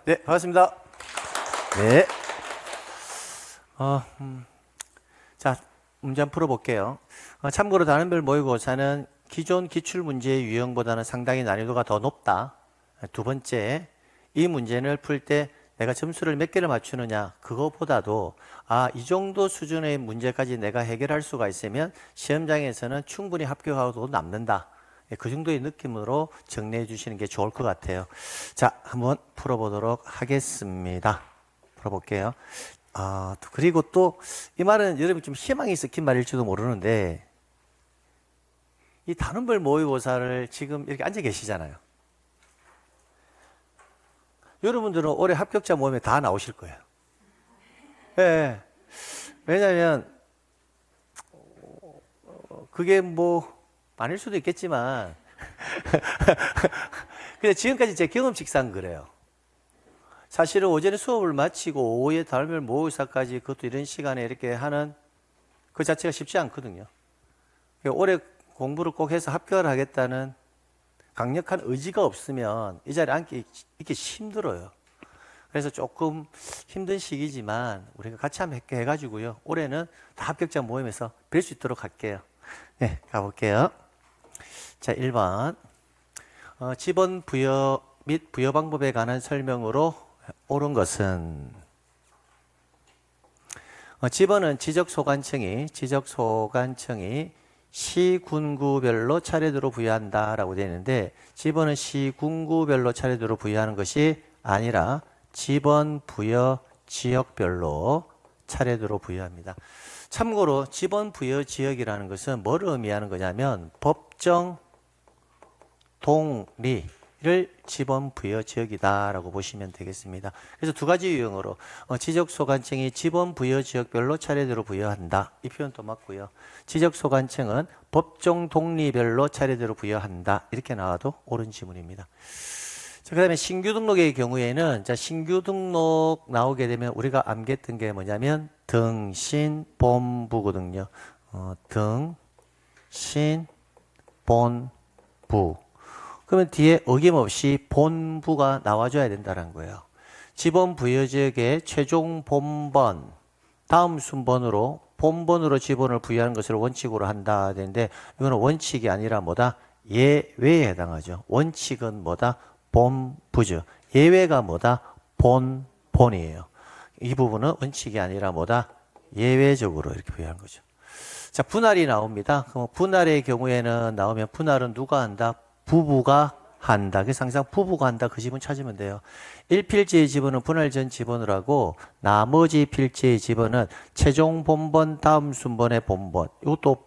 네, 반갑습니다. 네. 자, 문제 한번 풀어볼게요. 참고로 다른별 모의고사는 기존 기출문제의 유형보다는 상당히 난이도가 더 높다. 두 번째, 이 문제를 풀 때 내가 점수를 몇 개를 맞추느냐, 그거보다도 이 정도 수준의 문제까지 내가 해결할 수가 있으면 시험장에서는 충분히 합격하고도 남는다. 그 정도의 느낌으로 정리해 주시는 게 좋을 것 같아요. 자, 한번 풀어보도록 하겠습니다. 풀어볼게요. 그리고 또 이 말은 여러분 좀 희망이 섞인 말일지도 모르는데, 이 다른별 모의고사를 지금 이렇게 앉아 계시잖아요. 여러분들은 올해 합격자 모임에 다 나오실 거예요. 예. 왜냐하면 그게 뭐 아닐 수도 있겠지만 근데 지금까지 제 경험칙상 그래요. 사실은 오전에 수업을 마치고 오후에 다른별 모의고사까지 그것도 이런 시간에 이렇게 하는 그 자체가 쉽지 않거든요. 올해 공부를 꼭 해서 합격을 하겠다는 강력한 의지가 없으면 이 자리에 앉기 힘들어요. 그래서 조금 힘든 시기지만 우리가 같이 한번 해가지고요. 올해는 다 합격자 모임에서 뵐 수 있도록 할게요. 네, 가볼게요. 자, 1번. 지번 부여 및 부여 방법에 관한 설명으로 옳은 것은 지번은 지적소관청이 시군구별로 차례대로 부여한다라고 되어 있는데, 지번은 시군구별로 차례대로 부여하는 것이 아니라 지번 부여 지역별로 차례대로 부여합니다. 참고로 지번 부여 지역이라는 것은 뭐를 의미하는 거냐면 법정 동리를 지번 부여 지역이다라고 보시면 되겠습니다. 그래서 두 가지 유형으로 지적소관청이 지번 부여 지역별로 차례대로 부여한다, 이 표현도 맞고요. 지적소관청은 법정 동리별로 차례대로 부여한다, 이렇게 나와도 옳은 지문입니다. 자, 그 다음에 신규 등록의 경우에는, 자, 신규 등록 나오게 되면 우리가 암기했던 게 뭐냐면 등신본부거든요. 등신본부. 그러면 뒤에 어김없이 본부가 나와줘야 된다는 거예요. 지번 부여 지역의 최종 본번, 다음 순번으로 본번으로 지번을 부여하는 것을 원칙으로 한다 되는데, 이거는 원칙이 아니라 뭐다? 예외에 해당하죠. 원칙은 뭐다? 본부죠. 예외가 뭐다? 본이에요. 이 부분은 원칙이 아니라 뭐다? 예외적으로 이렇게 부여하는 거죠. 자, 분할이 나옵니다. 그럼 분할의 경우에는 나오면 분할은 누가 한다? 부부가 한다. 그래서 항상 부부가 한다, 그 지분 찾으면 돼요. 1필지의 지분은 분할 전 지분을 하고, 나머지 필지의 지분은 최종 본번 다음 순번의 본번. 이것도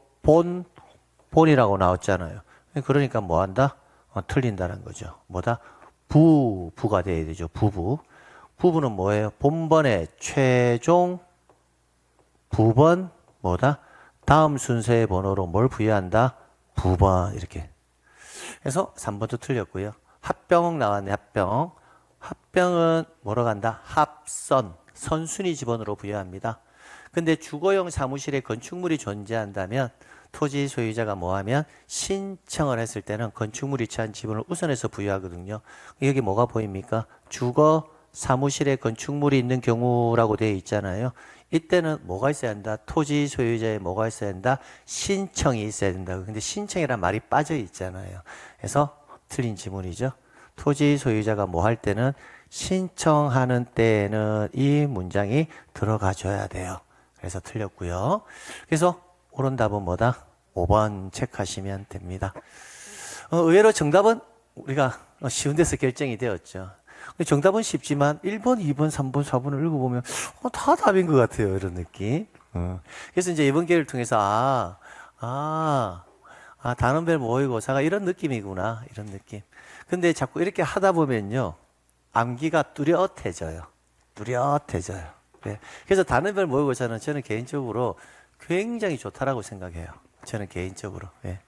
본이라고 나왔잖아요. 그러니까 뭐 한다? 틀린다는 거죠. 뭐다? 부가 돼야 되죠. 부부는 뭐예요? 본번의 최종 부번 뭐다? 다음 순서의 번호로 뭘 부여한다? 부번. 이렇게. 그래서 3번도 틀렸고요. 합병 나왔네. 합병은 뭐로 간다? 선순위 지번으로 부여합니다. 근데 주거용 사무실에 건축물이 존재한다면 토지 소유자가 뭐하면 신청을 했을 때는 건축물이 취한 지분을 우선해서 부여하거든요. 여기 뭐가 보입니까? 주거 사무실에 건축물이 있는 경우라고 되어 있잖아요. 이때는 뭐가 있어야 한다? 토지 소유자에 뭐가 있어야 한다? 신청이 있어야 된다. 근데 신청이란 말이 빠져 있잖아요. 그래서 틀린 지문이죠. 토지 소유자가 뭐 할 때는, 신청하는 때는 이 문장이 들어가줘야 돼요. 그래서 틀렸고요. 그래서 옳은 답은 뭐다? 5번 체크하시면 됩니다. 의외로 정답은 우리가 쉬운 데서 결정이 되었죠. 정답은 쉽지만 1번, 2번, 3번, 4번을 읽어보면 다 답인 것 같아요. 이런 느낌. 그래서 이제 이번 기회를 통해서 단원별 모의고사가 이런 느낌이구나, 이런 느낌. 근데 자꾸 이렇게 하다 보면요, 암기가 뚜렷해져요. 네. 그래서 단원별 모의고사는 저는 개인적으로 굉장히 좋다라고 생각해요. 저는 개인적으로. 네.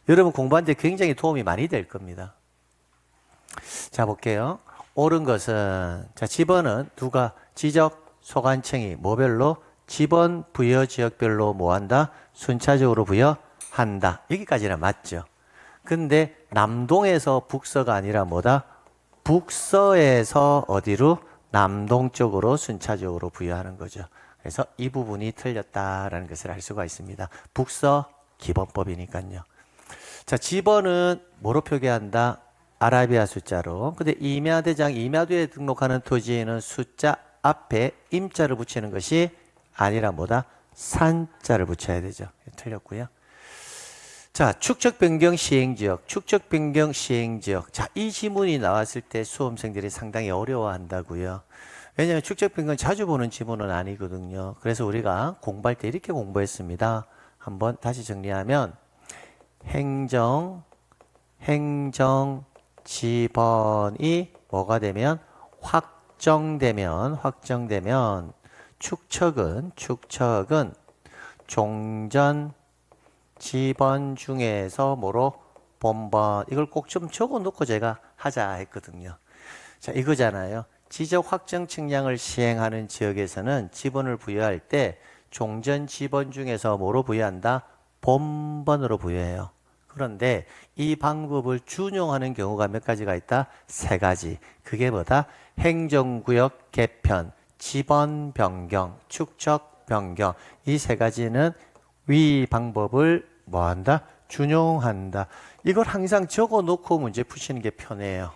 여러분 공부하는데 굉장히 도움이 많이 될 겁니다. 자, 볼게요. 옳은 것은, 자, 지번은 누가? 지적소관청이 뭐별로? 지번 부여 지역별로 뭐한다? 순차적으로 부여한다. 여기까지는 맞죠. 근데 남동에서 북서가 아니라 뭐다? 북서에서 어디로? 남동쪽으로 순차적으로 부여하는 거죠. 그래서 이 부분이 틀렸다라는 것을 알 수가 있습니다. 북서 기본법이니까요. 자, 지번은 뭐로 표기한다? 아라비아 숫자로. 근데 임야대장, 임야도에 등록하는 토지에는 숫자 앞에 임자를 붙이는 것이 아니라 뭐다? 산자를 붙여야 되죠. 틀렸고요. 자, 축적 변경 시행 지역, 축적 변경 시행 지역. 자, 이 지문이 나왔을 때 수험생들이 상당히 어려워한다고요. 왜냐하면 축적 변경 자주 보는 지문은 아니거든요. 그래서 우리가 공부할 때 이렇게 공부했습니다. 한번 다시 정리하면 행정 지번이 뭐가 되면 확정되면 축척은 종전 지번 중에서 뭐로? 본번. 이걸 꼭 좀 적어 놓고 제가 하자 했거든요. 자, 이거잖아요. 지적 확정 측량을 시행하는 지역에서는 지번을 부여할 때 종전 지번 중에서 뭐로 부여한다? 본번으로 부여해요. 그런데 이 방법을 준용하는 경우가 몇 가지가 있다? 세 가지. 그게 뭐다? 행정구역 개편, 지번 변경, 축적 변경. 이 세 가지는 위 방법을 뭐한다? 준용한다. 이걸 항상 적어놓고 문제 푸시는 게 편해요.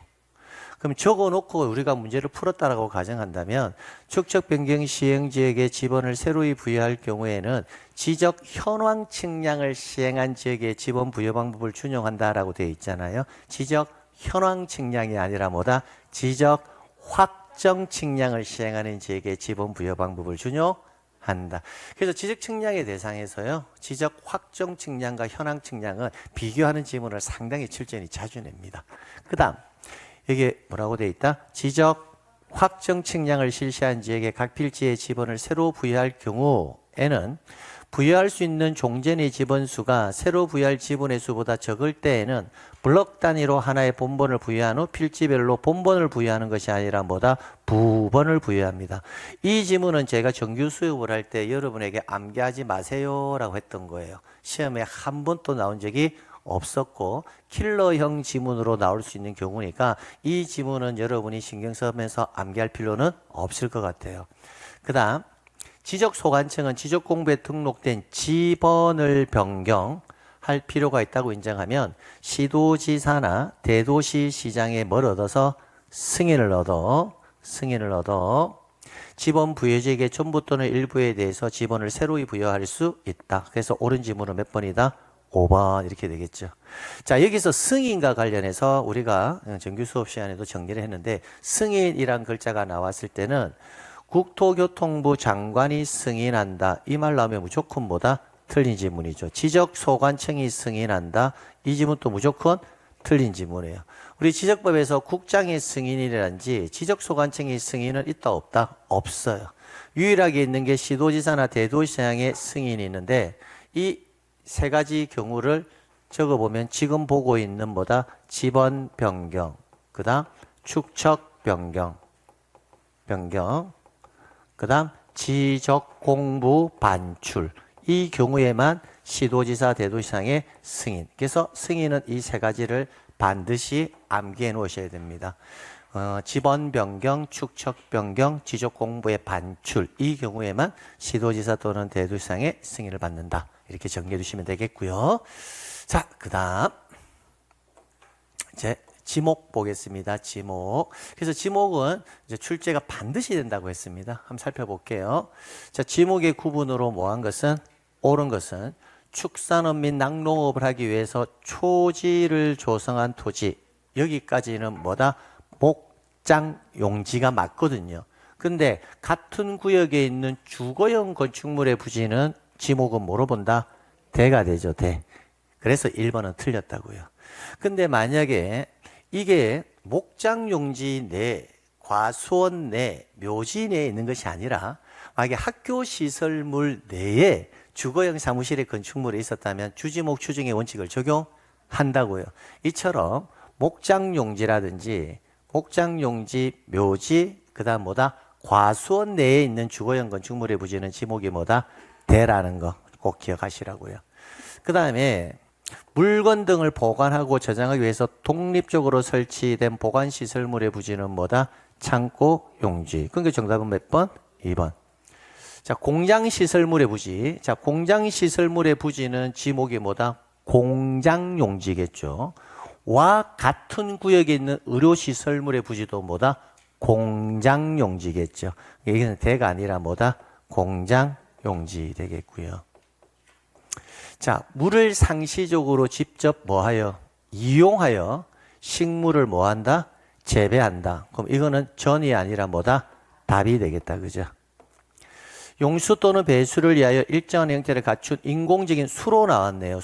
그럼 적어놓고 우리가 문제를 풀었다라고 가정한다면 축적 변경 시행 지역의 지번을 새로이 부여할 경우에는 지적 현황 측량을 시행한 지역의 지번 부여 방법을 준용한다라고 되어 있잖아요. 지적 현황 측량이 아니라 뭐다? 지적 확정 측량을 시행하는 지역의 지번 부여 방법을 준용한다. 그래서 지적 측량의 대상에서요, 지적 확정 측량과 현황 측량은 비교하는 지문을 상당히 출제니 자주 냅니다. 그 다음 여기에 뭐라고 되어 있다? 지적 확정 측량을 실시한 지역의 각 필지의 지번을 새로 부여할 경우에는 부여할 수 있는 종전의 지번 수가 새로 부여할 지번의 수보다 적을 때에는 블럭 단위로 하나의 본번을 부여한 후 필지별로 본번을 부여하는 것이 아니라 뭐다? 부번을 부여합니다. 이 지문은 제가 정규 수업을 할 때 여러분에게 암기하지 마세요라고 했던 거예요. 시험에 한 번도 나온 적이 없었고 킬러형 지문으로 나올 수 있는 경우니까 이 지문은 여러분이 신경 쓰면서 암기할 필요는 없을 것 같아요. 그 다음 지적소관청은 지적공부에 등록된 지번을 변경할 필요가 있다고 인정하면 시도지사나 대도시시장에 뭘 얻어서 승인을 얻어 지번 부여지역의 전부 또는 일부에 대해서 지번을 새로이 부여할 수 있다. 그래서 옳은 지문은 몇 번이다? 5번 이렇게 되겠죠. 자, 여기서 승인과 관련해서 우리가 정규 수업 시간에도 정리를 했는데 승인이란 글자가 나왔을 때는 국토교통부 장관이 승인한다. 이 말 나오면 무조건 뭐다? 틀린 지문이죠. 지적소관청이 승인한다. 이 지문 또 무조건 틀린 지문이에요. 우리 지적법에서 국장의 승인이라든지 지적소관청의 승인은 있다 없다? 없어요. 유일하게 있는 게 시도지사나 대도시장의 승인이 있는데 이 세 가지 경우를 적어보면 지금 보고 있는 뭐다? 지번 변경, 그 다음 축척 변경, 그 다음 지적 공부 반출. 이 경우에만 시도지사 대도시장의 승인. 그래서 승인은 이 세 가지를 반드시 암기해 놓으셔야 됩니다. 지번 변경, 축척 변경, 지적 공부의 반출. 이 경우에만 시도지사 또는 대도시장의 승인을 받는다. 이렇게 정리해 두시면 되겠고요. 자, 그 다음 이제 지목 보겠습니다. 지목. 그래서 지목은 이제 출제가 반드시 된다고 했습니다. 한번 살펴볼게요. 자, 지목의 구분으로 뭐한 것은? 옳은 것은 축산업 및 낙농업을 하기 위해서 초지를 조성한 토지. 여기까지는 뭐다? 목장 용지가 맞거든요. 근데 같은 구역에 있는 주거용 건축물의 부지는 지목은 뭐로 본다? 대가 되죠, 대. 그래서 1번은 틀렸다고요. 근데 만약에 이게 목장용지 내, 과수원 내, 묘지 내에 있는 것이 아니라 만약에 학교시설물 내에 주거용 사무실의 건축물이 있었다면 주지목 추정의 원칙을 적용한다고요. 이처럼 목장용지라든지 목장용지, 묘지, 그 다음 뭐다? 과수원 내에 있는 주거용 건축물의 부지는 지목이 뭐다? 대라는 거 꼭 기억하시라고요. 그 다음에 물건 등을 보관하고 저장하기 위해서 독립적으로 설치된 보관시설물의 부지는 뭐다? 창고, 용지. 그러니까 정답은 몇 번? 2번. 자, 공장시설물의 부지. 자, 공장시설물의 부지는 지목이 뭐다? 공장용지겠죠. 와 같은 구역에 있는 의료시설물의 부지도 뭐다? 공장용지겠죠. 이건 대가 아니라 뭐다? 공장용지 되겠고요. 자, 물을 상시적으로 직접 뭐하여? 이용하여 식물을 뭐한다? 재배한다. 그럼 이거는 전이 아니라 뭐다? 답이 되겠다. 그죠? 용수 또는 배수를 위하여 일정한 형태를 갖춘 인공적인 수로 나왔네요.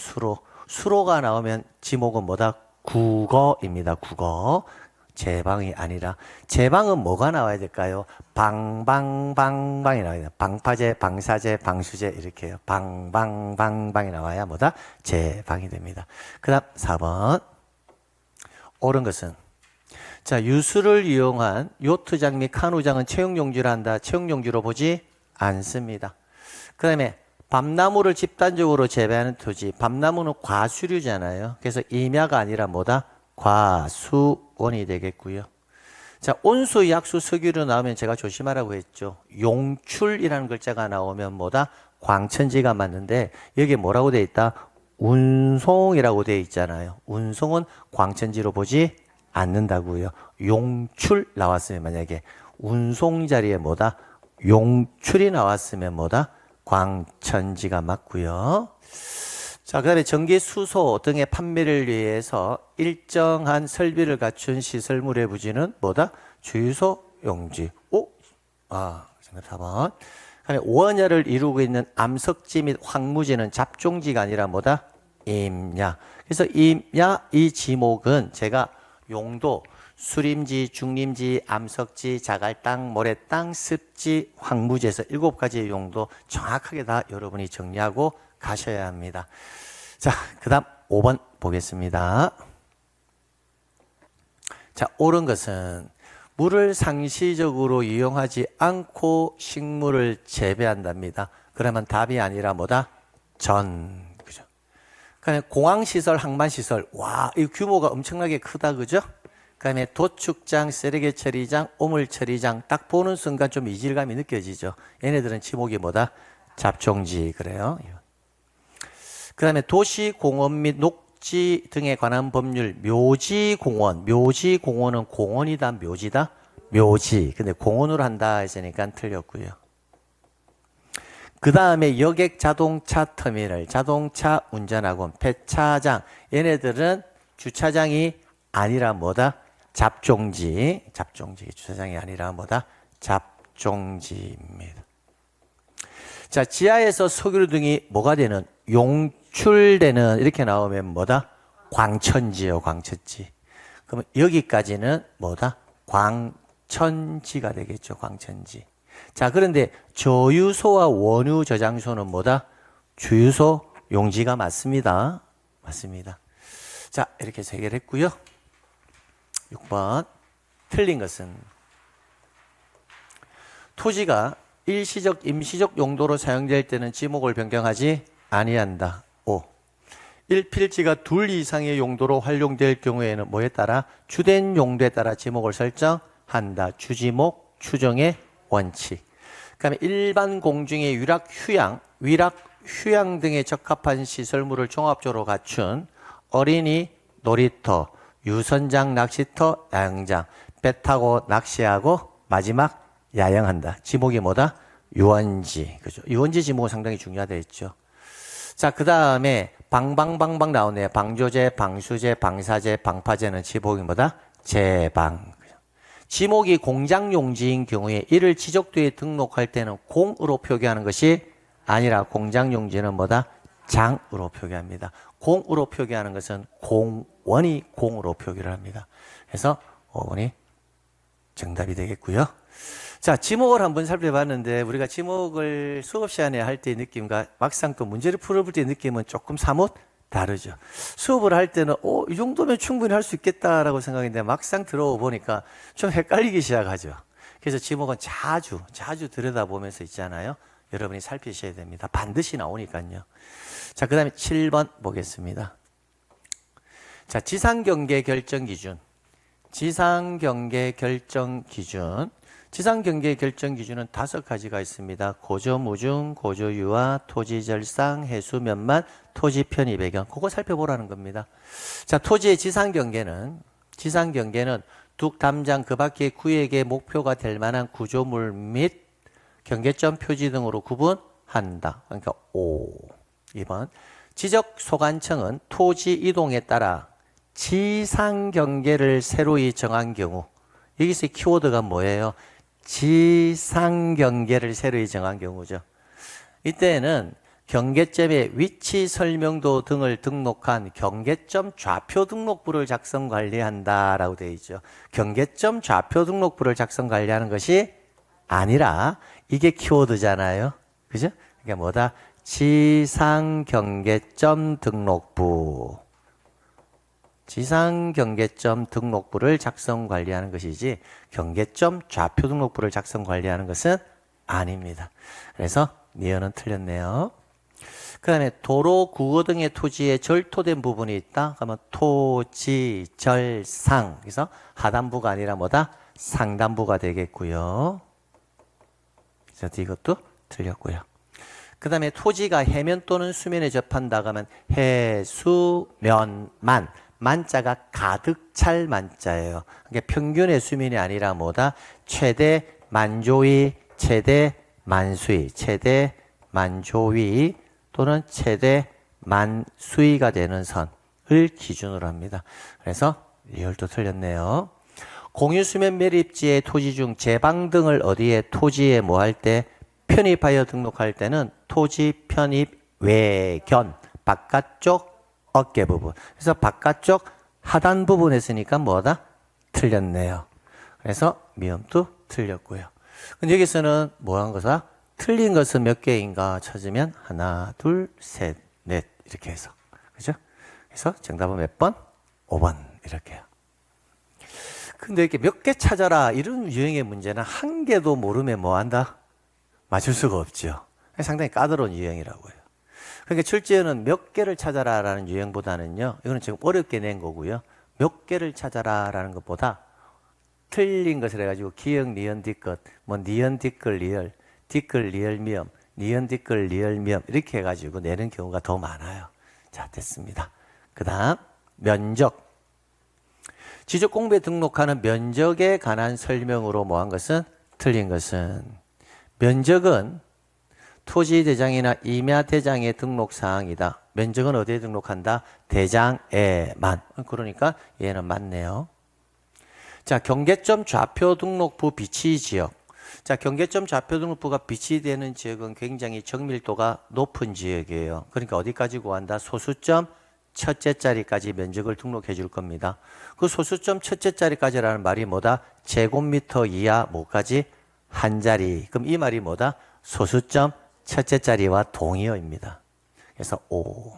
수로가 나오면 지목은 뭐다? 국어입니다. 국어. 제방이 아니라. 제방은 뭐가 나와야 될까요? 방방방방이 나와야 돼요. 방파제, 방사제, 방수제 이렇게요. 방방방방이 나와야 뭐다? 제방이 됩니다. 그 다음 4번. 옳은 것은 자, 유수를 이용한 요트장 및 카누장은 채용용지로 한다. 채용용지로 보지 않습니다. 그 다음에 밤나무를 집단적으로 재배하는 토지. 밤나무는 과수류잖아요. 그래서 임야가 아니라 뭐다? 과수원이 되겠고요. 자, 온수, 약수, 석유로 나오면 제가 조심하라고 했죠. 용출이라는 글자가 나오면 뭐다? 광천지가 맞는데 여기에 뭐라고 되어 있다? 운송이라고 되어 있잖아요. 운송은 광천지로 보지 않는다고요. 용출 나왔으면 만약에 운송 자리에 뭐다? 용출이 나왔으면 뭐다? 광천지가 맞고요. 자, 그 다음에 전기, 수소 등의 판매를 위해서 일정한 설비를 갖춘 시설물의 부지는 뭐다? 주유소, 용지. 오? 아, 4번. 그 다음에 원야를 이루고 있는 암석지 및 황무지는 잡종지가 아니라 뭐다? 임야. 그래서 임야, 이 지목은 제가 용도, 수림지, 중림지, 암석지, 자갈땅, 모래땅, 습지, 황무지에서 7가지의 용도 정확하게 다 여러분이 정리하고 가셔야 합니다. 자, 그 다음 5번 보겠습니다. 자, 옳은 것은 물을 상시적으로 이용하지 않고 식물을 재배한답니다. 그러면 답이 아니라 뭐다? 전. 그죠? 그다음에 공항시설, 항만시설. 와, 이 규모가 엄청나게 크다. 그죠? 그다음에 도축장, 쓰레기 처리장, 오물 처리장. 딱 보는 순간 좀 이질감이 느껴지죠. 얘네들은 지목이 뭐다? 잡종지. 그래요. 그 다음에 도시공원 및 녹지 등에 관한 법률, 묘지공원. 묘지공원은 공원이다, 묘지다? 묘지. 근데 공원으로 한다 했으니까 틀렸고요. 그 다음에 여객 자동차 터미널, 자동차 운전학원, 폐차장. 얘네들은 주차장이 아니라 뭐다? 잡종지. 잡종지. 주차장이 아니라 뭐다? 잡종지입니다. 자, 지하에서 석유 등이 뭐가 되는? 용출되는, 이렇게 나오면 뭐다? 광천지요, 광천지. 그러면 여기까지는 뭐다? 광천지가 되겠죠, 광천지. 자, 그런데 저유소와 원유 저장소는 뭐다? 주유소, 용지가 맞습니다. 맞습니다. 자, 이렇게 해서 해결했고요. 6번. 틀린 것은 토지가 일시적, 임시적 용도로 사용될 때는 지목을 변경하지 아니한다. 5. 1필지가 둘 이상의 용도로 활용될 경우에는 뭐에 따라? 주된 용도에 따라 지목을 설정한다. 주지목, 추정의 원칙. 그다음에 일반 공중의 위락, 휴양 등에 적합한 시설물을 종합적으로 갖춘 어린이 놀이터, 유선장 낚시터, 야영장, 배 타고 낚시하고 마지막 야영한다. 지목이 뭐다? 유원지. 그죠? 유원지 지목은 상당히 중요하다 했죠. 자, 그 다음에 방방방방 나오네요. 방조제, 방수제, 방사제, 방파제는 지목이 뭐다? 제방. 지목이 공장용지인 경우에 이를 지적도에 등록할 때는 공으로 표기하는 것이 아니라 공장용지는 뭐다? 장으로 표기합니다. 공으로 표기하는 것은 공원이 공으로 표기를 합니다. 그래서 5번이 정답이 되겠고요. 자, 지목을 한번 살펴봤는데 우리가 지목을 수업 시간에 할 때의 느낌과 막상 또 문제를 풀어볼 때의 느낌은 조금 사뭇 다르죠. 수업을 할 때는 이 정도면 충분히 할 수 있겠다라고 생각했는데 막상 들어오 보니까 좀 헷갈리기 시작하죠. 그래서 지목은 자주 들여다보면서 있잖아요. 여러분이 살피셔야 됩니다. 반드시 나오니까요. 자, 그 다음에 7번 보겠습니다. 자, 지상경계 결정 기준. 지상경계 결정 기준. 지상경계 결정 기준은 5가지가 있습니다. 고조무중, 고조유화, 토지절상, 해수면만, 토지편의 배경. 그거 살펴보라는 겁니다. 자, 토지의 지상경계는 둑담장 그 밖의 구역의 목표가 될 만한 구조물 및 경계점 표지 등으로 구분한다. 그러니까 5. 2번. 지적소관청은 토지 이동에 따라 지상경계를 새로이 정한 경우. 여기서 키워드가 뭐예요? 지상경계를 새로이 정한 경우죠. 이때는 경계점의 위치 설명도 등을 등록한 경계점 좌표 등록부를 작성 관리한다라고 되어 있죠. 경계점 좌표 등록부를 작성 관리하는 것이 아니라 이게 키워드잖아요. 그죠? 그러니까 뭐다? 지상경계점 등록부. 지상경계점 등록부를 작성 관리하는 것이지 경계점 좌표 등록부를 작성 관리하는 것은 아닙니다. 그래서 니은은 틀렸네요. 그 다음에 도로, 국어 등의 토지에 절토된 부분이 있다. 그러면 토지, 절상. 그래서 하단부가 아니라 뭐다? 상단부가 되겠고요. 그래서 이것도 틀렸고요. 그 다음에 토지가 해면 또는 수면에 접한다 하면 해수면만. 만자가 가득 찰 만자예요. 그러니까 평균의 수면이 아니라 뭐다? 최대 만조위, 최대 만수위, 최대 만조위 또는 최대 만수위가 되는 선을 기준으로 합니다. 그래서 리얼도 틀렸네요. 공유수면 매립지의 토지 중 제방 등을 어디에 토지에 뭐 할 때 편입하여 등록할 때는 토지 편입 외견 바깥쪽 어깨 부분. 그래서 바깥쪽 하단 부분 했으니까 뭐다? 틀렸네요. 그래서 미음도 틀렸고요. 근데 여기서는 뭐 한 거사? 틀린 것은 몇 개인가 찾으면 하나, 둘, 셋, 넷 이렇게 해서. 그죠? 그래서 정답은 몇 번? 5번 이렇게요. 근데 이렇게 몇 개 찾아라 이런 유형의 문제는 한 개도 모르면 뭐 한다? 맞출 수가 없죠. 상당히 까다로운 유형이라고요. 그러니까 출제는 몇 개를 찾아라라는 유형보다는요. 이거는 지금 어렵게 낸 거고요. 몇 개를 찾아라라는 것보다 틀린 것을 해가지고 기역, 니은, 뒷것, 뭐 니은, 뒷글, 리얼, 뒷글, 리얼, 미음, 니은, 뒷글, 리얼, 미음 이렇게 해가지고 내는 경우가 더 많아요. 자, 됐습니다. 그 다음 면적. 지적공부에 등록하는 면적에 관한 설명으로 뭐 한 것은? 틀린 것은 면적은 토지대장이나 임야대장의 등록사항이다. 면적은 어디에 등록한다? 대장에만. 그러니까 얘는 맞네요. 자, 경계점 좌표 등록부 비치지역. 자, 경계점 좌표 등록부가 비치되는 지역은 굉장히 정밀도가 높은 지역이에요. 그러니까 어디까지 구한다? 소수점 첫째 자리까지 면적을 등록해 줄 겁니다. 그 소수점 첫째 자리까지라는 말이 뭐다? 제곱미터 이하 뭐까지? 한 자리. 그럼 이 말이 뭐다? 소수점 첫째 자리와 동의어입니다. 그래서 5.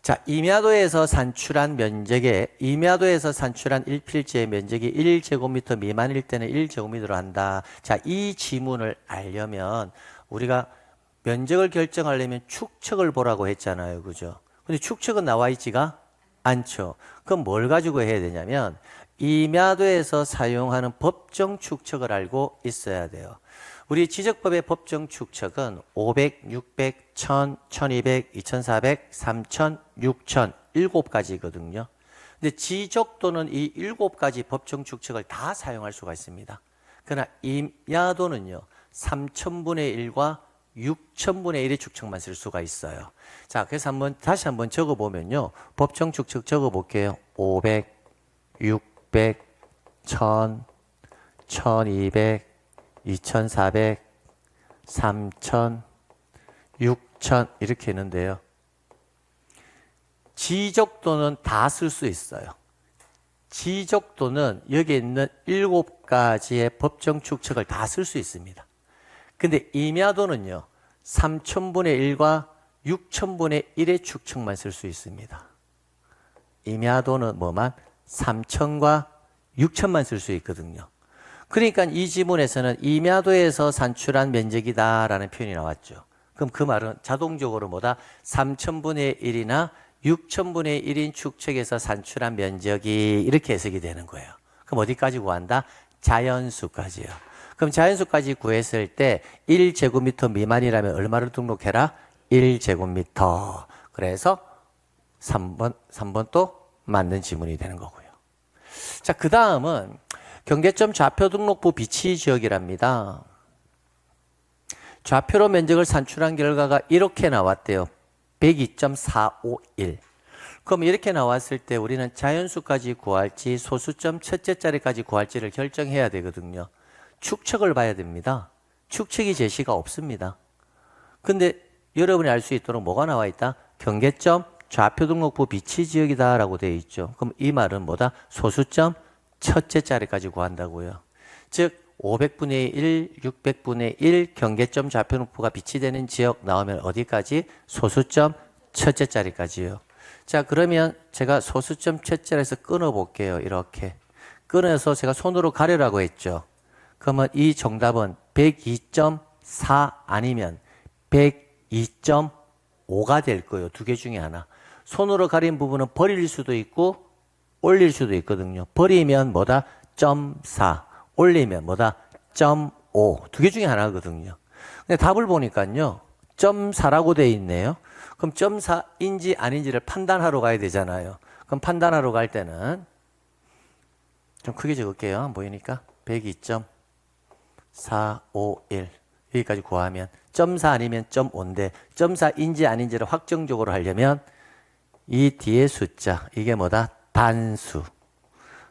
자, 임야도에서 산출한 면적에 임야도에서 산출한 1필지의 면적이 1제곱미터 미만일 때는 1제곱미터로 한다. 자, 이 지문을 알려면 우리가 면적을 결정하려면 축척을 보라고 했잖아요. 그죠? 근데 축척은 나와 있지가 않죠. 그럼 뭘 가지고 해야 되냐면 임야도에서 사용하는 법정 축척을 알고 있어야 돼요. 우리 지적법의 법정 축척은 500, 600, 1000, 1200, 2400, 3000, 6000, 7가지거든요. 근데 지적도는 이 7가지 법정 축척을 다 사용할 수가 있습니다. 그러나 임야도는요, 3000분의 1과 6000분의 1의 축척만 쓸 수가 있어요. 자, 그래서 다시 한번 적어보면요. 법정 축척 적어볼게요. 500, 600, 1000, 1200, 2400, 3000, 6000 이렇게 있는데요. 지적도는 다 쓸 수 있어요. 지적도는 여기 있는 7가지의 법정 축척을 다 쓸 수 있습니다. 근데 임야도는요. 3000분의 1과 6000분의 1의 축척만 쓸 수 있습니다. 임야도는 뭐만? 3000과 6000만 쓸 수 있거든요. 그러니까 이 지문에서는 임야도에서 산출한 면적이다라는 표현이 나왔죠. 그럼 그 말은 자동적으로 뭐다? 3000분의 1이나 6천분의 1인 축척에서 산출한 면적이 이렇게 해석이 되는 거예요. 그럼 어디까지 구한다? 자연수까지요. 그럼 자연수까지 구했을 때 1제곱미터 미만이라면 얼마를 등록해라? 1제곱미터. 그래서 3번 또 맞는 지문이 되는 거고요. 자, 그 다음은 경계점 좌표 등록부 비치 지역이랍니다. 좌표로 면적을 산출한 결과가 이렇게 나왔대요. 102.451. 그럼 이렇게 나왔을 때 우리는 자연수까지 구할지 소수점 첫째 자리까지 구할지를 결정해야 되거든요. 축척을 봐야 됩니다. 축척이 제시가 없습니다. 근데 여러분이 알 수 있도록 뭐가 나와 있다? 경계점 좌표 등록부 비치 지역이다 라고 되어 있죠. 그럼 이 말은 뭐다? 소수점 첫째 자리까지 구한다고요. 즉 500분의 1, 600분의 1 경계점 좌표 등록부가 비치되는 지역 나오면 어디까지? 소수점 첫째 자리까지요. 자, 그러면 제가 소수점 첫째 자리에서 끊어 볼게요. 이렇게 끊어서 제가 손으로 가려라고 했죠. 그러면 이 정답은 102.4 아니면 102.5가 될 거예요. 두 개 중에 하나. 손으로 가린 부분은 버릴 수도 있고 올릴 수도 있거든요. 버리면 뭐다? 0.4. 올리면 뭐다? 0.5. 두 개 중에 하나거든요. 근데 답을 보니까요. 0.4라고 돼 있네요. 그럼 0.4인지 아닌지를 판단하러 가야 되잖아요. 그럼 판단하러 갈 때는 좀 크게 적을게요. 안 보이니까. 102.451 여기까지 구하면 0.4 아니면 0.5인데 0.4인지 아닌지를 확정적으로 하려면 이 뒤에 숫자 이게 뭐다? 단수.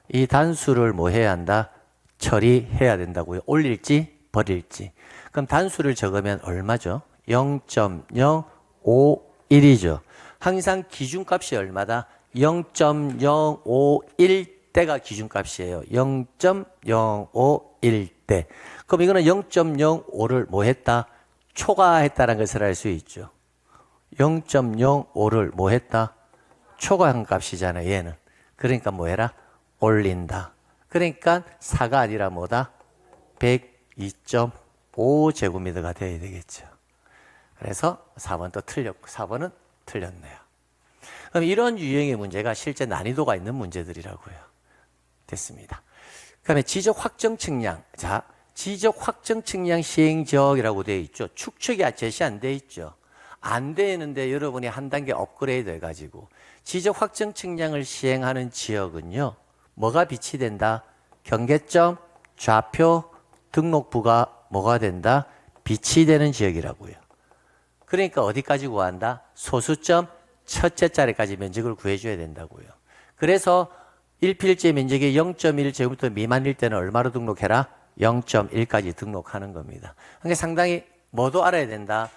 이 단수를 뭐 해야 한다? 처리해야 된다고요. 올릴지 버릴지. 그럼 단수를 적으면 얼마죠? 0.051이죠. 항상 기준값이 얼마다? 0.051대가 기준값이에요. 0.051대. 그럼 이거는 0.05를 뭐 했다? 초과했다는 것을 알 수 있죠. 0.05를 뭐 했다? 초과한 값이잖아요. 얘는. 그러니까 뭐 해라? 올린다. 그러니까 4가 아니라 뭐다? 102.5제곱미터가 되어야 되겠죠. 그래서 4번 또 틀렸고 4번은 틀렸네요. 그럼 이런 유형의 문제가 실제 난이도가 있는 문제들이라고요. 됐습니다. 그 다음에 지적 확정 측량. 자, 지적 확정 측량 시행 지역이라고 되어 있죠. 축척이 제시 안 되어 있죠. 안 되는데 여러분이 한 단계 업그레이드 해가지고 지적 확정 측량을 시행하는 지역은요. 뭐가 비치된다? 경계점 좌표 등록부가 뭐가 된다? 비치되는 지역이라고요. 그러니까 어디까지 구한다? 소수점 첫째 자리까지 면적을 구해줘야 된다고요. 그래서 1필지 면적이 0.1제곱미터 미만일 때는 얼마로 등록해라? 0.1까지 등록하는 겁니다. 그러니까 상당히 뭐도 알아야 된다.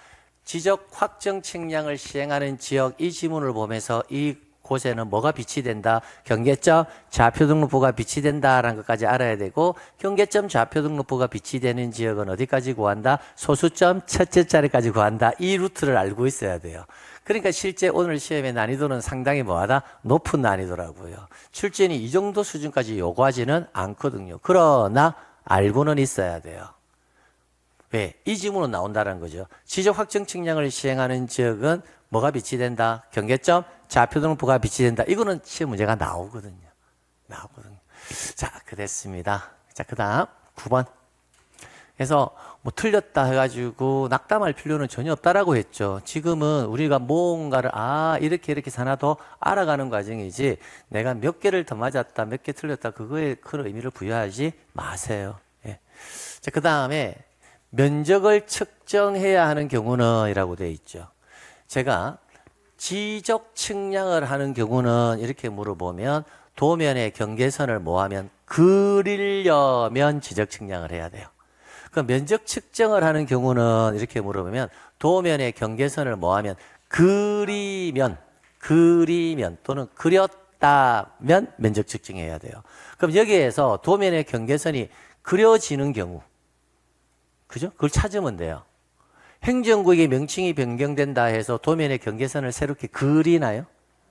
지적 확정 측량을 시행하는 지역 이 지문을 보면서 이 곳에는 뭐가 비치된다? 경계점 좌표 등록부가 비치된다라는 것까지 알아야 되고 경계점 좌표 등록부가 비치되는 지역은 어디까지 구한다? 소수점 첫째 자리까지 구한다. 이 루트를 알고 있어야 돼요. 그러니까 실제 오늘 시험의 난이도는 상당히 뭐하다? 높은 난이도라고요. 출제인이 이 정도 수준까지 요구하지는 않거든요. 그러나 알고는 있어야 돼요. 왜? 이 지문은 나온다는 거죠. 지적 확정 측량을 시행하는 지역은 뭐가 비치된다? 경계점 좌표 등록부가 비치된다. 이거는 시험 문제가 나오거든요. 자, 그랬습니다. 자, 그 다음 9번. 그래서 뭐 틀렸다 해가지고 낙담할 필요는 전혀 없다라고 했죠. 지금은 우리가 뭔가를 이렇게 하나 더 알아가는 과정이지 내가 몇 개를 더 맞았다, 몇 개 틀렸다 그거에 큰 의미를 부여하지 마세요. 예. 자, 그 다음에 면적을 측정해야 하는 경우는 이라고 되어 있죠. 제가 지적 측량을 하는 경우는 이렇게 물어보면 도면의 경계선을 뭐하면 그리려면 지적 측량을 해야 돼요. 그 면적 측정을 하는 경우는 이렇게 물어보면 도면의 경계선을 뭐하면 그리면 또는 그렸다면 면적 측정해야 돼요. 그럼 여기에서 도면의 경계선이 그려지는 경우 그죠? 그걸 찾으면 돼요. 행정구역의 명칭이 변경된다 해서 도면의 경계선을 새롭게 그리나요?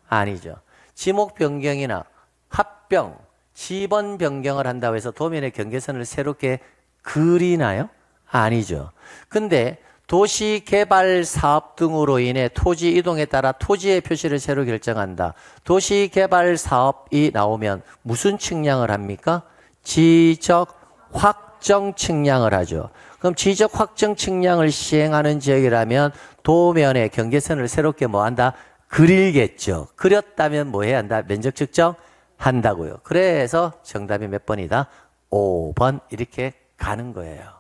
아니죠. 지목 변경이나 합병, 지번 변경을 한다고 해서 도면의 경계선을 새롭게 그리나요? 아니죠. 근데 도시개발 사업 등으로 인해 토지 이동에 따라 토지의 표시를 새로 결정한다. 도시개발 사업이 나오면 무슨 측량을 합니까? 지적 확정 측량을 하죠. 그럼 지적 확정 측량을 시행하는 지역이라면 도면에 경계선을 새롭게 뭐 한다? 그리겠죠. 그렸다면 뭐 해야 한다? 면적 측정 한다고요. 그래서 정답이 몇 번이다? 5번 이렇게 가는 거예요.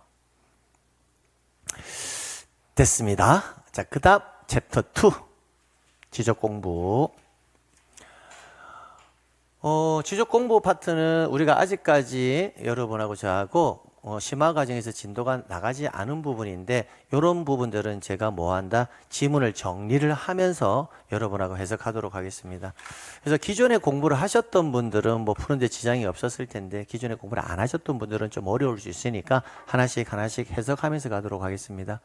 됐습니다. 자, 그 다음 챕터 2 지적 공부. 지적 공부 파트는 우리가 아직까지 여러분하고 저하고 심화 과정에서 진도가 나가지 않은 부분인데 이런 부분들은 제가 뭐 한다? 지문을 정리를 하면서 여러분하고 해석하도록 하겠습니다. 그래서 기존에 공부를 하셨던 분들은 뭐 푸는데 지장이 없었을 텐데 기존에 공부를 안 하셨던 분들은 좀 어려울 수 있으니까 하나씩 해석하면서 가도록 하겠습니다.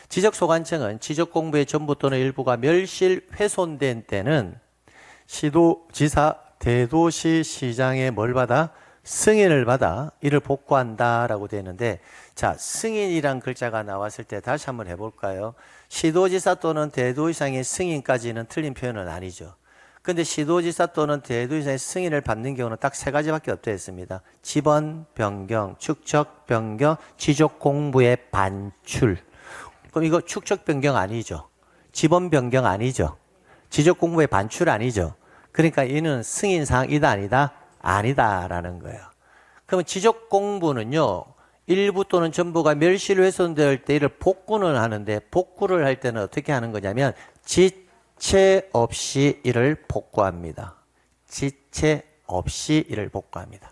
지적 소관청은 지적 공부의 전부 또는 일부가 멸실 훼손된 때는 시도지사 대도시 시장에 뭘 받아? 승인을 받아 이를 복구한다라고 되어 있는데, 자, 승인이란 글자가 나왔을 때 다시 한번 해볼까요? 시도지사 또는 대도시장의 승인까지는 틀린 표현은 아니죠. 근데 시도지사 또는 대도시장의 승인을 받는 경우는 딱 세 가지밖에 없다 했습니다. 지번 변경, 축척 변경, 지적 공부의 반출. 그럼 이거 축척 변경 아니죠? 지번 변경 아니죠? 지적 공부의 반출 아니죠? 그러니까 이는 승인사항이다 아니다? 아니다라는 거예요. 그러면 지적 공부는요, 일부 또는 전부가 멸실 훼손될 때 이를 복구는 하는데, 복구를 할 때는 어떻게 하는 거냐면 지체 없이 이를 복구합니다. 지체 없이 이를 복구합니다.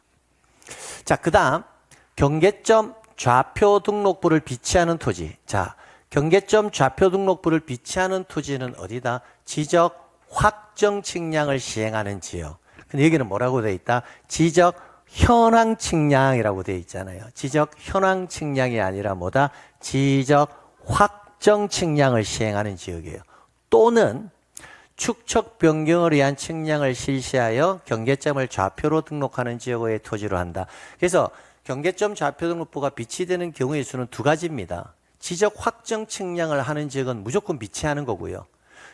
자, 그 다음 경계점 좌표 등록부를 비치하는 토지. 자, 경계점 좌표 등록부를 비치하는 토지는 어디다? 지적 확정 측량을 시행하는 지역. 근데 여기는 뭐라고 되어 있다? 지적 현황 측량이라고 되어 있잖아요. 지적 현황 측량이 아니라 뭐다? 지적 확정 측량을 시행하는 지역이에요. 또는 축척 변경을 위한 측량을 실시하여 경계점을 좌표로 등록하는 지역의 토지로 한다. 그래서 경계점 좌표 등록부가 비치되는 경우의 수는 두 가지입니다. 지적 확정 측량을 하는 지역은 무조건 비치하는 거고요.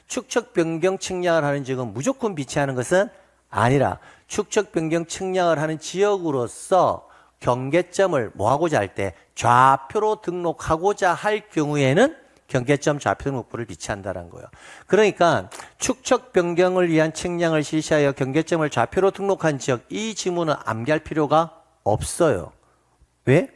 축척 변경 측량을 하는 지역은 무조건 비치하는 것은 아니라 축척 변경 측량을 하는 지역으로서 경계점을 뭐 하고자 할 때 좌표로 등록하고자 할 경우에는 경계점 좌표 등록부를 비치한다는 거예요. 그러니까 축척 변경을 위한 측량을 실시하여 경계점을 좌표로 등록한 지역, 이 지문은 암기할 필요가 없어요. 왜?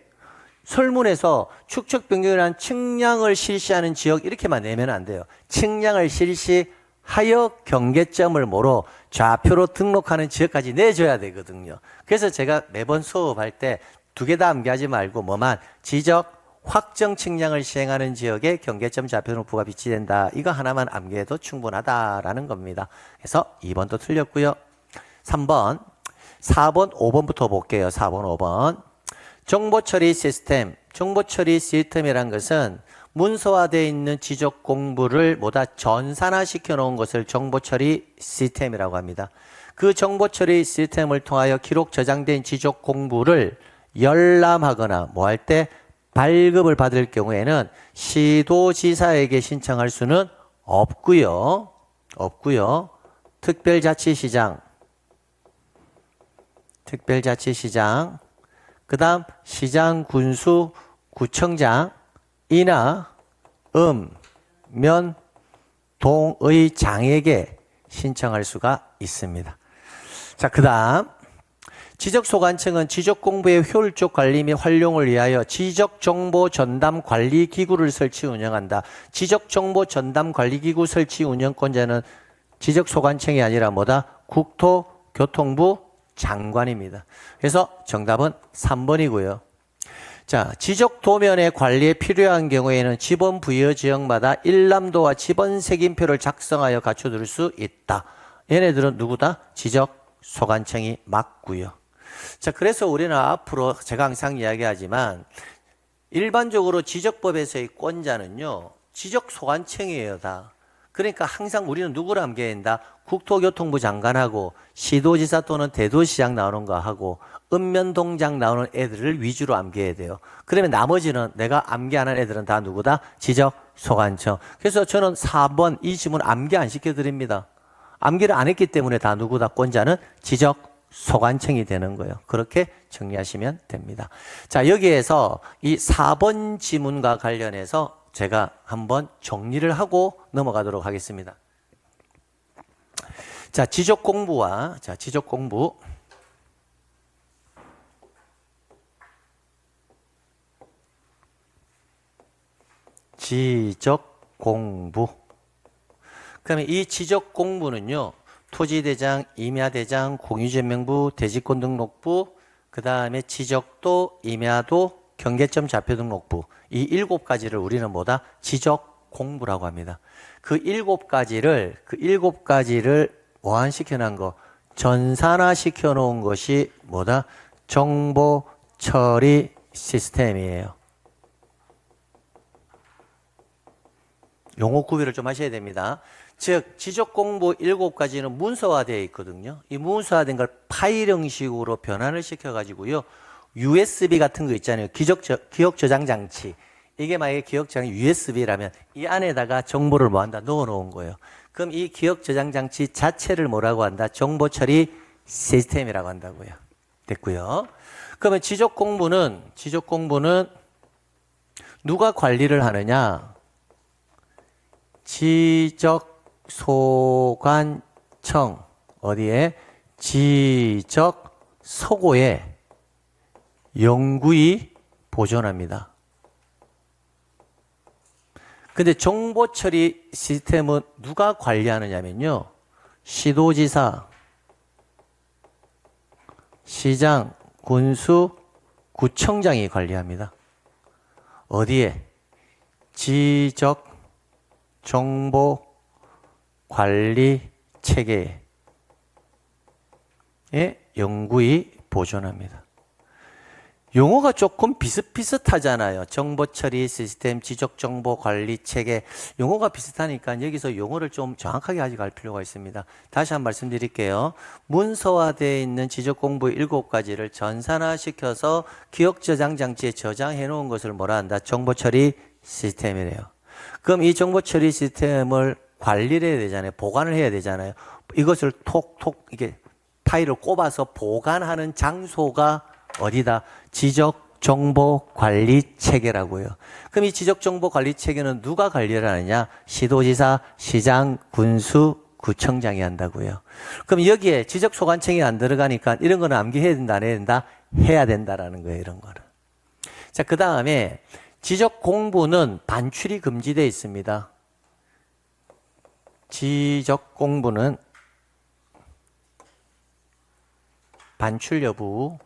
설문에서 축척 변경을 위한 측량을 실시하는 지역 이렇게만 내면 안 돼요. 측량을 실시하여 경계점을 뭐로 좌표로 등록하는 지역까지 내줘야 되거든요. 그래서 제가 매번 수업할 때 두 개 다 암기하지 말고 뭐만 지적 확정 측량을 시행하는 지역에 경계점 좌표 등록부가 비치된다. 이거 하나만 암기해도 충분하다라는 겁니다. 그래서 2번도 틀렸고요. 3번, 4번, 5번부터 볼게요. 4번, 5번. 정보처리 시스템. 정보처리 시스템이란 것은 문서화되어 있는 지적 공부를 뭐다 전산화시켜 놓은 것을 정보처리 시스템이라고 합니다. 그 정보처리 시스템을 통하여 기록 저장된 지적 공부를 열람하거나 뭐 할 때 발급을 받을 경우에는 시도지사에게 신청할 수는 없고요. 특별자치시장, 그 다음 시장, 군수, 구청장이나 면, 동의 장에게 신청할 수가 있습니다. 자, 그 다음 지적소관청은 지적공부의 효율적 관리 및 활용을 위하여 지적정보전담관리기구를 설치 운영한다. 지적정보전담관리기구 설치 운영권자는 지적소관청이 아니라 뭐다? 국토교통부 장관입니다. 그래서 정답은 3번이고요. 자, 지적 도면의 관리에 필요한 경우에는 지번 부여 지역마다 일람도와 지번 색인표를 작성하여 갖춰둘 수 있다. 얘네들은 누구다? 지적 소관청이 맞고요. 자, 그래서 우리는 앞으로 제가 항상 이야기하지만 일반적으로 지적법에서의 권자는요, 지적 소관청이에요, 다. 그러니까 항상 우리는 누구를 암기해야 한다? 국토교통부 장관하고 시도지사 또는 대도시장 나오는 거 하고 읍면동장 나오는 애들을 위주로 암기해야 돼요. 그러면 나머지는 내가 암기 안 한 애들은 다 누구다? 지적 지적소관청. 그래서 저는 4번 이 지문 암기 안 시켜드립니다. 암기를 안 했기 때문에 다 누구 다 권자는 지적소관청이 되는 거예요. 그렇게 정리하시면 됩니다. 자, 여기에서 이 4번 지문과 관련해서 제가 한번 정리를 하고 넘어가도록 하겠습니다. 자, 지적공부. 지적공부. 그러면 이 지적공부는요, 토지대장, 임야대장, 공유제명부, 대지권등록부, 그 다음에 지적도, 임야도, 경계점 좌표등록부, 이 7가지를 우리는 뭐다? 지적공부라고 합니다. 그 7가지를 보완시켜 놓은 거, 전산화시켜 놓은 것이 뭐다? 정보 처리 시스템이에요. 용어 구별을 좀 하셔야 됩니다. 즉, 지적공부 7가지는 문서화되어 있거든요. 이 문서화된 걸 파일 형식으로 변환을 시켜가지고요. USB 같은 거 있잖아요. 기억 저장 장치. 이게 만약에 기억 저장 USB라면 이 안에다가 정보를 뭐 한다? 넣어 놓은 거예요. 그럼 이 기억 저장 장치 자체를 뭐라고 한다? 정보 처리 시스템이라고 한다고요. 됐고요. 그러면 지적공부는 누가 관리를 하느냐? 지적소관청. 어디에? 지적소고에 영구히 보존합니다. 근데 정보처리 시스템은 누가 관리하느냐면요. 시도지사, 시장, 군수, 구청장이 관리합니다. 어디에? 지적 정보 관리 체계에 영구히 보존합니다. 용어가 조금 비슷비슷하잖아요. 정보처리 시스템, 지적정보관리체계. 용어가 비슷하니까 여기서 용어를 좀 정확하게 가져갈 필요가 있습니다. 다시 한번 말씀드릴게요. 문서화되어 있는 지적공부 7가지를 전산화시켜서 기억저장장치에 저장해 놓은 것을 뭐라 한다? 정보처리 시스템이래요. 그럼 이 정보처리 시스템을 관리를 해야 되잖아요. 보관을 해야 되잖아요. 이것을 톡톡 이게 파일을 꼽아서 보관하는 장소가 어디다? 지적정보관리체계라고요. 그럼 이 지적정보관리체계는 누가 관리를 하느냐? 시도지사, 시장, 군수, 구청장이 한다고요. 그럼 여기에 지적소관청이 안 들어가니까 이런 거는 암기해야 된다, 안 해야 된다? 해야 된다라는 거예요, 이런 거는. 자, 그 다음에 지적공부는 반출이 금지되어 있습니다. 지적공부는 반출 여부.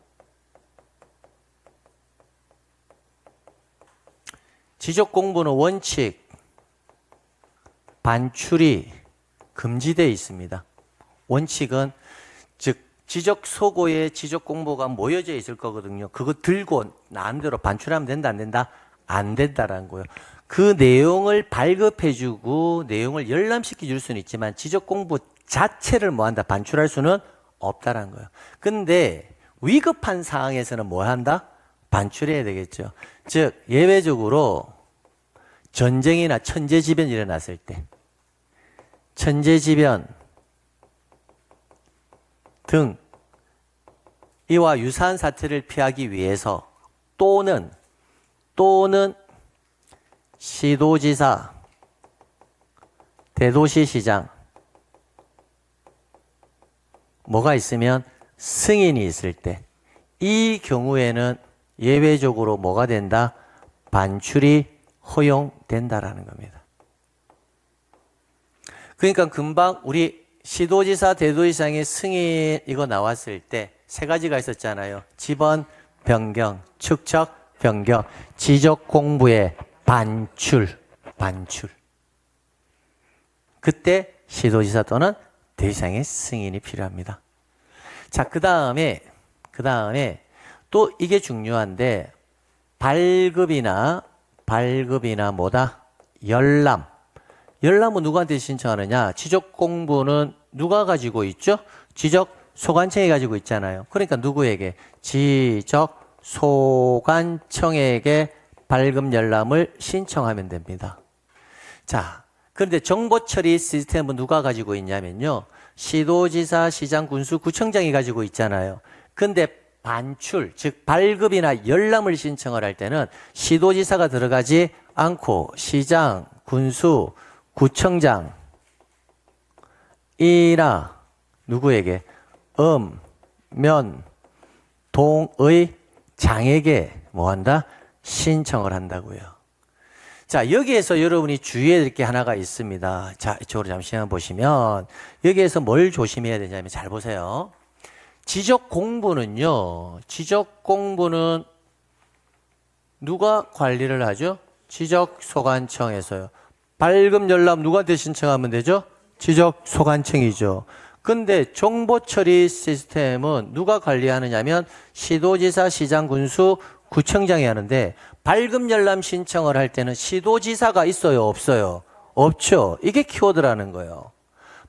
지적공부는 원칙, 반출이 금지되어 있습니다. 원칙은 즉 지적소고에 지적공부가 모여져 있을 거거든요. 그거 들고 나름대로 반출하면 된다, 안 된다? 안 된다라는 거예요. 그 내용을 발급해주고 내용을 열람시켜 줄 수는 있지만 지적공부 자체를 뭐한다? 반출할 수는 없다라는 거예요. 근데 위급한 상황에서는 뭐 한다? 반출해야 되겠죠. 즉 예외적으로 전쟁이나 천재지변이 일어났을 때, 천재지변 등 이와 유사한 사태를 피하기 위해서 또는 시도지사, 대도시시장 뭐가 있으면 승인이 있을 때, 이 경우에는 예외적으로 뭐가 된다? 반출이 허용된다라는 겁니다. 그러니까 금방 우리 시도지사, 대도시장의 승인 이거 나왔을 때 3가지가 있었잖아요. 지번 변경, 축척 변경, 지적 공부의 반출. 그때 시도지사 또는 대도시장의 승인이 필요합니다. 자, 그 다음에 또 이게 중요한데 발급이나 뭐다? 열람은 누구한테 신청하느냐? 지적공부는 누가 가지고 있죠? 지적소관청이 가지고 있잖아요. 그러니까 누구에게? 지적소관청에게 발급 열람을 신청하면 됩니다. 자, 그런데 정보 처리 시스템은 누가 가지고 있냐면요. 시도지사, 시장, 군수, 구청장이 가지고 있잖아요. 근데 반출, 즉 발급이나 열람을 신청을 할 때는 시도지사가 들어가지 않고 시장, 군수, 구청장이나 누구에게 면, 동의 장에게 뭐 한다? 신청을 한다고요. 자, 여기에서 여러분이 주의해야 될 게 하나가 있습니다. 자, 이쪽으로 잠시만 보시면 여기에서 뭘 조심해야 되냐면 잘 보세요. 지적 공부는요. 지적 공부는 누가 관리를 하죠? 지적소관청에서요. 발급 열람 누구한테 신청하면 되죠? 지적소관청이죠. 근데 정보처리 시스템은 누가 관리하느냐면 시도지사, 시장, 군수, 구청장이 하는데 발급 열람 신청을 할 때는 시도지사가 있어요, 없어요? 없죠. 이게 키워드라는 거예요.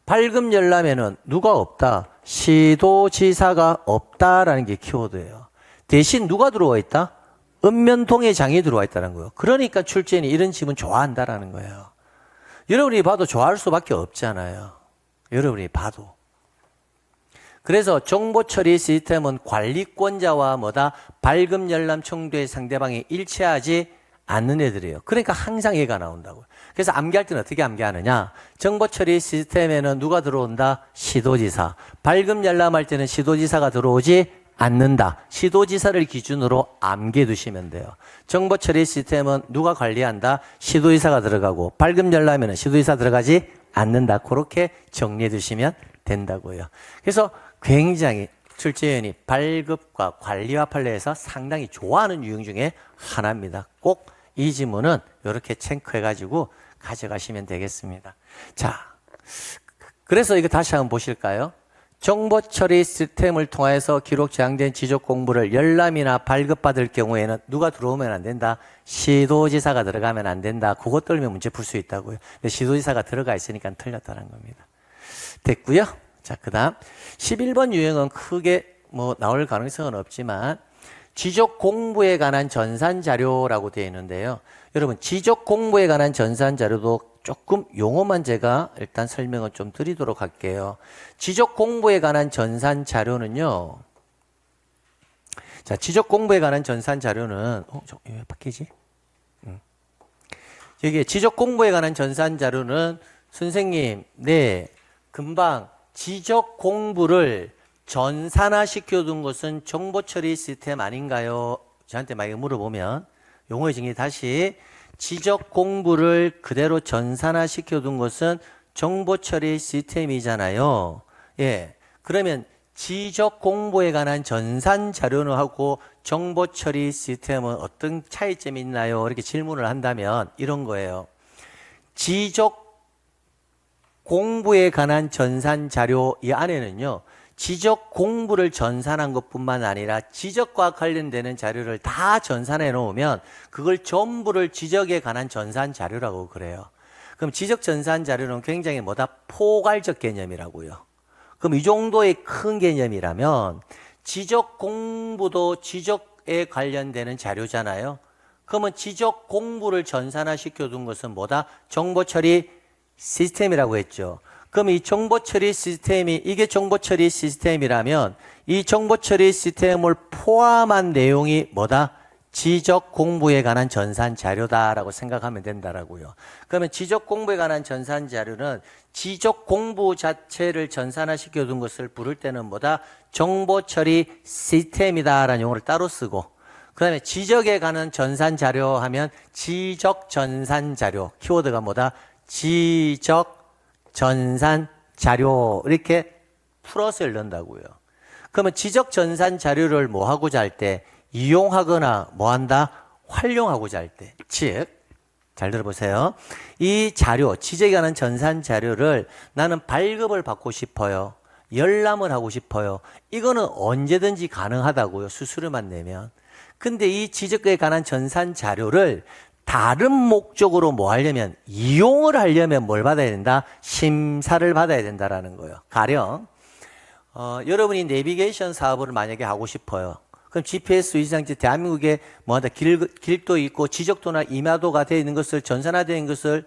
발급 열람에는 누가 없다? 시도지사가 없다라는 게 키워드예요. 대신 누가 들어와 있다? 읍면동의장이 들어와 있다는 거예요. 그러니까 출제인이 이런 지문 좋아한다라는 거예요. 여러분이 봐도 좋아할 수밖에 없잖아요. 여러분이 봐도. 그래서 정보처리 시스템은 관리권자와 뭐다? 발급 열람 청구에 상대방이 일치하지 않는 애들이에요. 그러니까 항상 얘가 나온다고요. 그래서 암기할 때는 어떻게 암기하느냐? 정보처리 시스템에는 누가 들어온다? 시도지사. 발급 열람할 때는 시도지사가 들어오지 않는다. 시도지사를 기준으로 암기해 두시면 돼요. 정보처리 시스템은 누가 관리한다? 시도지사가 들어가고 발급 열람에는 시도지사 들어가지 않는다. 그렇게 정리해 두시면 된다고요. 그래서 굉장히 출제위원이 발급과 관리와 판례에서 상당히 좋아하는 유형 중에 하나입니다. 꼭 이 지문은 이렇게 체크해가지고 가져가시면 되겠습니다. 자, 그래서 이거 다시 한번 보실까요? 정보 처리 시스템을 통해서 기록 저장된 지적 공부를 열람이나 발급받을 경우에는 누가 들어오면 안 된다? 시도지사가 들어가면 안 된다. 그것 떨면 문제 풀 수 있다고요. 근데 시도지사가 들어가 있으니까 틀렸다는 겁니다. 됐고요. 자, 그 다음 11번 유형은 크게 뭐 나올 가능성은 없지만 지적 공부에 관한 전산 자료라고 되어 있는데요. 여러분 지적 공부에 관한 전산 자료도 조금 용어만 제가 일단 설명을 좀 드리도록 할게요. 지적 공부에 관한 전산 자료는요. 자, 지적 공부에 관한 전산 자료는 왜 바뀌지? 여기 지적 공부에 관한 전산 자료는 선생님, 네, 금방 지적 공부를 전산화 시켜둔 것은 정보처리 시스템 아닌가요? 저한테 만약에 물어보면 용어의 정의 다시 지적 공부를 그대로 전산화 시켜둔 것은 정보처리 시스템이잖아요. 예, 그러면 지적 공부에 관한 전산 자료는 하고 정보처리 시스템은 어떤 차이점이 있나요? 이렇게 질문을 한다면 이런 거예요. 지적 공부에 관한 전산 자료 이 안에는요. 지적 공부를 전산한 것뿐만 아니라 지적과 관련되는 자료를 다 전산해 놓으면 그걸 전부를 지적에 관한 전산 자료라고 그래요. 그럼 지적 전산 자료는 굉장히 뭐다? 포괄적 개념이라고요. 그럼 이 정도의 큰 개념이라면 지적 공부도 지적에 관련되는 자료잖아요. 그러면 지적 공부를 전산화 시켜둔 것은 뭐다? 정보처리 시스템이라고 했죠. 그럼 이 정보처리 시스템이 이게 정보처리 시스템이라면 이 정보처리 시스템을 포함한 내용이 뭐다? 지적 공부에 관한 전산 자료다라고 생각하면 된다라고요. 그러면 지적 공부에 관한 전산 자료는 지적 공부 자체를 전산화 시켜둔 것을 부를 때는 뭐다? 정보처리 시스템이다라는 용어를 따로 쓰고 그 다음에 지적에 관한 전산 자료 하면 지적 전산 자료 키워드가 뭐다? 지적 전산 자료 이렇게 풀어서 넣는다고요. 그러면 지적 전산 자료를 뭐 하고자 할 때 이용하거나 뭐 한다? 활용하고자 할 때. 즉, 잘 들어보세요. 이 자료, 지적에 관한 전산 자료를 나는 발급을 받고 싶어요. 열람을 하고 싶어요. 이거는 언제든지 가능하다고요. 수수료만 내면. 근데 이 지적에 관한 전산 자료를 다른 목적으로 뭐 하려면 이용을 하려면 뭘 받아야 된다? 심사를 받아야 된다라는 거예요. 가령 여러분이 내비게이션 사업을 만약에 하고 싶어요. 그럼 GPS 위성장치 대한민국에 뭐하다 길도 있고 지적도나 임야도가 되어 있는 것을 전산화되어 있는 것을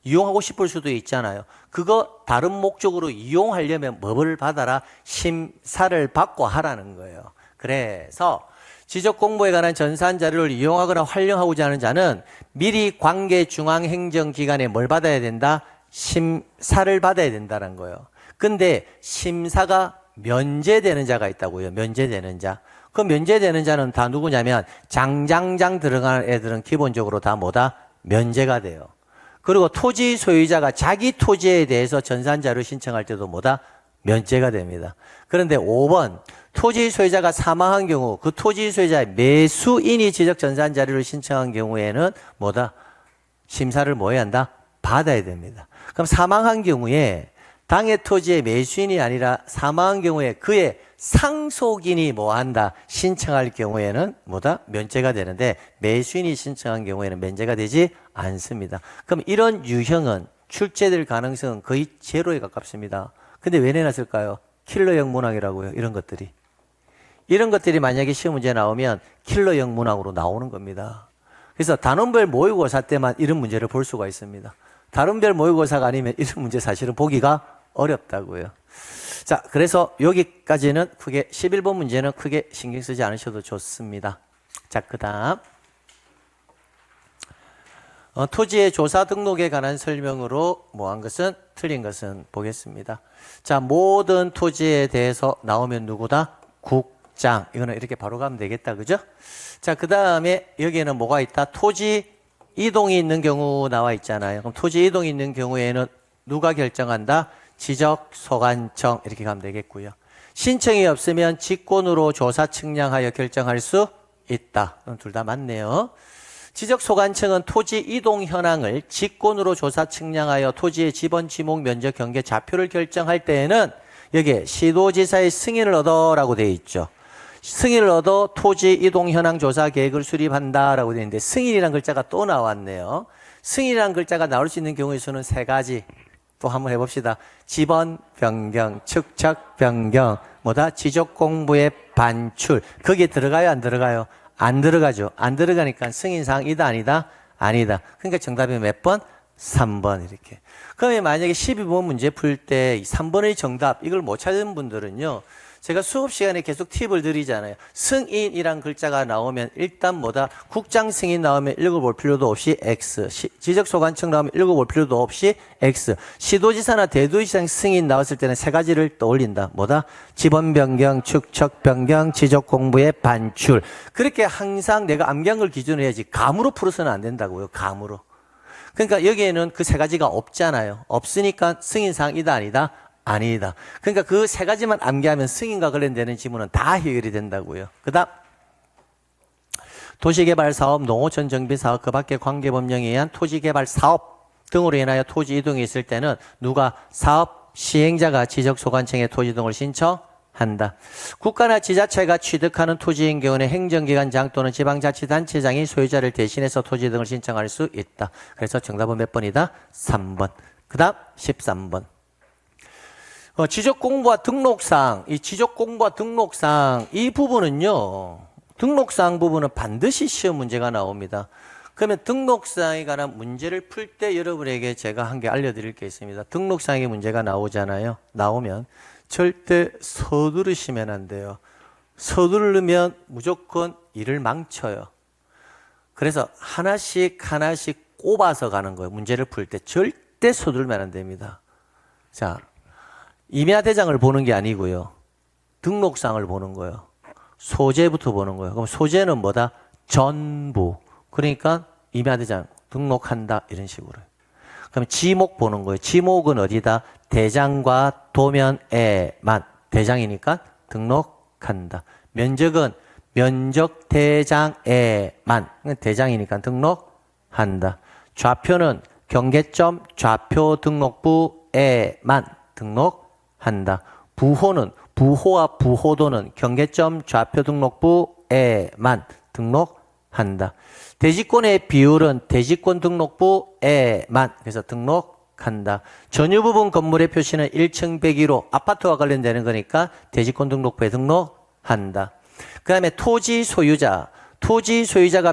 이용하고 싶을 수도 있잖아요. 그거 다른 목적으로 이용하려면 뭐를 받아라? 심사를 받고 하라는 거예요. 그래서 지적공부에 관한 전산 자료를 이용하거나 활용하고자 하는 자는 미리 관계중앙행정기관에 뭘 받아야 된다? 심사를 받아야 된다는 거예요. 근데 심사가 면제되는 자가 있다고요. 면제되는 자. 그 면제되는 자는 다 누구냐면 장장장 들어가는 애들은 기본적으로 다 뭐다? 면제가 돼요. 그리고 토지 소유자가 자기 토지에 대해서 전산자료 신청할 때도 뭐다? 면제가 됩니다. 그런데 5번 토지 소유자가 사망한 경우 그 토지 소유자의 매수인이 지적 전산 자료를 신청한 경우에는 뭐다? 심사를 뭐 해야 한다? 받아야 됩니다. 그럼 사망한 경우에 당해 토지의 매수인이 아니라 사망한 경우에 그의 상속인이 뭐 한다? 신청할 경우에는 뭐다? 면제가 되는데 매수인이 신청한 경우에는 면제가 되지 않습니다. 그럼 이런 유형은 출제될 가능성은 거의 제로에 가깝습니다. 근데 왜 내놨을까요? 킬러형 문항이라고요. 이런 것들이. 이런 것들이 만약에 시험 문제 나오면 킬러형 문항으로 나오는 겁니다. 그래서 단원별 모의고사 때만 이런 문제를 볼 수가 있습니다. 다른별 모의고사가 아니면 이런 문제 사실은 보기가 어렵다고요. 자, 그래서 여기까지는 크게 11번 문제는 크게 신경 쓰지 않으셔도 좋습니다. 자, 그 다음 토지의 조사 등록에 관한 설명으로 뭐한 것은 틀린 것은 보겠습니다. 자, 모든 토지에 대해서 나오면 누구다? 국장. 이거는 이렇게 바로 가면 되겠다. 그죠? 자, 그 다음에 여기에는 뭐가 있다? 토지 이동이 있는 경우 나와 있잖아요. 그럼 토지 이동이 있는 경우에는 누가 결정한다? 지적소관청 이렇게 가면 되겠고요. 신청이 없으면 직권으로 조사 측량하여 결정할 수 있다. 그럼 둘 다 맞네요. 지적소관청은 토지 이동 현황을 직권으로 조사 측량하여 토지의 지번, 지목, 면적, 경계, 좌표를 결정할 때에는 여기에 시도지사의 승인을 얻어라고 되어 있죠. 승인을 얻어 토지 이동 현황 조사 계획을 수립한다라고 되어 있는데 승인이라는 글자가 또 나왔네요. 승인이라는 글자가 나올 수 있는 경우의 수는 세 가지. 또 한번 해봅시다. 지번 변경, 축척 변경, 뭐다? 지적 공부의 반출. 거기에 들어가요, 안 들어가요? 안 들어가죠. 안 들어가니까 승인사항이다, 아니다? 아니다. 그러니까 정답이 몇 번? 3번 이렇게. 그러면 만약에 12번 문제 풀 때 3번의 정답 이걸 못 찾은 분들은요. 제가 수업 시간에 계속 팁을 드리잖아요. 승인이란 글자가 나오면 일단 뭐다? 국장 승인 나오면 읽어볼 필요도 없이 X. 지적소관청 나오면 읽어볼 필요도 없이 X. 시도지사나 대도지사 승인 나왔을 때는 세 가지를 떠올린다. 뭐다? 지번 변경, 축척 변경, 지적 공부의 반출. 그렇게 항상 내가 암기한 걸 기준으로 해야지 감으로 풀어서는 안 된다고요. 감으로. 그러니까 여기에는 그 세 가지가 없잖아요. 없으니까 승인사항이다, 아니다? 아니다. 그러니까 그 세 가지만 암기하면 승인과 관련되는 지문은 다 해결이 된다고요. 그 다음 도시개발사업, 농어촌 정비사업, 그 밖의 관계법령에 의한 토지개발사업 등으로 인하여 토지 이동이 있을 때는 누가? 사업 시행자가 지적소관청에 토지 이동을 신청한다. 국가나 지자체가 취득하는 토지인 경우는 행정기관장 또는 지방자치단체장이 소유자를 대신해서 토지 이동을 신청할 수 있다. 그래서 정답은 몇 번이다? 3번. 그 다음 13번. 지적공부와 등록상, 이 지적공부와 등록상, 이 부분은요, 등록상 부분은 반드시 시험 문제가 나옵니다. 그러면 등록상에 관한 문제를 풀 때 여러분에게 제가 한 개 알려드릴 게 있습니다. 등록상의 문제가 나오잖아요. 나오면 절대 서두르시면 안 돼요. 서두르면 무조건 일을 망쳐요. 그래서 하나씩 하나씩 꼽아서 가는 거예요. 문제를 풀 때 절대 서두르면 안 됩니다. 자, 임야대장을 보는 게 아니고요. 등록상을 보는 거예요. 소재부터 보는 거예요. 그럼 소재는 뭐다? 전부. 그러니까 임야대장 등록한다 이런 식으로. 그럼 지목 보는 거예요. 지목은 어디다? 대장과 도면에만. 대장이니까 등록한다. 면적은 면적 대장에만. 대장이니까 등록한다. 좌표는 경계점 좌표 등록부에만 등록한다. 부호는 부호와 부호도는 경계점 좌표 등록부에만 등록한다. 대지권의 비율은 대지권 등록부에만 그래서 등록한다. 전유 부분 건물의 표시는 1층 102로 아파트와 관련되는 거니까 대지권 등록부에 등록한다. 그 다음에 토지 소유자가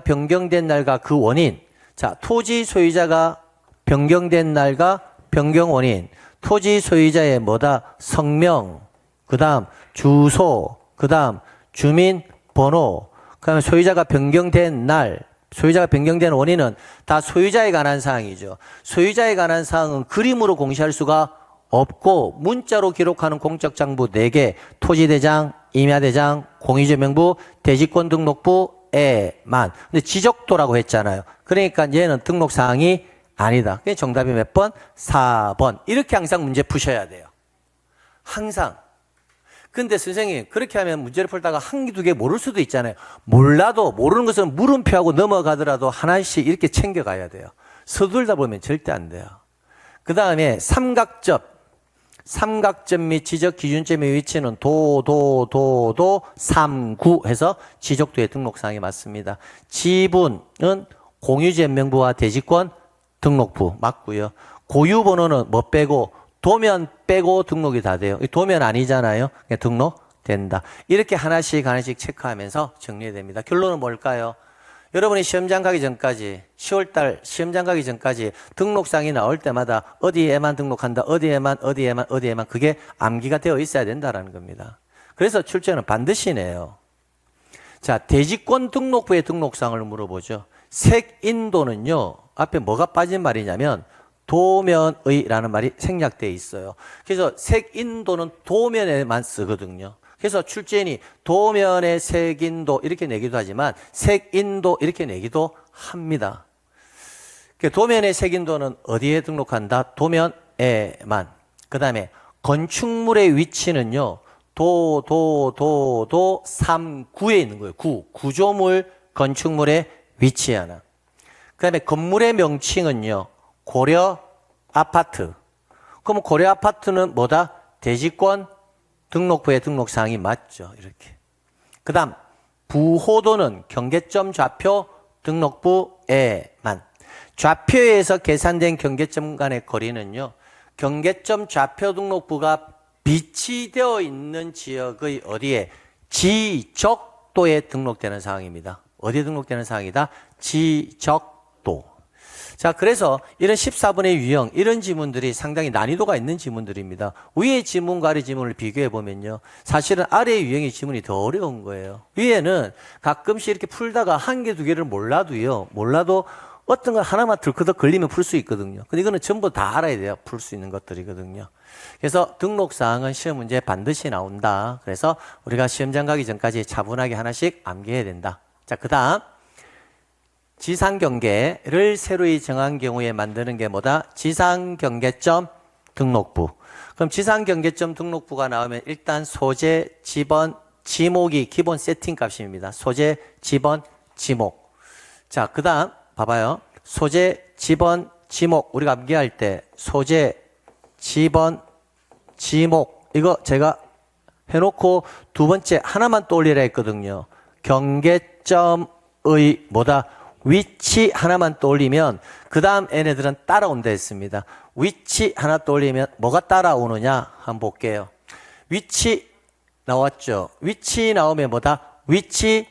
변경된 날과 그 원인. 자, 토지 소유자가 변경된 날과 변경 원인, 토지 소유자의 뭐다? 성명, 그 다음 주소, 그 다음 주민번호, 그 다음에 소유자가 변경된 날, 소유자가 변경된 원인은 다 소유자에 관한 사항이죠. 소유자에 관한 사항은 그림으로 공시할 수가 없고 문자로 기록하는 공적 장부 4개, 토지대장, 임야대장, 공유주명부, 대지권 등록부에만. 근데 지적도라고 했잖아요. 그러니까 얘는 등록 사항이 아니다. 그게 정답이 몇 번? 4번. 이렇게 항상 문제 푸셔야 돼요. 항상. 근데 선생님 그렇게 하면 문제를 풀다가 한 개, 두 개 모를 수도 있잖아요. 몰라도 모르는 것은 물음표하고 넘어가더라도 하나씩 이렇게 챙겨가야 돼요. 서둘다 보면 절대 안 돼요. 그 다음에 삼각점 및 지적 기준점의 위치는 도 3구 해서 지적도의 등록사항이 맞습니다. 지분은 공유지명부와 대지권 등록부 맞고요. 고유번호는 뭐 빼고 도면 빼고 등록이 다 돼요. 도면 아니잖아요. 그냥 등록된다. 이렇게 하나씩 체크하면서 정리됩니다. 결론은 뭘까요? 여러분이 시험장 가기 전까지 10월달 시험장 가기 전까지 등록상이 나올 때마다 어디에만 등록한다. 어디에만 그게 암기가 되어 있어야 된다는 겁니다. 그래서 출제는 반드시 내요. 자, 대지권 등록부의 등록상을 물어보죠. 색인도는요. 앞에 뭐가 빠진 말이냐면 도면의라는 말이 생략되어 있어요. 그래서 색인도는 도면에만 쓰거든요. 그래서 출제인이 도면의 색인도 이렇게 내기도 하지만 색인도 이렇게 내기도 합니다. 도면의 색인도는 어디에 등록한다? 도면에만. 그 다음에 건축물의 위치는요. 도 3구에 있는 거예요. 구조물 건축물의 위치 하나. 그 다음에 건물의 명칭은요. 고려 아파트. 그럼 고려 아파트는 뭐다? 대지권 등록부의 등록사항이 맞죠. 이렇게. 그 다음 부호도는 경계점 좌표 등록부에만. 좌표에서 계산된 경계점 간의 거리는요. 경계점 좌표 등록부가 비치되어 있는 지역의 어디에? 지적도에 등록되는 사항입니다. 어디에 등록되는 사항이다? 지적도. 자, 그래서 이런 14번의 유형, 이런 지문들이 상당히 난이도가 있는 지문들입니다. 위의 지문과 아래 지문을 비교해 보면요. 사실은 아래 유형의 지문이 더 어려운 거예요. 위에는 가끔씩 이렇게 풀다가 한 개, 두 개를 몰라도 어떤 걸 하나만 들커덕 걸리면 풀 수 있거든요. 근데 이거는 전부 다 알아야 돼요. 풀 수 있는 것들이거든요. 그래서 등록사항은 시험 문제에 반드시 나온다. 그래서 우리가 시험장 가기 전까지 차분하게 하나씩 암기해야 된다. 자, 그 다음. 지상경계를 새로이 정한 경우에 만드는 게 뭐다? 지상경계점 등록부. 그럼 지상경계점 등록부가 나오면 일단 소재, 지번, 지목이 기본 세팅 값입니다. 소재, 지번, 지목. 자, 그 다음 봐봐요. 소재, 지번, 지목. 우리가 암기할 때 소재, 지번, 지목. 이거 제가 해놓고 두 번째 하나만 떠올리라 했거든요. 경계점의 뭐다? 위치 하나만 떠올리면 그 다음 얘네들은 따라온다 했습니다. 위치 하나 떠올리면 뭐가 따라오느냐 한번 볼게요. 위치 나왔죠. 위치 나오면 뭐다? 위치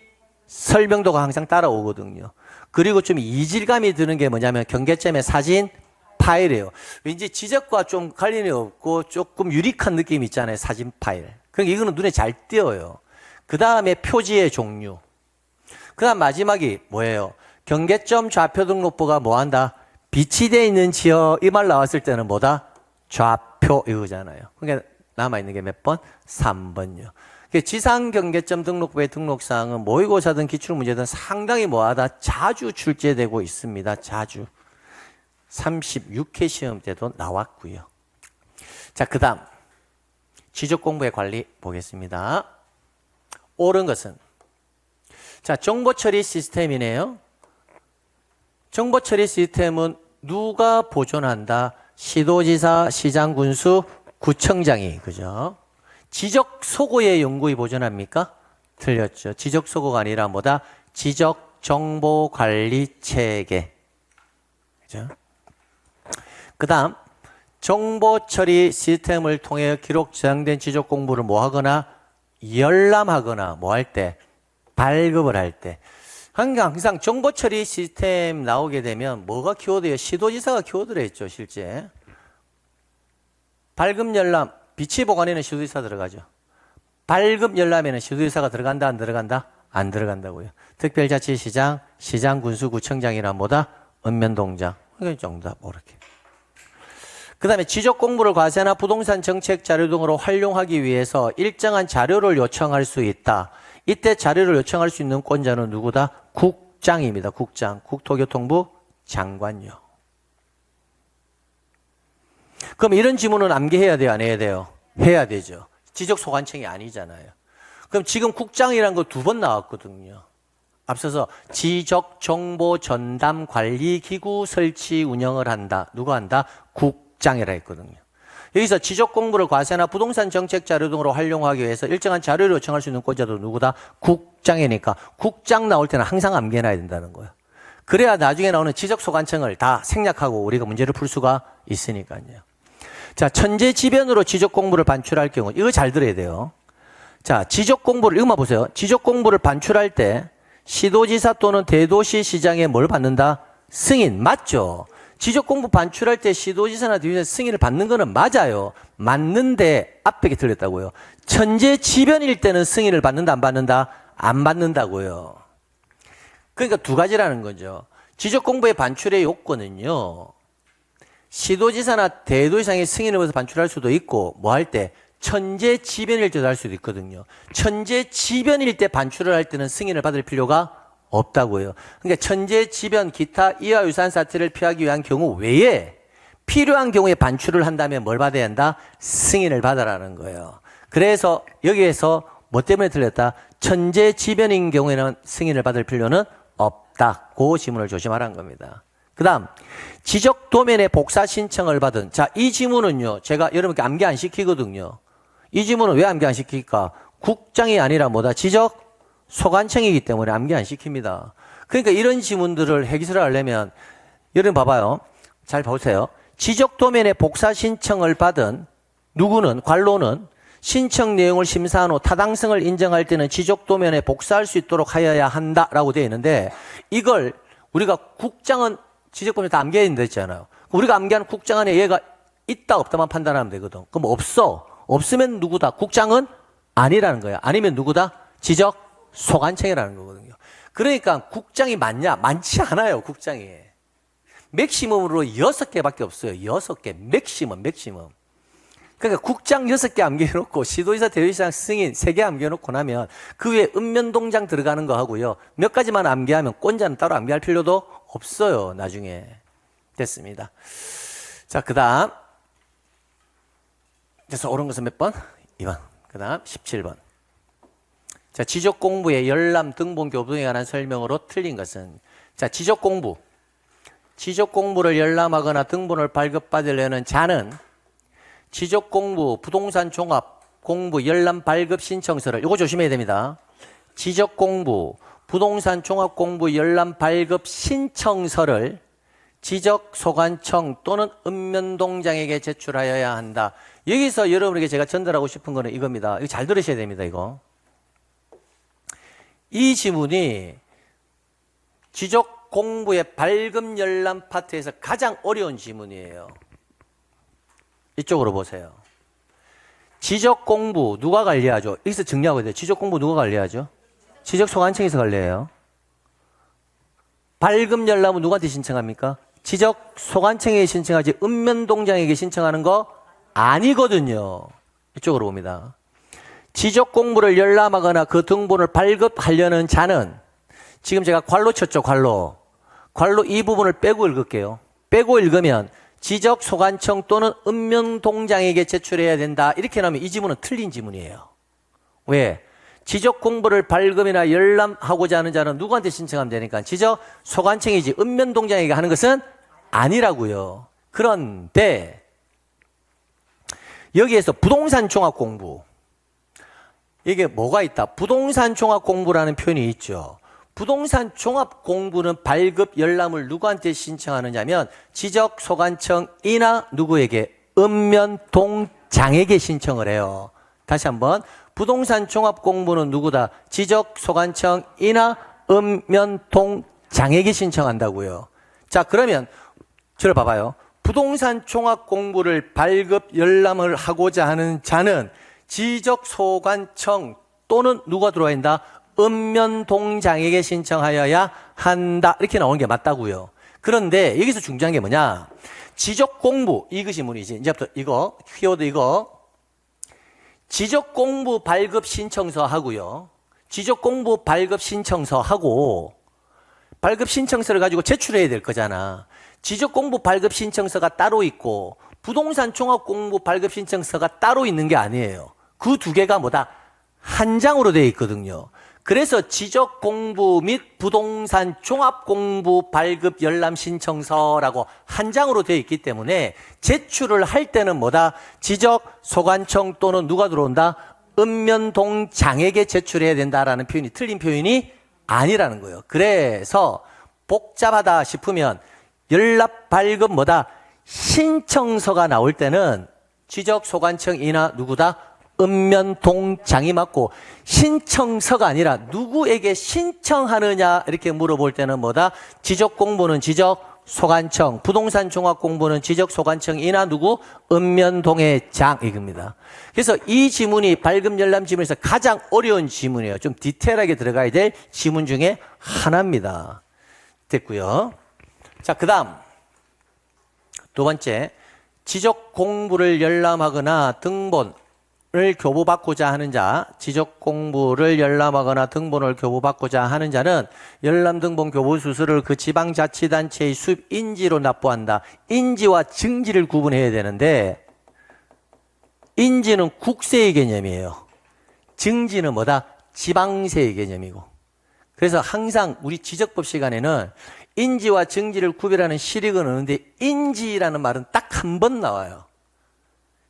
설명도가 항상 따라오거든요. 그리고 좀 이질감이 드는 게 뭐냐면 경계점의 사진 파일이에요. 왠지 지적과 좀 관련이 없고 조금 유리한 느낌이 있잖아요. 사진 파일. 그러니까 이거는 눈에 잘 띄어요. 그 다음에 표지의 종류. 그 다음 마지막이 뭐예요? 경계점 좌표 등록부가 뭐한다? 비치되어 있는 지역 이 말 나왔을 때는 뭐다? 좌표 이거잖아요. 그러니까 남아있는 게 몇 번? 3번요. 지상경계점 등록부의 등록사항은 모의고사든 기출문제든 상당히 뭐하다? 자주 출제되고 있습니다. 자주. 36회 시험 때도 나왔고요. 자, 그 다음 지적공부의 관리 보겠습니다. 옳은 것은 자, 정보처리 시스템이네요. 정보처리 시스템은 누가 보존한다? 시도지사, 시장군수, 구청장이, 그죠? 지적소고의 연구위 보존합니까? 틀렸죠. 지적소고가 아니라 뭐다? 지적정보관리체계. 그죠? 그 다음, 정보처리 시스템을 통해 기록 저장된 지적공부를 뭐 하거나, 열람하거나, 뭐 할 때? 발급을 할 때. 항상 정보 처리 시스템 나오게 되면 뭐가 키워드예요? 시도지사가 키워드로 했죠, 실제. 발급 열람, 비치 보관에는 시도지사 들어가죠. 발급 열람에는 시도지사가 들어간다, 안 들어간다? 안 들어간다고요. 특별자치시장, 시장, 군수, 구청장이나 뭐다? 읍면동장. 이게 정답, 이렇게. 그 다음에 지적 공부를 과세나 부동산 정책 자료 등으로 활용하기 위해서 일정한 자료를 요청할 수 있다. 이때 자료를 요청할 수 있는 권자는 누구다? 국장입니다. 국장. 국토교통부 장관요. 그럼 이런 지문은 암기해야 돼요? 안 해야 돼요? 해야 되죠. 지적소관청이 아니잖아요. 그럼 지금 국장이라는 거 2번 나왔거든요. 앞서서 지적정보전담관리기구 설치 운영을 한다. 누가 한다? 국장이라 했거든요. 여기서 지적공부를 과세나 부동산 정책 자료 등으로 활용하기 위해서 일정한 자료를 요청할 수 있는 권자도 누구다? 국장이니까 국장 나올 때는 항상 암기해놔야 된다는 거예요. 그래야 나중에 나오는 지적소관청을 다 생략하고 우리가 문제를 풀 수가 있으니까요. 자, 천재지변으로 지적공부를 반출할 경우 이거 잘 들어야 돼요. 자, 지적공부를 이거만 보세요. 지적공부를 반출할 때 시도지사 또는 대도시시장에 뭘 받는다? 승인. 맞죠? 지적공부 반출할 때 시도지사나 대도시사 승인을 받는 거는 맞아요. 맞는데 앞에 게 틀렸다고요. 천재지변일 때는 승인을 받는다, 안 받는다? 안 받는다고요. 그러니까 2가지라는 거죠. 지적공부의 반출의 요건은요. 시도지사나 대도시장의 승인을 받아서 반출할 수도 있고 뭐 할 때? 천재지변일 때도 할 수도 있거든요. 천재지변일 때 반출을 할 때는 승인을 받을 필요가 없다고요. 그러니까 천재지변 기타 이와 유사한 사태를 피하기 위한 경우 외에 필요한 경우에 반출을 한다면 뭘 받아야 한다? 승인을 받아라는 거예요. 그래서 여기에서 뭐 때문에 틀렸다? 천재지변인 경우에는 승인을 받을 필요는 없다. 그 지문을 조심하라는 겁니다. 그 다음 지적 도면의 복사 신청을 받은, 자, 이 지문은요 제가 여러분께 암기 안 시키거든요. 이 지문은 왜 암기 안 시킬까? 국장이 아니라 뭐다? 지적 소관청이기 때문에 암기 안 시킵니다. 그러니까 이런 지문들을 해기술을 하려면 여러분 봐봐요. 잘 보세요. 지적 도면의 복사 신청을 받은 누구는, 관로는 신청 내용을 심사한 후 타당성을 인정할 때는 지적 도면에 복사할 수 있도록 하여야 한다라고 되어 있는데, 이걸 우리가 국장은 지적 도면에 다 암기해야 된다 했잖아요. 우리가 암기한 국장 안에 얘가 있다 없다만 판단하면 되거든. 그럼 없어. 없으면 누구다? 국장은 아니라는 거야. 아니면 누구다? 지적 소관청이라는 거거든요. 그러니까 국장이 많냐? 많지 않아요. 국장이. 맥시멈으로 6개밖에 없어요. 6개. 맥시멈. 그러니까 국장 6개 암기해놓고 시도지사 대도시장 승인 3개 암기해놓고 나면 그 위에 읍면동장 들어가는 거 하고요. 몇 가지만 암기하면 꼰자는 따로 암기할 필요도 없어요. 나중에. 됐습니다. 자, 그 다음. 그래서 옳은 것은 몇 번? 2번. 그 다음 17번. 자, 지적공부의 열람 등본 교부에 관한 설명으로 틀린 것은, 자, 지적공부를 열람하거나 등본을 발급받으려는 자는 지적공부 부동산 종합 공부 열람 발급 신청서를, 이거 조심해야 됩니다. 지적공부 부동산 종합 공부 열람 발급 신청서를 지적소관청 또는 읍면동장에게 제출하여야 한다. 여기서 여러분에게 제가 전달하고 싶은 거는 이겁니다. 이거 잘 들으셔야 됩니다. 이거. 이 지문이 지적 공부의 발급 열람 파트에서 가장 어려운 지문이에요. 이쪽으로 보세요. 지적 공부 누가 관리하죠? 여기서 정리하고 돼요. 지적 공부 누가 관리하죠? 지적 소관청에서 관리해요. 발급 열람은 누구한테 신청합니까? 지적 소관청에 신청하지 읍면동장에게 신청하는 거 아니거든요. 이쪽으로 봅니다. 지적 공부를 열람하거나 그 등본을 발급하려는 자는, 지금 제가 괄로 쳤죠, 괄로 이 부분을 빼고 읽을게요. 빼고 읽으면 지적 소관청 또는 읍면동장에게 제출해야 된다. 이렇게 나오면 이 지문은 틀린 지문이에요. 왜? 지적 공부를 발급이나 열람하고자 하는 자는 누구한테 신청하면 되니까 지적 소관청이지 읍면동장에게 하는 것은 아니라고요. 그런데 여기에서 부동산 종합 공부, 이게 뭐가 있다? 부동산 종합 공부라는 표현이 있죠. 부동산 종합 공부는 발급 열람을 누구한테 신청하느냐면 지적 소관청이나 누구에게? 읍면동장에게 신청을 해요. 다시 한번, 부동산 종합 공부는 누구다? 지적 소관청이나 읍면동장에게 신청한다고요. 자, 그러면 저를 봐봐요. 부동산 종합 공부를 발급 열람을 하고자 하는 자는 지적소관청 또는 누가 들어와야 한다? 읍면동장에게 신청하여야 한다. 이렇게 나오는 게 맞다고요. 그런데 여기서 중요한 게 뭐냐? 지적공부, 이것이 문이지. 이제부터 이거, 키워드 이거. 지적공부 발급 신청서 하고요. 지적공부 발급 신청서 하고 발급 신청서를 가지고 제출해야 될 거잖아. 지적공부 발급 신청서가 따로 있고 부동산 종합공부 발급 신청서가 따로 있는 게 아니에요. 그 두 개가 뭐다? 한 장으로 되어 있거든요. 그래서 지적공부 및 부동산 종합공부 발급 열람 신청서라고 한 장으로 되어 있기 때문에 제출을 할 때는 뭐다? 지적소관청 또는 누가 들어온다? 읍면동장에게 제출해야 된다라는 표현이 틀린 표현이 아니라는 거예요. 그래서 복잡하다 싶으면 열납 발급 뭐다? 신청서가 나올 때는 지적소관청이나 누구다? 읍면동장이 맞고 신청서가 아니라 누구에게 신청하느냐 이렇게 물어볼 때는 뭐다? 지적공부는 지적소관청, 부동산 종합공부는 지적소관청이나 누구? 읍면동의 장 이겁니다. 그래서 이 지문이 발급 열람 지문에서 가장 어려운 지문이에요. 좀 디테일하게 들어가야 될 지문 중에 하나입니다. 됐고요. 자, 그 다음 두 번째, 지적공부를 열람하거나 등본을 교부받고자 하는 자, 지적공부를 열람하거나 등본을 교부받고자 하는 자는 열람등본 교부수수를 그 지방자치단체의 수입 인지로 납부한다. 인지와 증지를 구분해야 되는데 인지는 국세의 개념이에요. 증지는 뭐다? 지방세의 개념이고. 그래서 항상 우리 지적법 시간에는 인지와 증지를 구별하는 실익은 없는데 인지라는 말은 딱 한 번 나와요.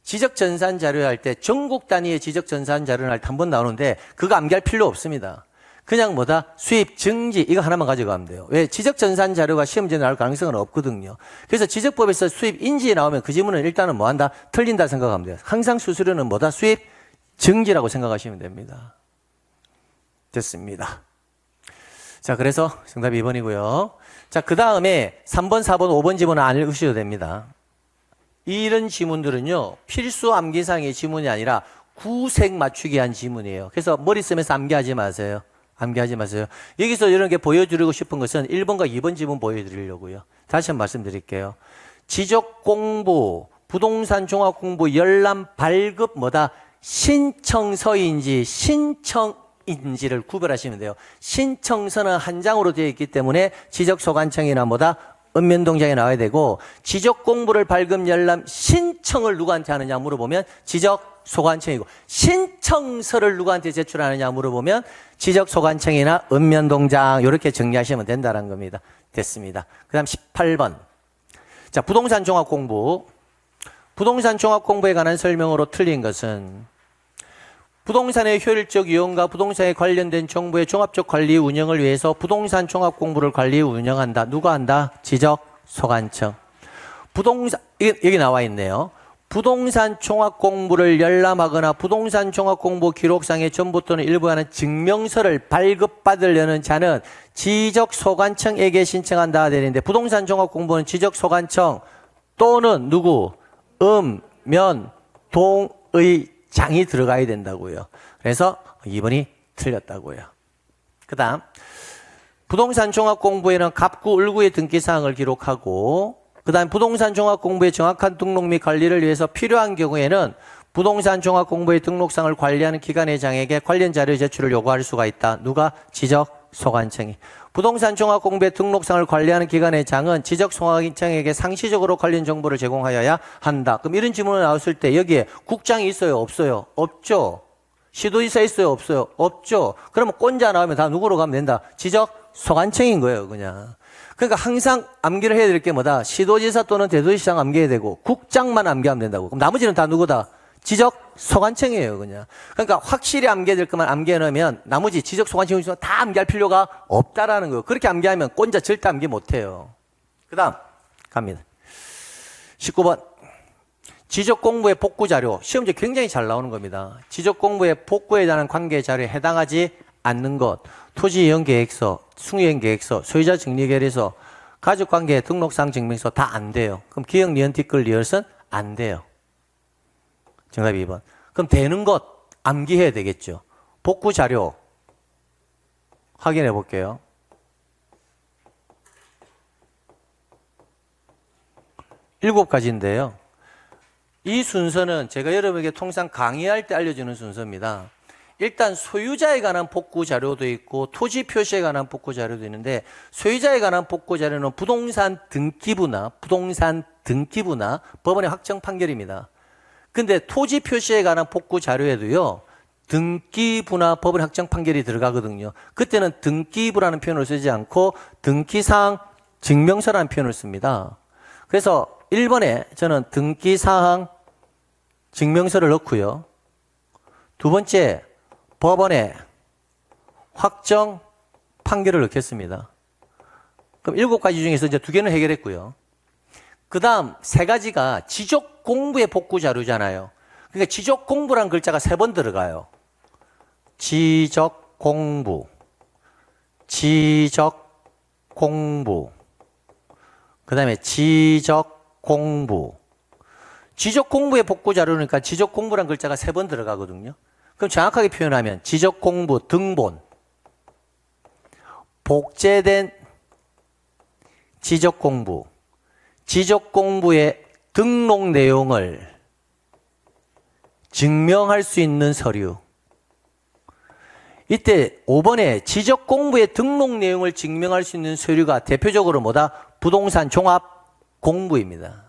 지적전산 자료 할 때 전국 단위의 지적전산 자료를 할 때 한 번 나오는데 그거 암기할 필요 없습니다. 그냥 뭐다? 수입, 증지 이거 하나만 가져가면 돼요. 왜? 지적전산 자료가 시험지에 나올 가능성은 없거든요. 그래서 지적법에서 수입, 인지 나오면 그 지문은 일단은 뭐한다? 틀린다 생각하면 돼요. 항상 수수료는 뭐다? 수입, 증지라고 생각하시면 됩니다. 됐습니다. 자, 그래서 정답이 2번이고요. 자, 그 다음에 3번, 4번, 5번 지문은 안 읽으셔도 됩니다. 이런 지문들은요, 필수 암기상의 지문이 아니라 구색 맞추기 한 지문이에요. 그래서 머리 쓰면서 암기하지 마세요. 암기하지 마세요. 여기서 이런 게 보여드리고 싶은 것은 1번과 2번 지문 보여드리려고요. 다시 한번 말씀드릴게요. 지적공부, 부동산 종합공부 열람 발급 뭐다? 신청서인지 신청인지를 구별하시면 돼요. 신청서는 한 장으로 되어 있기 때문에 지적소관청이나 뭐다? 읍면동장에 나와야 되고 지적공부를 발급 열람 신청을 누구한테 하느냐 물어보면 지적소관청이고 신청서를 누구한테 제출하느냐 물어보면 지적소관청이나 읍면동장 이렇게 정리하시면 된다는 겁니다. 됐습니다. 그 다음 18번. 자, 부동산 종합공부. 부동산 종합공부에 관한 설명으로 틀린 것은 부동산의 효율적 이용과 부동산에 관련된 정부의 종합적 관리 운영을 위해서 부동산 종합공부를 관리 운영한다. 누가 한다? 지적소관청. 부동산 여기 나와 있네요. 부동산 종합공부를 열람하거나 부동산 종합공부 기록상의 전부 또는 일부에 관한 증명서를 발급받으려는 자는 지적소관청에게 신청한다 되는데 부동산 종합공부는 지적소관청 또는 누구? 읍면, 동의 장이 들어가야 된다고요. 그래서 2번이 틀렸다고요. 그 다음 부동산 종합공부에는 갑구, 을구의 등기사항을 기록하고 그 다음 부동산 종합공부의 정확한 등록 및 관리를 위해서 필요한 경우에는 부동산 종합공부의 등록상을 관리하는 기관의 장에게 관련 자료 제출을 요구할 수가 있다. 누가? 지적소관청이. 부동산 종합공부의 등록상을 관리하는 기관의 장은 지적소관청에게 상시적으로 관련 정보를 제공하여야 한다. 그럼 이런 질문이 나왔을 때 여기에 국장이 있어요? 없어요? 없죠. 시도지사 있어요? 없어요? 없죠. 그러면 꼰자 나오면 다 누구로 가면 된다? 지적소관청인 거예요, 그냥. 그러니까 항상 암기를 해야 될 게 뭐다? 시도지사 또는 대도시장 암기해야 되고 국장만 암기하면 된다고. 그럼 나머지는 다 누구다? 지적소관청이에요, 그냥. 그러니까 확실히 암기해야 될 것만 암기해 놓으면 나머지 지적소관청 중에 다 암기할 필요가 없다라는 거예요. 그렇게 암기하면 꼰자 절대 암기 못해요. 그 다음 갑니다. 19번. 지적공부의 복구자료. 시험지 굉장히 잘 나오는 겁니다. 지적공부의 복구에 대한 관계 자료에 해당하지 않는 것, 토지 이용 계획서, 승유행 계획서, 소유자 정리 계획서, 가족관계 등록상 증명서 다 안 돼요. 그럼 기억, 니은, 티끌, 리얼은 안 돼요. 정답 2번. 그럼 되는 것 암기해야 되겠죠. 복구 자료 확인해 볼게요. 7가지인데요. 이 순서는 제가 여러분에게 통상 강의할 때 알려주는 순서입니다. 일단 소유자에 관한 복구 자료도 있고 토지 표시에 관한 복구 자료도 있는데, 소유자에 관한 복구 자료는 부동산 등기부나 법원의 확정 판결입니다. 근데 토지 표시에 관한 복구 자료에도요, 등기부나 법원의 확정 판결이 들어가거든요. 그때는 등기부라는 표현을 쓰지 않고 등기사항 증명서라는 표현을 씁니다. 그래서 1번에 저는 등기사항 증명서를 넣고요. 두 번째, 법원의 확정 판결을 넣겠습니다. 그럼 7가지 중에서 이제 2개는 해결했고요. 그 다음 3가지가 지적공부의 복구 자료잖아요. 그러니까 지적공부라는 글자가 3번 들어가요. 지적공부, 그 다음에 지적공부. 지적공부의 복구 자료니까 지적공부라는 글자가 3번 들어가거든요. 그럼 정확하게 표현하면 지적공부 등본, 복제된 지적공부, 지적공부의 등록 내용을 증명할 수 있는 서류. 이때 5번에 지적공부의 등록 내용을 증명할 수 있는 서류가 대표적으로 뭐다? 부동산 종합공부입니다.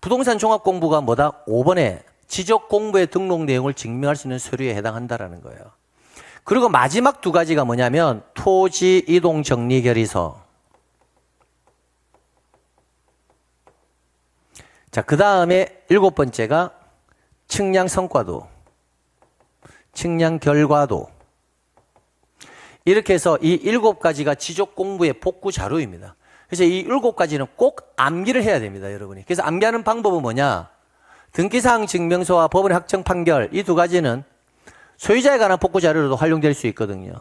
부동산 종합공부가 뭐다? 5번에 지적공부의 등록 내용을 증명할 수 있는 서류에 해당한다라는 거예요. 그리고 마지막 2가지가 뭐냐면 토지 이동 정리 결의서. 자, 그 다음에 7번째가 측량 성과도, 측량 결과도. 이렇게 해서 이 7가지가 지적공부의 복구 자료입니다. 그래서 이 7가지는 꼭 암기를 해야 됩니다, 여러분이. 그래서 암기하는 방법은 뭐냐? 등기사항 증명서와 법원의 확정 판결, 이 2가지는 소유자에 관한 복구 자료로도 활용될 수 있거든요.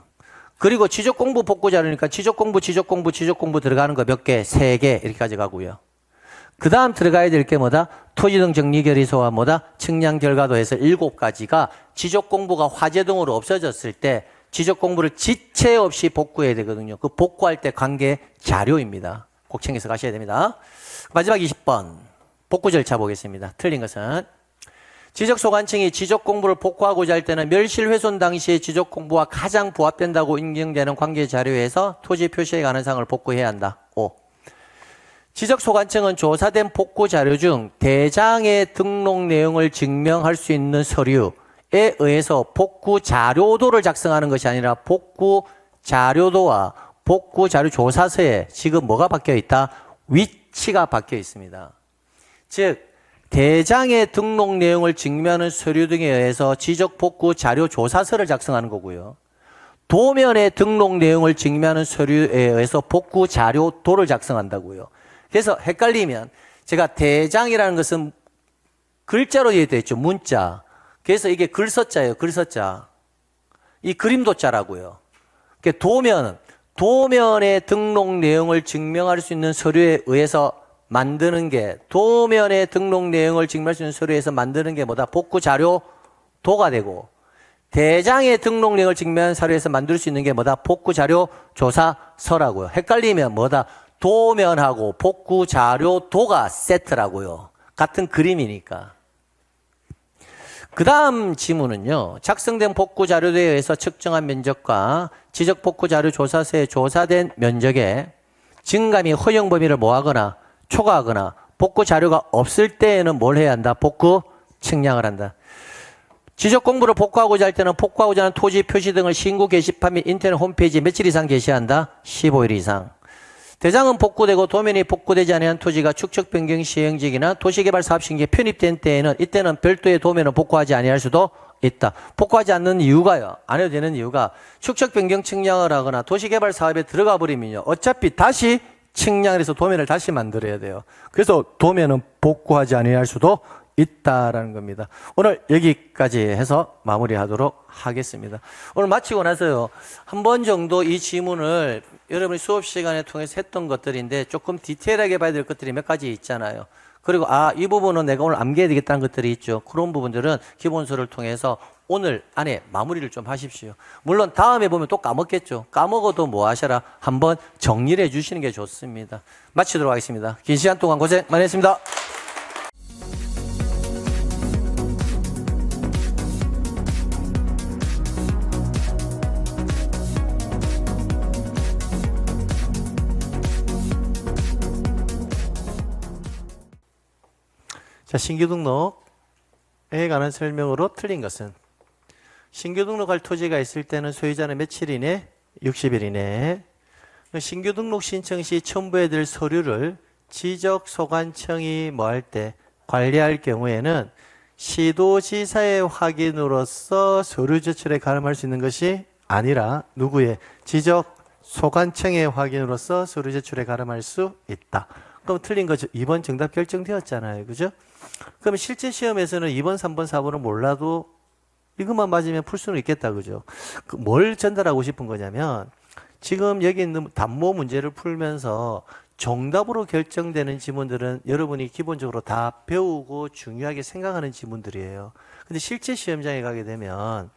그리고 지적공부 복구 자료니까 지적공부 들어가는 거 몇 개? 3개 이렇게 가져가고요. 그 다음 들어가야 될 게 뭐다? 토지 등 정리 결의서와 뭐다? 측량 결과도 해서 7가지가 지적공부가 화재 등으로 없어졌을 때 지적공부를 지체 없이 복구해야 되거든요. 그 복구할 때 관계 자료입니다. 꼭 챙겨서 가셔야 됩니다. 마지막 20번 복구 절차 보겠습니다. 틀린 것은 지적소관청이 지적공부를 복구하고자 할 때는 멸실훼손 당시의 지적공부와 가장 부합된다고 인정되는 관계 자료에서 토지 표시에 관한 사항을 복구해야 한다. 5. 지적소관청은 조사된 복구 자료 중 대장의 등록 내용을 증명할 수 있는 서류에 의해서 복구 자료도를 작성하는 것이 아니라 복구 자료도와 복구 자료 조사서에 지금 뭐가 바뀌어 있다? 위치가 바뀌어 있습니다. 즉 대장의 등록 내용을 증명하는 서류 등에 의해서 지적 복구 자료 조사서를 작성하는 거고요. 도면의 등록 내용을 증명하는 서류에 의해서 복구 자료도를 작성한다고요. 그래서 헷갈리면 제가 대장이라는 것은 글자로 되어 있죠. 문자. 그래서 이게 글서자예요. 글서자. 이 그림도자라고요. 도면의 등록 내용을 증명할 수 있는 서류에 의해서 만드는 게, 도면의 등록 내용을 증명할 수 있는 서류에서 만드는 게 뭐다? 복구 자료도가 되고, 대장의 등록 내용을 증명한 서류에서 만들 수 있는 게 뭐다? 복구 자료 조사서라고요. 헷갈리면 뭐다? 도면하고 복구 자료도가 세트라고요. 같은 그림이니까. 그 다음 지문은요. 작성된 복구 자료도에 의해서 측정한 면적과 지적 복구 자료 조사서에 조사된 면적의 증감이 허용 범위를 뭐하거나 초과하거나 복구 자료가 없을 때에는 뭘 해야 한다? 복구 측량을 한다. 지적 공부를 복구하고자 할 때는 복구하고자 하는 토지 표시 등을 신고 게시판 및 인터넷 홈페이지에 며칠 이상 게시한다? 15일 이상. 대장은 복구되고 도면이 복구되지 않은 토지가 축척 변경 시행지기나 도시개발 사업 신기에 편입된 때에는 이때는 별도의 도면을 복구하지 아니할 수도 있다. 복구하지 않는 이유가요. 안 해도 되는 이유가 축척 변경 측량을 하거나 도시개발 사업에 들어가 버리면요. 어차피 다시 측량을 해서 도면을 다시 만들어야 돼요. 그래서 도면은 복구하지 아니할 수도 있다라는 겁니다. 오늘 여기까지 해서 마무리하도록 하겠습니다. 오늘 마치고 나서요, 한 번 정도 이 지문을 여러분이 수업 시간에 통해서 했던 것들인데 조금 디테일하게 봐야 될 것들이 몇 가지 있잖아요. 그리고 이 부분은 내가 오늘 암기해야 되겠다는 것들이 있죠. 그런 부분들은 기본서를 통해서 오늘 안에 마무리를 좀 하십시오. 물론 다음에 보면 또 까먹겠죠. 까먹어도 뭐 하셔라, 한번 정리를 해 주시는 게 좋습니다. 마치도록 하겠습니다. 긴 시간 동안 고생 많이 했습니다. 자, 신규 등록에 관한 설명으로 틀린 것은, 신규 등록할 토지가 있을 때는 소유자는 며칠 이내? 60일 이내. 신규 등록 신청 시 첨부해야 될 서류를 지적소관청이 뭐 할 때 관리할 경우에는 시도지사의 확인으로서 서류 제출에 가름할 수 있는 것이 아니라 누구의? 지적소관청의 확인으로서 서류 제출에 가름할 수 있다. 그럼 틀린 거죠. 2번 정답 결정되었잖아요. 그죠? 그럼 실제 시험에서는 2번, 3번, 4번을 몰라도 이것만 맞으면 풀 수는 있겠다. 그죠? 뭘 전달하고 싶은 거냐면, 지금 여기 있는 답모 문제를 풀면서 정답으로 결정되는 지문들은 여러분이 기본적으로 다 배우고 중요하게 생각하는 지문들이에요. 근데 실제 시험장에 가게 되면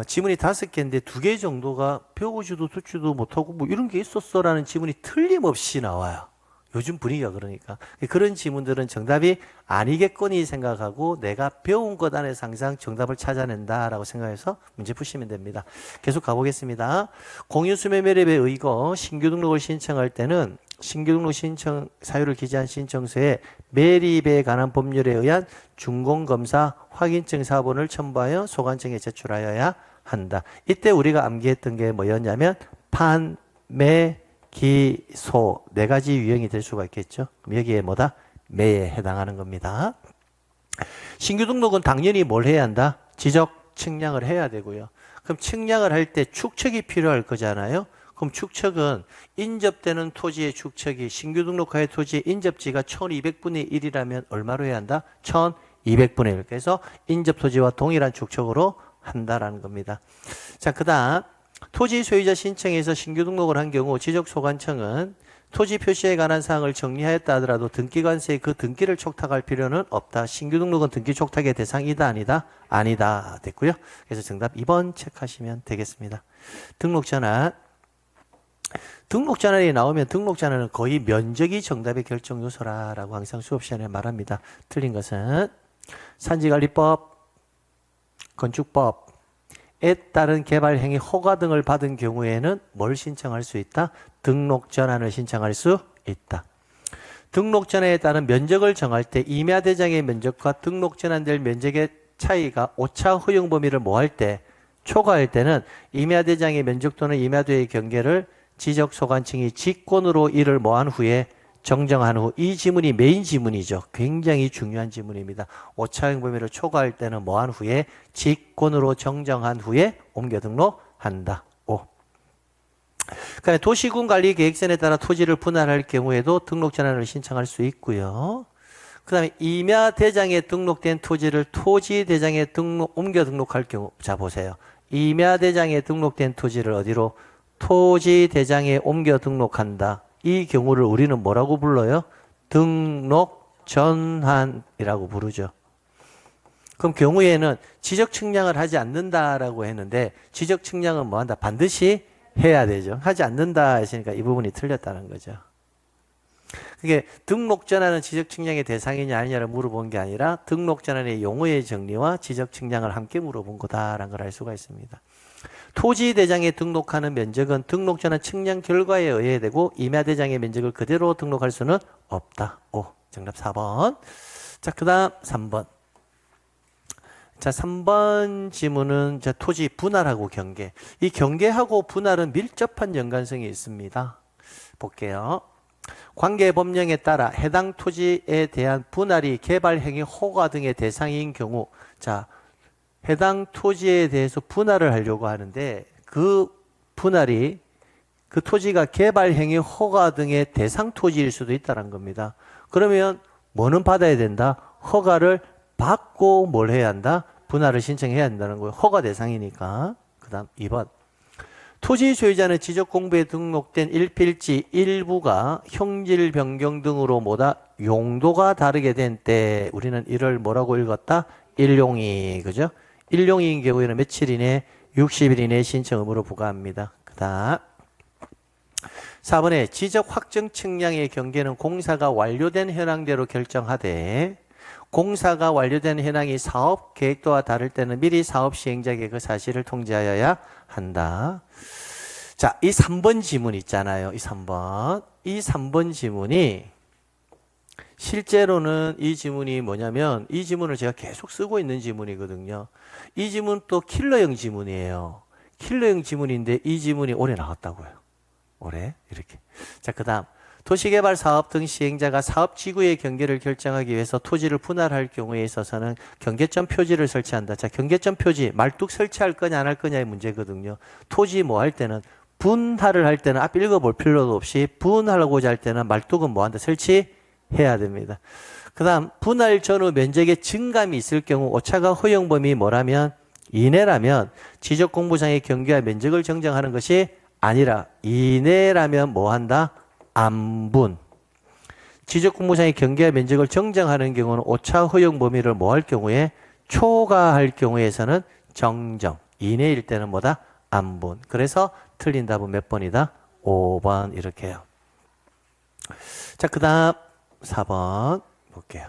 지문이 5개인데 2개 정도가 배우지도 듣지도 못하고 뭐 이런 게 있었어 라는 지문이 틀림없이 나와요. 요즘 분위기가 그러니까. 그런 지문들은 정답이 아니겠거니 생각하고 내가 배운 것 안에서 항상 정답을 찾아낸다라고 생각해서 문제 푸시면 됩니다. 계속 가보겠습니다. 공유수매 매립에 의거 신규 등록을 신청할 때는 신규 등록 신청 사유를 기재한 신청서에 매립에 관한 법률에 의한 준공검사 확인증 사본을 첨부하여 소관청에 제출하여야 한다. 이때 우리가 암기했던 게 뭐였냐면 판매 기소 4가지 유형이 될 수가 있겠죠. 그럼 여기에 뭐다? 매에 해당하는 겁니다. 신규 등록은 당연히 뭘 해야 한다? 지적 측량을 해야 되고요. 그럼 측량을 할 때 축척이 필요할 거잖아요. 그럼 축척은 인접되는 토지의 축척이 신규 등록하의 토지의 인접지가 1200분의 1이라면 얼마로 해야 한다? 1200분의 1. 그래서 인접 토지와 동일한 축척으로 한다라는 겁니다. 자, 그다음 토지 소유자 신청에서 신규 등록을 한 경우 지적소관청은 토지 표시에 관한 사항을 정리하였다 하더라도 등기관세에 그 등기를 촉탁할 필요는 없다. 신규 등록은 등기 촉탁의 대상이다 아니다? 아니다. 됐고요. 그래서 정답 2번 체크하시면 되겠습니다. 등록전환. 등록전환이 나오면 등록전환은 거의 면적이 정답의 결정 요소라고 항상 수업 시간에 말합니다. 틀린 것은 산지관리법, 건축법, 에 따른 개발 행위 허가 등을 받은 경우에는 뭘 신청할 수 있다? 등록 전환을 신청할 수 있다. 등록 전환에 따른 면적을 정할 때 임야 대장의 면적과 등록 전환될 면적의 차이가 오차 허용 범위를 뭐 할 때? 초과할 때는 임야 대장의 면적 또는 임야도의 경계를 지적 소관청이 직권으로 이를 뭐한 후에 정정한 후, 이 지문이 메인 지문이죠. 굉장히 중요한 지문입니다. 오차형 범위를 초과할 때는 뭐한 후에 직권으로 정정한 후에 옮겨 등록한다. 5. 그다음에 도시군 관리 계획선에 따라 토지를 분할할 경우에도 등록 전환을 신청할 수 있고요. 그다음에 임야 대장에 등록된 토지를 토지 대장에 옮겨 등록할 경우, 자 보세요. 임야 대장에 등록된 토지를 어디로? 토지 대장에 옮겨 등록한다. 이 경우를 우리는 뭐라고 불러요? 등록 전환이라고 부르죠. 그럼 경우에는 지적 측량을 하지 않는다라고 했는데 지적 측량은 뭐 한다? 반드시 해야 되죠. 하지 않는다 했으니까 이 부분이 틀렸다는 거죠. 그게 등록 전환은 지적 측량의 대상이냐 아니냐를 물어본 게 아니라 등록 전환의 용어의 정리와 지적 측량을 함께 물어본 거다라는 걸 알 수가 있습니다. 토지 대장에 등록하는 면적은 등록 전환 측량 결과에 의해야 되고 임야 대장의 면적을 그대로 등록할 수는 없다. 5. 정답 4번. 자, 그다음 3번. 자, 3번 지문은 자, 토지 분할하고 경계. 이 경계하고 분할은 밀접한 연관성이 있습니다. 볼게요. 관계 법령에 따라 해당 토지에 대한 분할이 개발 행위 허가 등의 대상인 경우, 자, 해당 토지에 대해서 분할을 하려고 하는데 그 분할이 그 토지가 개발 행위 허가 등의 대상 토지일 수도 있다는 겁니다. 그러면 뭐는 받아야 된다? 허가를 받고 뭘 해야 한다? 분할을 신청해야 한다는 거예요. 허가 대상이니까. 그 다음 2번. 토지 소유자는 지적 공부에 등록된 일필지 일부가 형질 변경 등으로 뭐다? 용도가 다르게 된 때 우리는 이를 뭐라고 읽었다? 일용이. 그죠? 일용이인 경우에는 며칠 이내? 60일 이내 신청 의무로 부과합니다. 그 다음 4번에 지적 확정 측량의 경계는 공사가 완료된 현황대로 결정하되 공사가 완료된 현황이 사업 계획도와 다를 때는 미리 사업 시행자에게 그 사실을 통지하여야 한다. 자, 이 3번 지문 있잖아요. 이 3번 지문이 실제로는 이 지문이 뭐냐면 이 지문을 제가 계속 쓰고 있는 지문이거든요. 이 지문 또 킬러형 지문이에요. 킬러형 지문인데 이 지문이 올해 나왔다고요. 올해 이렇게. 자, 그다음 도시개발 사업 등 시행자가 사업 지구의 경계를 결정하기 위해서 토지를 분할할 경우에 있어서는 경계점 표지를 설치한다. 자, 경계점 표지 말뚝 설치할 거냐 안 할 거냐의 문제거든요. 토지 뭐 할 때는 분할을 할 때는 앞 읽어볼 필요도 없이 분할하고자 할 때는 말뚝은 뭐 한다? 설치해야 됩니다. 그 다음 분할 전후 면적의 증감이 있을 경우 오차가 허용 범위 뭐라면 이내라면 지적공부상의 경계와 면적을 정정하는 것이 아니라 이내라면 뭐 한다? 안분. 지적공부상의 경계와 면적을 정정하는 경우는 오차 허용 범위를 뭐 할 경우에 초과할 경우에서는 정정. 이내일 때는 뭐다? 안분. 그래서 틀린 답은 몇 번이다? 5번 이렇게 해요. 자, 그 다음 4번 볼게요.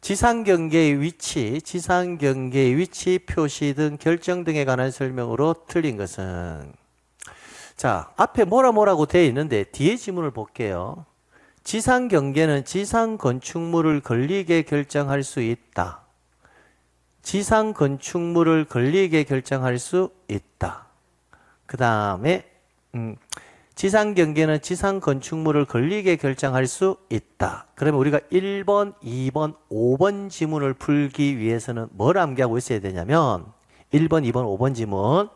지상경계의 위치 표시 등 결정 등에 관한 설명으로 틀린 것은 자, 앞에 뭐라고 되어 있는데 뒤에 지문을 볼게요. 지상경계는 지상 건축물을 걸리게 결정할 수 있다. 지상 건축물을 걸리게 결정할 수 있다. 그 다음에 지상 경계는 지상 건축물을 걸리게 결정할 수 있다. 그러면 우리가 1번, 2번, 5번 지문을 풀기 위해서는 뭘 암기하고 있어야 되냐면 1번, 2번, 5번 지문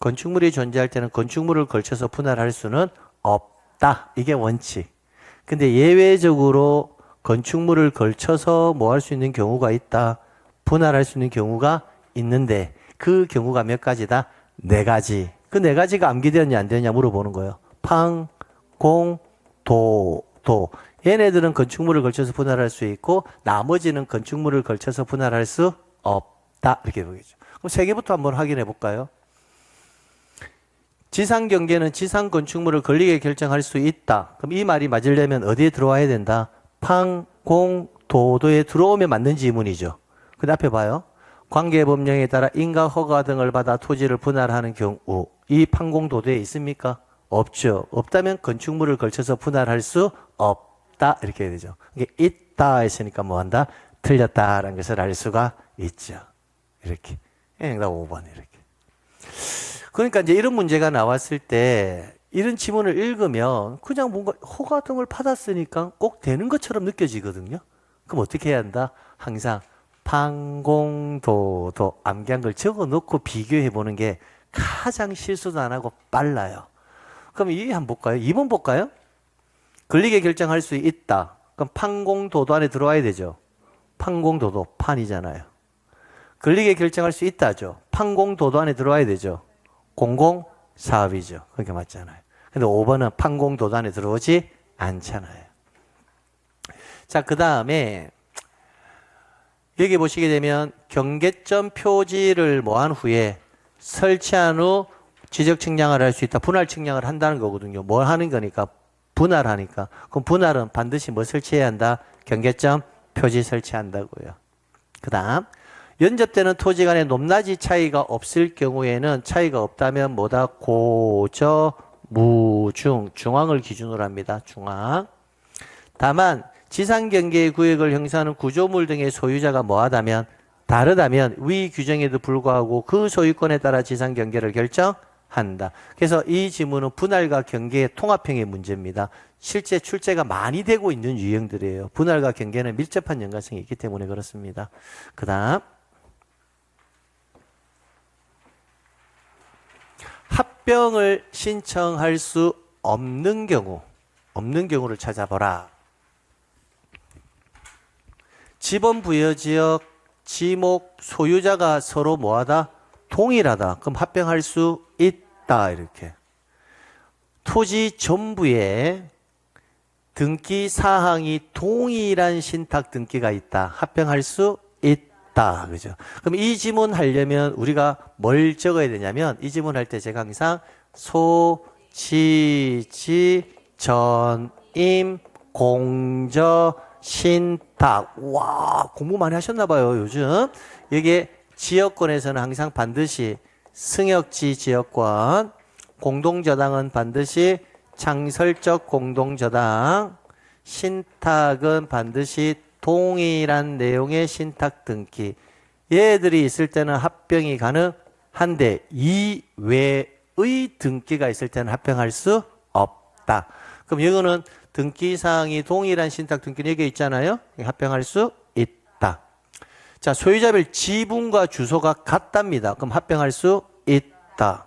건축물이 존재할 때는 건축물을 걸쳐서 분할할 수는 없다. 이게 원칙. 근데 예외적으로 건축물을 걸쳐서 뭐 할 수 있는 경우가 있다. 분할할 수 있는 경우가 있는데 그 경우가 몇 가지다? 4가지. 그 4가지가 암기되었냐 안 되었냐 물어보는 거예요. 팡, 공, 도. 얘네들은 건축물을 걸쳐서 분할할 수 있고 나머지는 건축물을 걸쳐서 분할할 수 없다. 이렇게 보겠죠. 그럼 3개부터 한번 확인해 볼까요? 지상 경계는 지상 건축물을 걸리게 결정할 수 있다. 그럼 이 말이 맞으려면 어디에 들어와야 된다? 팡, 공, 도에 들어오면 맞는 지문이죠. 근데 앞에 봐요. 관계법령에 따라 인가 허가 등을 받아 토지를 분할하는 경우 이 판공도도에 있습니까? 없죠. 없다면 건축물을 걸쳐서 분할할 수 없다. 이렇게 해야 되죠. 이게 있다 했으니까 뭐 한다? 틀렸다라는 것을 알 수가 있죠. 이렇게. 정답 5번 이렇게. 그러니까 이제 이런 문제가 나왔을 때 이런 지문을 읽으면 그냥 뭔가 허가 등을 받았으니까 꼭 되는 것처럼 느껴지거든요. 그럼 어떻게 해야 한다? 항상 판공도도 암기한 걸 적어 놓고 비교해 보는 게 가장 실수도 안 하고 빨라요. 그럼 이 한번 볼까요? 2번 볼까요? 걸리게 결정할 수 있다. 그럼 판공도도 안에 들어와야 되죠. 판공도도 판이잖아요. 걸리게 결정할 수 있다죠. 판공도도 안에 들어와야 되죠. 공공사업이죠. 그렇게 맞잖아요. 근데 5번은 판공도도 안에 들어오지 않잖아요. 자, 그 다음에 여기 보시게 되면 경계점 표지를 뭐한 후에 설치한 후 지적 측량을 할 수 있다. 분할 측량을 한다는 거거든요. 뭘 하는 거니까? 분할하니까. 그럼 분할은 반드시 뭐 설치해야 한다? 경계점 표지 설치한다고요. 그 다음 연접되는 토지 간의 높낮이 차이가 없을 경우에는 차이가 없다면 뭐다? 고저, 무중, 중앙을 기준으로 합니다. 중앙. 다만 지상경계의 구역을 형성하는 구조물 등의 소유자가 뭐하다면 다르다면 위 규정에도 불구하고 그 소유권에 따라 지상경계를 결정한다. 그래서 이 지문은 분할과 경계의 통합형의 문제입니다. 실제 출제가 많이 되고 있는 유형들이에요. 분할과 경계는 밀접한 연관성이 있기 때문에 그렇습니다. 그 다음 합병을 신청할 수 없는 경우를 찾아보라. 지번 부여지역 지목 소유자가 서로 뭐하다? 동일하다. 그럼 합병할 수 있다. 이렇게. 토지 전부에 등기 사항이 동일한 신탁 등기가 있다. 합병할 수 있다. 그죠? 그럼 이 지문 하려면 우리가 뭘 적어야 되냐면 이 지문 할 때 제가 항상 소, 지, 전임, 공저, 신탁. 와, 공부 많이 하셨나 봐요, 요즘. 여기에 지역권에서는 항상 반드시 승역지 지역권, 공동저당은 반드시 창설적 공동저당, 신탁은 반드시 동일한 내용의 신탁 등기. 얘들이 있을 때는 합병이 가능한데 이외의 등기가 있을 때는 합병할 수 없다. 그럼 이거는 등기사항이 동일한 신탁 등기는 여기 있잖아요. 합병할 수 있다. 자, 소유자별 지분과 주소가 같답니다. 그럼 합병할 수 있다.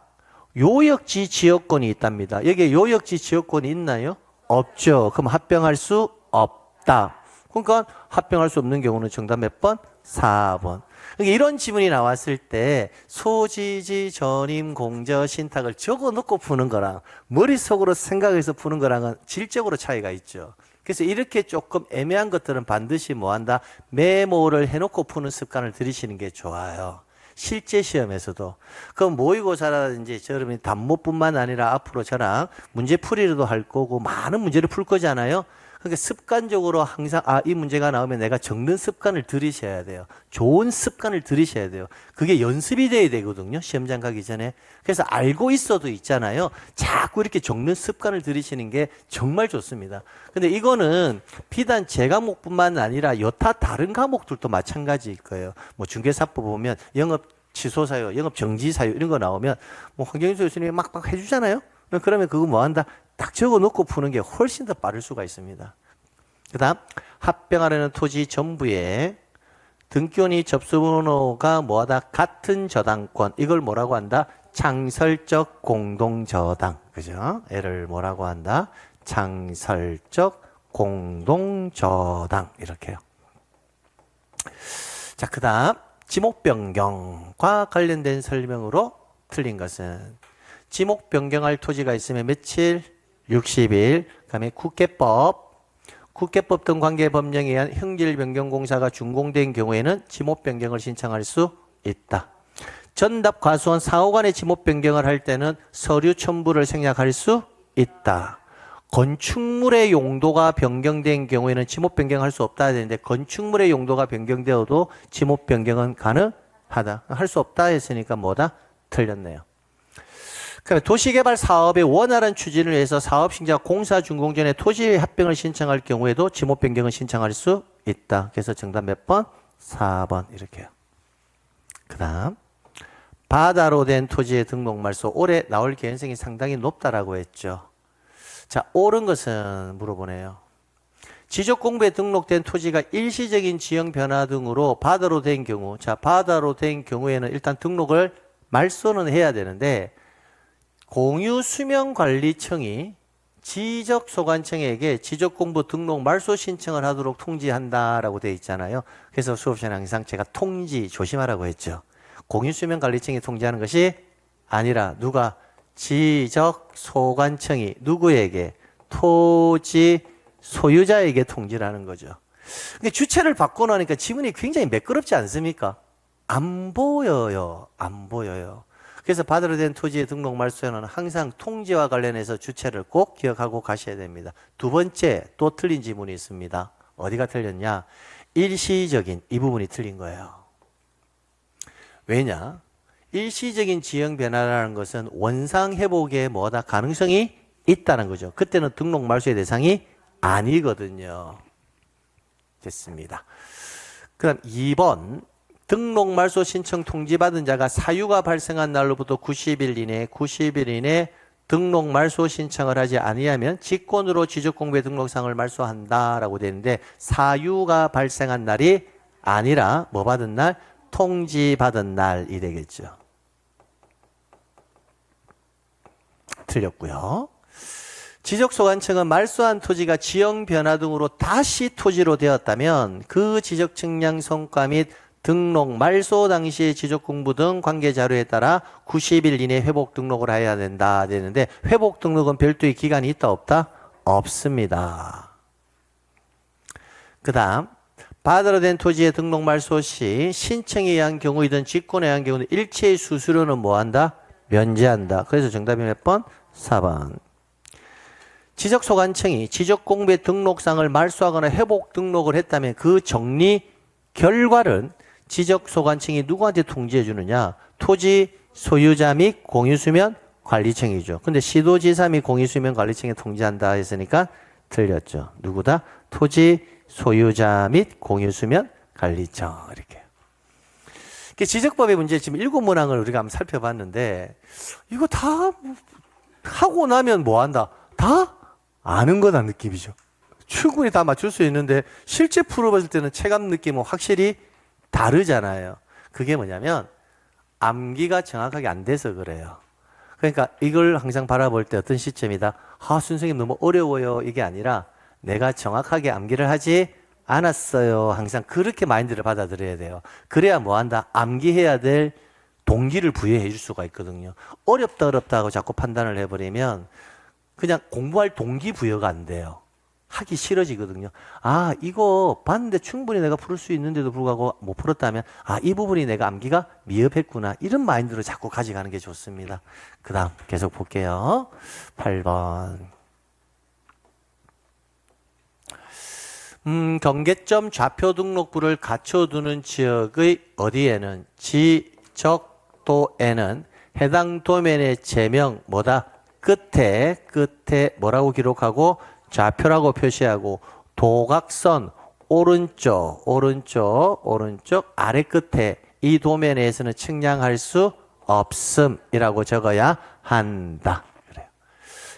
요역지 지역권이 있답니다. 여기에 요역지 지역권이 있나요? 없죠. 그럼 합병할 수 없다. 그러니까 합병할 수 없는 경우는 정답 몇 번? 4번. 그러니까 이런 지문이 나왔을 때 소지지 전임 공저 신탁을 적어놓고 푸는 거랑 머릿속으로 생각해서 푸는 거랑은 질적으로 차이가 있죠. 그래서 이렇게 조금 애매한 것들은 반드시 뭐한다? 메모를 해놓고 푸는 습관을 들이시는 게 좋아요. 실제 시험에서도. 그럼 모의고사라든지 저러면 단모뿐만 아니라 앞으로 저랑 문제풀이로도 할 거고 많은 문제를 풀 거잖아요. 그러니까 습관적으로 항상 이 문제가 나오면 내가 적는 습관을 들이셔야 돼요. 좋은 습관을 들이셔야 돼요. 그게 연습이 돼야 되거든요. 시험장 가기 전에. 그래서 알고 있어도 있잖아요. 자꾸 이렇게 적는 습관을 들이시는 게 정말 좋습니다. 근데 이거는 비단 제 과목뿐만 아니라 여타 다른 과목들도 마찬가지일 거예요. 뭐 중개사법 보면 영업 취소 사유, 영업 정지 사유 이런 거 나오면 뭐 황경수 교수님이 막 해주잖아요. 그러면 그거 뭐 한다? 딱 적어 놓고 푸는 게 훨씬 더 빠를 수가 있습니다. 그 다음, 합병하려는 토지 전부에 등기원이 접수번호가 뭐하다? 같은 저당권. 이걸 뭐라고 한다? 창설적 공동저당. 그죠? 얘를 뭐라고 한다? 창설적 공동저당. 이렇게요. 자, 그 다음, 지목 변경과 관련된 설명으로 틀린 것은 지목 변경할 토지가 있으면 며칠? 60일. 그다음에 국계법 등 관계 법령에 의한 형질 변경 공사가 준공된 경우에는 지목 변경을 신청할 수 있다. 전답 과수원 상호간의 지목 변경을 할 때는 서류 첨부를 생략할 수 있다. 건축물의 용도가 변경된 경우에는 지목 변경할 수 없다 되는데 건축물의 용도가 변경되어도 지목 변경은 가능하다. 할 수 없다 했으니까 뭐다? 틀렸네요. 도시개발 사업의 원활한 추진을 위해서 사업신자가 공사 준공 전에 토지 합병을 신청할 경우에도 지목 변경을 신청할 수 있다. 그래서 정답 몇 번? 4번 이렇게요. 그 다음 바다로 된 토지의 등록 말소 올해 나올 개연성이 상당히 높다라고 했죠. 자, 옳은 것은 물어보네요. 지적공부에 등록된 토지가 일시적인 지형 변화 등으로 바다로 된 경우, 자, 바다로 된 경우에는 일단 등록을 말소는 해야 되는데 공유수명관리청이 지적소관청에게 지적공부 등록 말소 신청을 하도록 통지한다라고 되어 있잖아요. 그래서 수업 시간에 항상 제가 통지 조심하라고 했죠. 공유수명관리청이 통지하는 것이 아니라 누가? 지적소관청이 누구에게? 토지 소유자에게 통지를 하는 거죠. 근데 주체를 바꿔놓으니까 지문이 굉장히 매끄럽지 않습니까? 안 보여요. 안 보여요. 그래서 바다로 된 토지의 등록 말소에는 항상 통지와 관련해서 주체를 꼭 기억하고 가셔야 됩니다. 두 번째, 또 틀린 지문이 있습니다. 어디가 틀렸냐? 일시적인 이 부분이 틀린 거예요. 왜냐? 일시적인 지형 변화라는 것은 원상 회복에 뭐다? 가능성이 있다는 거죠. 그때는 등록 말소의 대상이 아니거든요. 됐습니다. 그다음 2번. 등록 말소 신청 통지받은 자가 사유가 발생한 날로부터 90일 이내 등록 말소 신청을 하지 아니하면 직권으로 지적공부의 등록상을 말소한다라고 되는데 사유가 발생한 날이 아니라 뭐 받은 날? 통지받은 날이 되겠죠. 틀렸고요. 지적소관청은 말소한 토지가 지형 변화 등으로 다시 토지로 되었다면 그 지적 측량 성과 및 등록 말소 당시의 지적 공부 등 관계 자료에 따라 90일 이내 회복 등록을 해야 된다 되는데 회복 등록은 별도의 기간이 있다 없다? 없습니다. 그 다음 받으러 된 토지의 등록 말소 시 신청에 의한 경우이든 직권에 의한 경우는 일체의 수수료는 뭐한다? 면제한다. 그래서 정답이 몇 번? 4번. 지적소관청이 지적공부의 등록상을 말소하거나 회복 등록을 했다면 그 정리 결과를 지적소관청이 누구한테 통지해 주느냐? 토지 소유자 및 공유수면 관리청이죠. 근데 시도지사 및 공유수면 관리청에 통지한다 했으니까 틀렸죠. 누구다? 토지 소유자 및 공유수면 관리청. 이렇게. 지적법의 문제 지금 7문항을 우리가 한번 살펴봤는데 이거 다 하고 나면 뭐 한다? 다 아는 거다 느낌이죠. 충분히 다 맞출 수 있는데 실제 풀어봤을 때는 체감 느낌은 확실히 다르잖아요. 그게 뭐냐면 암기가 정확하게 안 돼서 그래요. 그러니까 이걸 항상 바라볼 때 어떤 시점이다. 선생님 너무 어려워요. 이게 아니라 내가 정확하게 암기를 하지 않았어요. 항상 그렇게 마인드를 받아들여야 돼요. 그래야 뭐 한다? 암기해야 될 동기를 부여해 줄 수가 있거든요. 어렵다 하고 자꾸 판단을 해버리면 그냥 공부할 동기부여가 안 돼요. 하기 싫어지거든요. 이거 봤는데 충분히 내가 풀 수 있는데도 불구하고 못 풀었다면 이 부분이 내가 암기가 미흡했구나. 이런 마인드로 자꾸 가져가는 게 좋습니다. 그 다음 계속 볼게요. 8번. 경계점 좌표 등록부를 갖춰두는 지역의 어디에는 지적도에는 해당 도면의 제명 뭐다? 끝에 뭐라고 기록하고 좌표라고 표시하고 도각선 오른쪽 아래 끝에 이 도면에서는 측량할 수 없음이라고 적어야 한다. 그래요.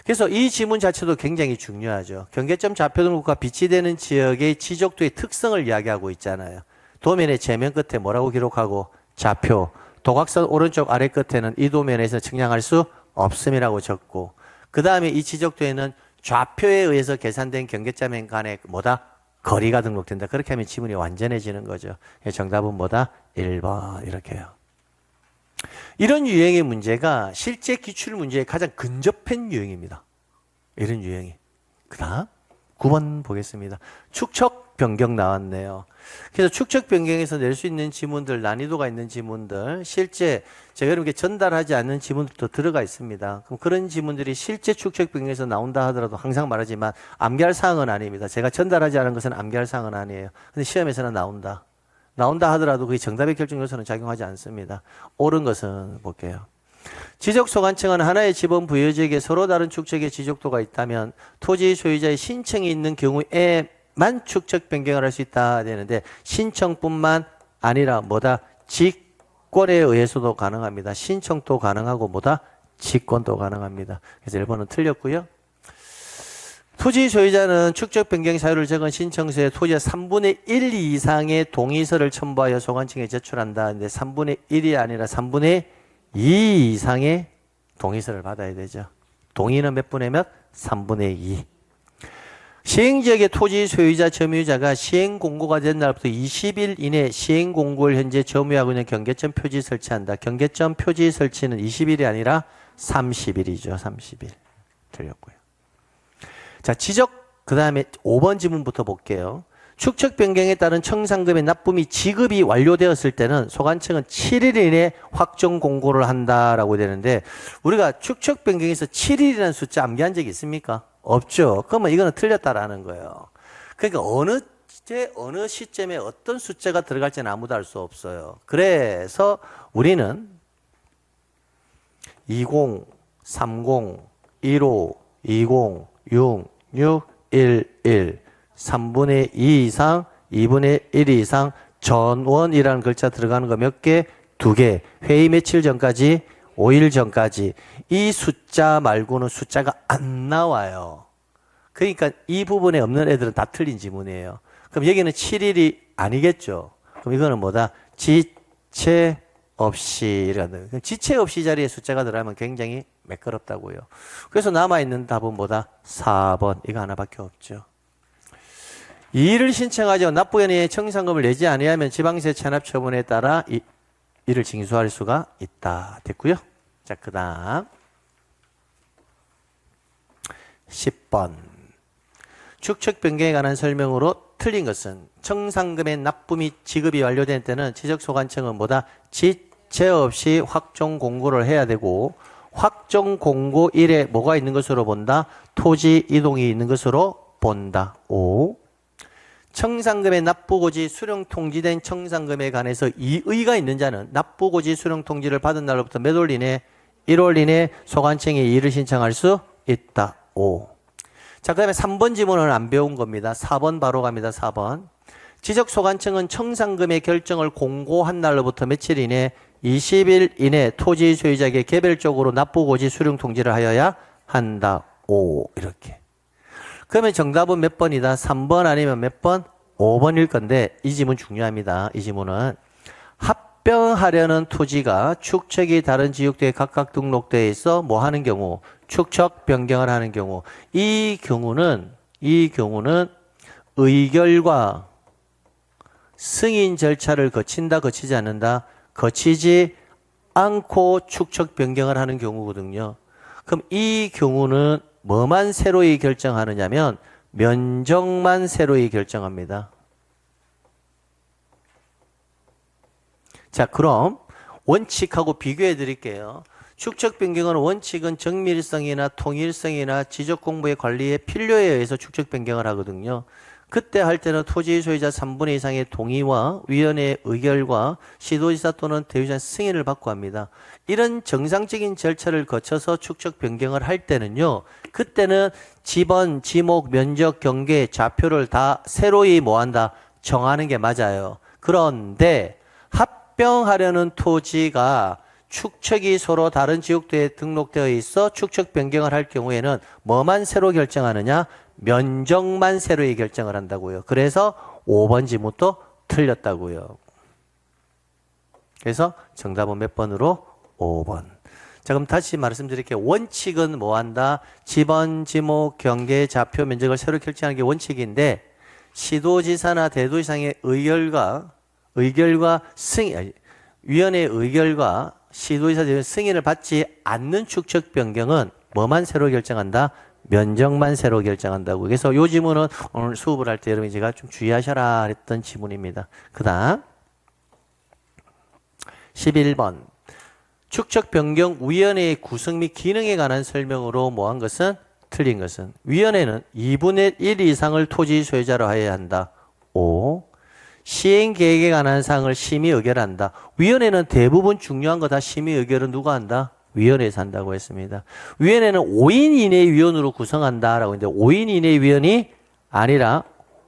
그래서 이 지문 자체도 굉장히 중요하죠. 경계점 좌표 등록과 비치되는 지역의 지적도의 특성을 이야기하고 있잖아요. 도면의 제면 끝에 뭐라고 기록하고 좌표, 도각선 오른쪽 아래 끝에는 이 도면에서 측량할 수 없음이라고 적고 그 다음에 이 지적도에는 좌표에 의해서 계산된 경계점 간의 뭐다? 거리가 등록된다. 그렇게 하면 지문이 완전해지는 거죠. 정답은 뭐다? 1번 이렇게요. 이런 유형의 문제가 실제 기출문제에 가장 근접한 유형입니다. 이런 유형이. 그 다음 9번 보겠습니다. 축척 변경 나왔네요. 그래서 축척 변경에서 낼 수 있는 지문들, 난이도가 있는 지문들, 실제 제가 이렇게 전달하지 않는 지문들도 들어가 있습니다. 그럼 그런 지문들이 실제 축척 변경에서 나온다 하더라도 항상 말하지만 암기할 사항은 아닙니다. 제가 전달하지 않은 것은 암기할 사항은 아니에요. 근데 시험에서는 나온다 하더라도 그게 정답의 결정 요소는 작용하지 않습니다. 옳은 것은 볼게요. 지적소관청은 하나의 지번 부여지역에 서로 다른 축척의 지적도가 있다면 토지 소유자의 신청이 있는 경우에만 축척 변경을 할 수 있다 되는데 신청뿐만 아니라 뭐다? 직권에 의해서도 가능합니다. 신청도 가능하고 뭐다? 직권도 가능합니다. 그래서 1번은 틀렸고요. 토지 소유자는 축척 변경 사유를 적은 신청서에 토지의 3분의 1 이상의 동의서를 첨부하여 소관청에 제출한다. 근데 3분의 1이 아니라 3분의 2 이상의 동의서를 받아야 되죠. 동의는 몇 분의 몇? 3분의 2. 시행지역의 토지 소유자 점유자가 시행공고가 된 날부터 20일 이내 시행공고를 현재 점유하고 있는 경계점 표지 설치한다. 경계점 표지 설치는 20일이 아니라 30일이죠. 30일. 틀렸고요. 자, 그 다음에 5번 지문부터 볼게요. 축척 변경에 따른 청산금의 납부이 지급이 완료되었을 때는 소관청은 7일 이내 확정 공고를 한다라고 되는데 우리가 축척 변경에서 7일이라는 숫자 암기한 적이 있습니까? 없죠. 그러면 이거는 틀렸다라는 거예요. 그러니까 어느 시점에 어떤 숫자가 들어갈지는 아무도 알 수 없어요. 그래서 우리는 20, 30, 15, 20, 6, 6, 1, 1 3분의 2 이상, 2분의 1 이상 전원이라는 글자 들어가는 거 몇 개? 2개. 회의 며칠 전까지? 5일 전까지. 이 숫자 말고는 숫자가 안 나와요. 그러니까 이 부분에 없는 애들은 다 틀린 지문이에요. 그럼 여기는 7일이 아니겠죠. 그럼 이거는 뭐다? 지체 없이. 지체 없이 자리에 숫자가 들어가면 굉장히 매끄럽다고요. 그래서 남아있는 답은 뭐다? 4번. 이거 하나밖에 없죠. 이의를 신청하죠. 납부연의 청산금을 내지 아니하면 지방세 체납 처분에 따라 이를 징수할 수가 있다. 됐고요. 자, 그 다음 10번. 축척 변경에 관한 설명으로 틀린 것은 청산금의 납부 및 지급이 완료된 때는 지적소관청은 뭐다? 지체 없이 확정 공고를 해야 되고 확정 공고일에 뭐가 있는 것으로 본다? 토지 이동이 있는 것으로 본다. 5. 청산금의 납부고지 수령 통지된 청산금에 관해서 이의가 있는 자는 납부고지 수령 통지를 받은 날로부터 몇 월 이내? 1월 이내 소관청에 이의를 신청할 수 있다. 5. 자, 그 다음에 3번 지문은 안 배운 겁니다. 4번 바로 갑니다. 4번. 지적소관청은 청산금의 결정을 공고한 날로부터 며칠 이내? 20일 이내 토지 소유자에게 개별적으로 납부고지 수령 통지를 하여야 한다. 5. 이렇게. 그러면 정답은 몇 번이다? 3번 아니면 몇 번? 5번일 건데 이 지문 중요합니다. 이 지문은 합병하려는 토지가 축척이 다른 지역도에 각각 등록되어 있어 뭐 하는 경우? 축척 변경을 하는 경우. 이 경우는 의결과 승인 절차를 거친다, 거치지 않는다? 거치지 않고 축척 변경을 하는 경우거든요. 그럼 이 경우는 뭐만 새로이 결정하느냐면 면적만 새로이 결정합니다. 자, 그럼 원칙하고 비교해 드릴게요. 축척 변경은 원칙은 정밀성이나 통일성이나 지적 공부의 관리에 필요에 의해서 축척 변경을 하거든요. 그때 할 때는 토지 소유자 3분의 2 이상의 동의와 위원회의 의결과 시도지사 또는 대유자 승인을 받고 합니다. 이런 정상적인 절차를 거쳐서 축척 변경을 할 때는요. 그때는 지번, 지목, 면적, 경계, 좌표를 다 새로이 뭐한다? 정하는 게 맞아요. 그런데 합병하려는 토지가 축척이 서로 다른 지역도에 등록되어 있어 축척 변경을 할 경우에는 뭐만 새로 결정하느냐? 면적만 새로이 결정을 한다고요. 그래서 5번 지문도 틀렸다고요. 그래서 정답은 몇 번으로? 5번. 자, 그럼 다시 말씀드릴게요. 원칙은 뭐 한다? 지번, 지목, 경계, 좌표, 면적을 새로 결정하는 게 원칙인데 시도지사나 대도지사의 의결과 승인, 위원회의 의결과 시도지사 대도지사 승인을 받지 않는 축척 변경은 뭐만 새로 결정한다? 면적만 새로 결정한다고. 그래서 이 지문은 오늘 수업을 할 때 여러분이 제가 좀 주의하셔라 했던 지문입니다. 그 다음 11번. 축척 변경 위원회의 구성 및 기능에 관한 설명으로 뭐한 것은? 틀린 것은 위원회는 2분의 1 이상을 토지 소유자로 하여야 한다. 5. 시행 계획에 관한 사항을 심의 의결한다. 위원회는 대부분 중요한 거 다 심의 의결은 누가 한다? 위원회에서 한다고 했습니다. 위원회는 5인 이내 위원으로 구성한다라고 했는데 5인 이내 위원이 아니라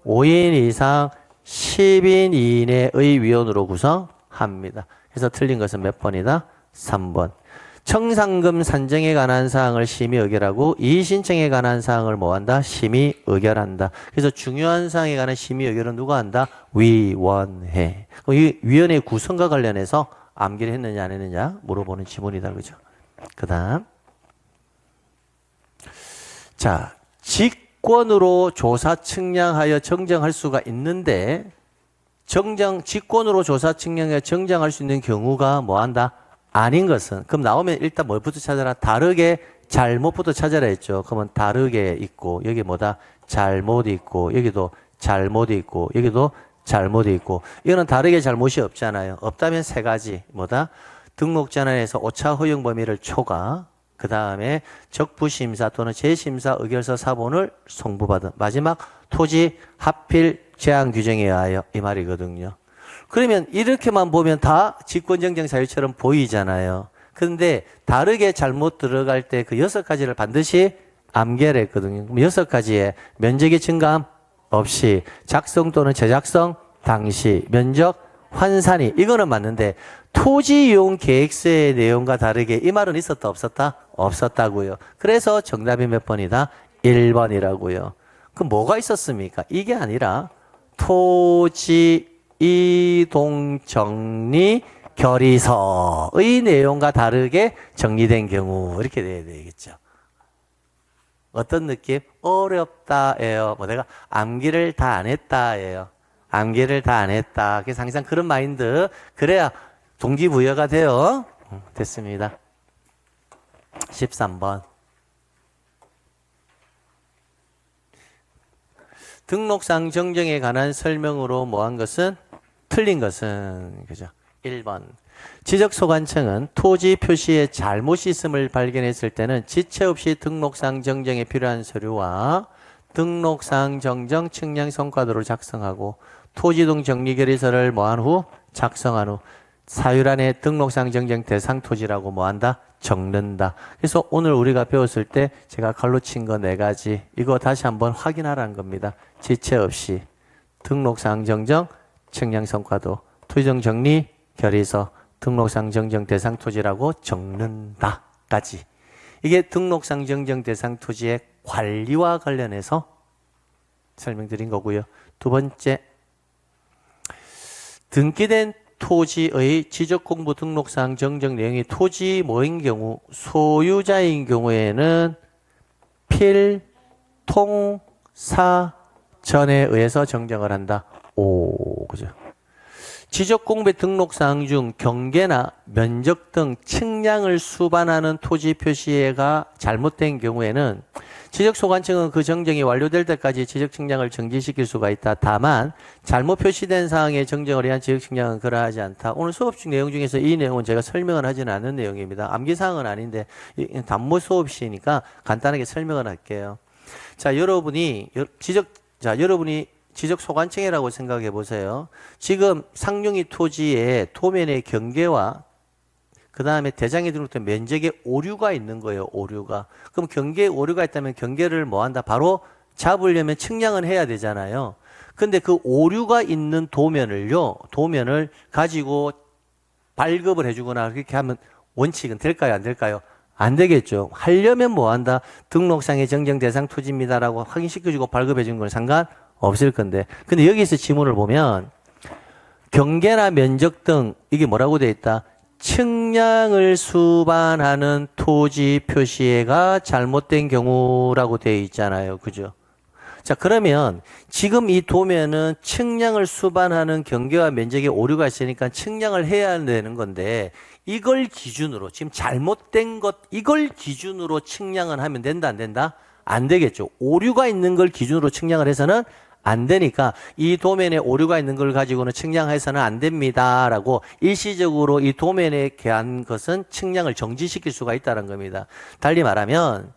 5인 이상 10인 이내의 위원으로 구성합니다. 그래서 틀린 것은 몇 번이다? 3번. 청산금 산정에 관한 사항을 심의 의결하고 이의신청에 관한 사항을 뭐한다? 심의 의결한다. 그래서 중요한 사항에 관한 심의 의결은 누가 한다? 위원회. 이 위원회 구성과 관련해서 암기를 했느냐 안 했느냐 물어보는 지문이다. 그죠? 그 다음 자, 직권으로 조사 측량하여 정정할 수가 있는데 직권으로 조사 측량하여 정정할 수 있는 경우가 뭐한다? 아닌 것은. 그럼 나오면 일단 뭘부터 찾아라? 다르게 잘못부터 찾아라 했죠. 그러면 다르게 있고 여기 뭐다? 잘못이 있고 여기도 잘못이 있고 여기도 잘못이 있고 이거는 다르게 잘못이 없잖아요. 없다면 세 가지 뭐다? 등록전환에서 오차 허용 범위를 초과, 그 다음에 적부심사 또는 재심사 의결서 사본을 송부받은, 마지막 토지 하필 제한 규정에 의하여 이 말이거든요. 그러면 이렇게만 보면 다 직권정정 사유처럼 보이잖아요. 그런데 다르게 잘못 들어갈 때 그 6가지를 반드시 암기를 했거든요. 그럼 6가지에 면적의 증감 없이, 작성 또는 저작성 당시, 면적 환산이, 이거는 맞는데 토지 이용 계획서의 내용과 다르게 이 말은 있었다 없었다? 없었다고요. 그래서 정답이 몇 번이다? 1번이라고요. 그럼 뭐가 있었습니까? 이게 아니라 토지 이동 정리 결의서의 내용과 다르게 정리된 경우 이렇게 돼야 되겠죠. 어떤 느낌? 어렵다예요. 뭐 내가 암기를 다 안 했다예요. 암기를 다 안 했다. 그래서 항상 그런 마인드. 그래야 동기부여가 돼요. 됐습니다. 13번. 등록상 정정에 관한 설명으로 뭐한 것은? 틀린 것은, 그죠? 1번. 지적소관청은 토지 표시에 잘못이 있음을 발견했을 때는 지체 없이 등록상 정정에 필요한 서류와 등록상 정정 측량 성과도를 작성하고 토지동 정리결의서를 뭐한 후? 작성한 후 사유란에 등록상 정정 대상 토지라고 뭐한다? 적는다. 그래서 오늘 우리가 배웠을 때 제가 칼로 친 거 4가지 이거 다시 한번 확인하라는 겁니다. 지체 없이 등록상 정정 측량 성과도 토지동 정리 결의서 등록상 정정 대상 토지라고 적는다까지. 이게 등록상 정정 대상 토지의 관리와 관련해서 설명드린 거고요. 두 번째, 등기된 토지의 지적공부 등록상 정정 내용이 토지 뭐인 경우, 소유자인 경우에는 필통사전에 의해서 정정을 한다. 오, 그죠? 지적공부의 등록사항 중 경계나 면적 등 측량을 수반하는 토지 표시가 잘못된 경우에는 지적소관청은 그 정정이 완료될 때까지 지적측량을 정지시킬 수가 있다. 다만 잘못 표시된 사항의 정정을 위한 지적측량은 그러하지 않다. 오늘 수업 중 내용 중에서 이 내용은 제가 설명을 하지는 않은 내용입니다. 암기사항은 아닌데 단모 수업시니까 간단하게 설명을 할게요. 자, 여러분이 지적소관청이라고 생각해 보세요. 지금 상용이 토지의 도면의 경계와 그 다음에 대장에 등록된 면적에 오류가 있는 거예요. 오류가. 그럼 경계에 오류가 있다면 경계를 뭐 한다? 바로 잡으려면 측량은 해야 되잖아요. 근데 그 오류가 있는 도면을 가지고 발급을 해주거나 그렇게 하면 원칙은 될까요? 안 될까요? 안 되겠죠. 하려면 뭐 한다? 등록상의 정정 대상 토지입니다라고 확인시켜주고 발급해 주는 건 상관없을 건데. 근데 여기서 지문을 보면 경계나 면적 등 이게 뭐라고 되어 있다? 측량을 수반하는 토지 표시가 잘못된 경우라고 되어 있잖아요. 그죠? 자, 그러면 지금 이 도면은 측량을 수반하는 경계와 면적에 오류가 있으니까 측량을 해야 되는 건데 이걸 기준으로 지금 잘못된 것 이걸 기준으로 측량을 하면 된다 안 된다? 안 되겠죠. 오류가 있는 걸 기준으로 측량을 해서는 안 되니까 이 도면에 오류가 있는 걸 가지고는 측량해서는 안 됩니다라고 일시적으로 이 도면에 대한 것은 측량을 정지시킬 수가 있다는 겁니다. 달리 말하면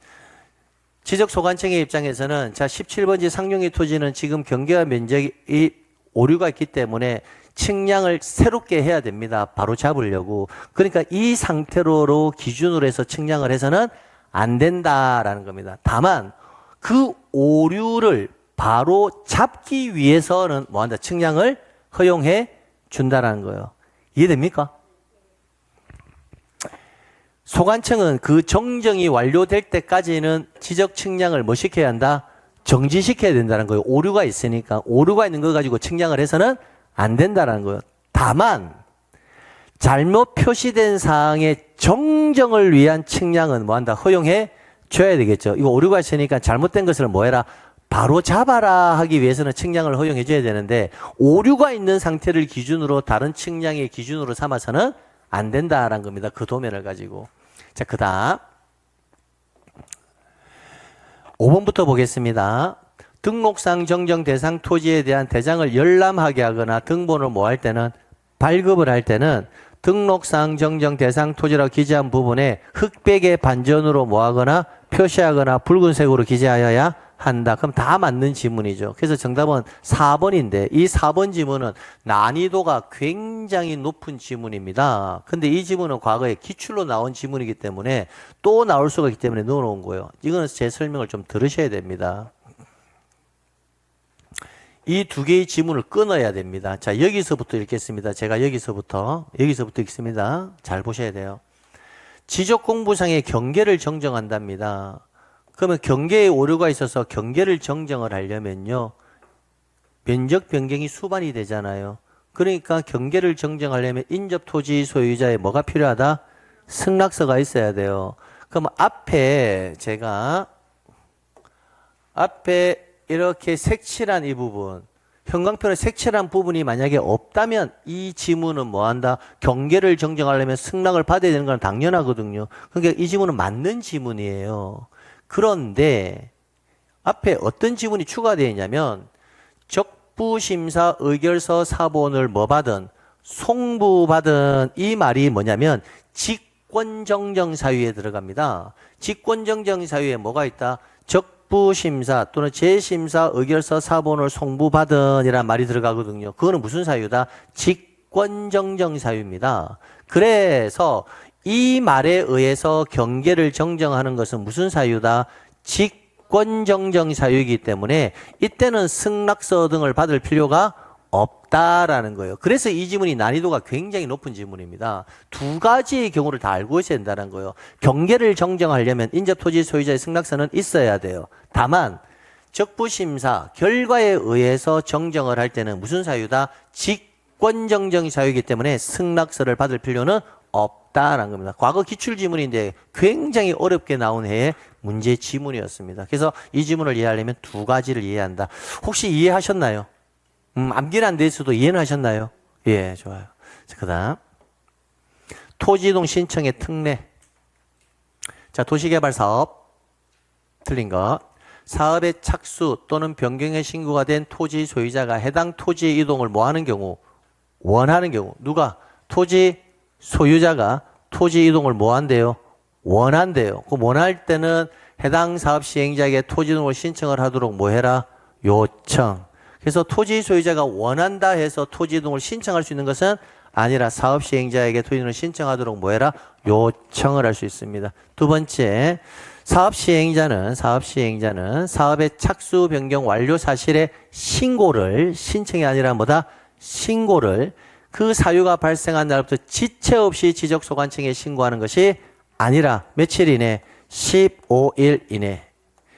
지적소관청의 입장에서는 자 17번지 상용의 토지는 지금 경계와 면적이 오류가 있기 때문에 측량을 새롭게 해야 됩니다. 바로 잡으려고. 그러니까 이 상태로 기준으로 해서 측량을 해서는 안 된다라는 겁니다. 다만 그 오류를 바로 잡기 위해서는 뭐한다? 측량을 허용해 준다라는 거예요. 이해됩니까? 소관청은 그 정정이 완료될 때까지는 지적 측량을 뭐 시켜야 한다? 정지시켜야 된다는 거예요. 오류가 있으니까. 오류가 있는 거 가지고 측량을 해서는 안 된다는 거예요. 다만 잘못 표시된 사항의 정정을 위한 측량은 뭐한다? 허용해 줘야 되겠죠. 이거 오류가 있으니까 잘못된 것을 뭐 해라? 바로 잡아라 하기 위해서는 측량을 허용해 줘야 되는데 오류가 있는 상태를 기준으로 다른 측량의 기준으로 삼아서는 안 된다라는 겁니다. 그 도면을 가지고. 자, 그 다음 5번부터 보겠습니다. 등록상 정정 대상 토지에 대한 대장을 열람하게 하거나 등본을 뭐 할 때는 발급을 할 때는 등록상 정정 대상 토지라고 기재한 부분에 흑백의 반전으로 뭐 하거나 표시하거나 붉은색으로 기재하여야 한다. 그럼 다 맞는 지문이죠. 그래서 정답은 4번인데 이 4번 지문은 난이도가 굉장히 높은 지문입니다. 근데 이 지문은 과거에 기출로 나온 지문이기 때문에 또 나올 수가 있기 때문에 넣어놓은 거예요. 이거는 제 설명을 좀 들으셔야 됩니다. 이 두 개의 지문을 끊어야 됩니다. 자, 여기서부터 읽겠습니다. 제가 여기서부터 읽습니다. 잘 보셔야 돼요. 지적공부상의 경계를 정정한답니다. 그러면 경계에 오류가 있어서 경계를 정정을 하려면요. 면적 변경이 수반이 되잖아요. 그러니까 경계를 정정하려면 인접토지 소유자의 뭐가 필요하다? 승낙서가 있어야 돼요. 그럼 앞에 이렇게 색칠한 이 부분, 형광펜으로 색칠한 부분이 만약에 없다면 이 지문은 뭐한다? 경계를 정정하려면 승낙을 받아야 되는 건 당연하거든요. 그러니까 이 지문은 맞는 지문이에요. 그런데 앞에 어떤 지문이 추가되어 있냐면 적부심사 의결서 사본을 뭐 받은? 송부받은. 이 말이 뭐냐면 직권정정 사유에 들어갑니다. 직권정정 사유에 뭐가 있다? 적부심사 또는 재심사 의결서 사본을 송부받은 이란 말이 들어가거든요. 그거는 무슨 사유다? 직권정정 사유입니다. 그래서 이 말에 의해서 경계를 정정하는 것은 무슨 사유다? 직권정정 사유이기 때문에 이때는 승낙서 등을 받을 필요가 없다라는 거예요. 그래서 이 지문이 난이도가 굉장히 높은 지문입니다. 두 가지의 경우를 다 알고 있어야 된다는 거예요. 경계를 정정하려면 인접토지 소유자의 승낙서는 있어야 돼요. 다만 적부심사 결과에 의해서 정정을 할 때는 무슨 사유다? 직권정정 사유이기 때문에 승낙서를 받을 필요는 없다라는 겁니다. 과거 기출지문인데 굉장히 어렵게 나온 해의 문제 지문이었습니다. 그래서 이 지문을 이해하려면 두 가지를 이해한다. 혹시 이해하셨나요? 암기는 안 돼 있어도 이해는 하셨나요? 예, 좋아요. 자, 그 다음. 토지이동 신청의 특례. 자, 도시개발 사업. 틀린 것. 사업의 착수 또는 변경의 신고가 된 토지 소유자가 해당 토지 이동을 뭐 하는 경우? 원하는 경우. 누가? 토지 소유자가 토지 이동을 뭐 한대요? 원한대요. 그 원할 때는 해당 사업 시행자에게 토지 이동을 신청을 하도록 뭐 해라? 요청. 그래서 토지 소유자가 원한다 해서 토지 이동을 신청할 수 있는 것은 아니라 사업 시행자에게 토지 이동을 신청하도록 뭐 해라? 요청을 할 수 있습니다. 두 번째, 사업 시행자는 사업의 착수 변경 완료 사실의 신청이 아니라 뭐다? 신고를 그 사유가 발생한 날부터 지체 없이 지적소관청에 신고하는 것이 아니라 며칠 이내? 15일 이내.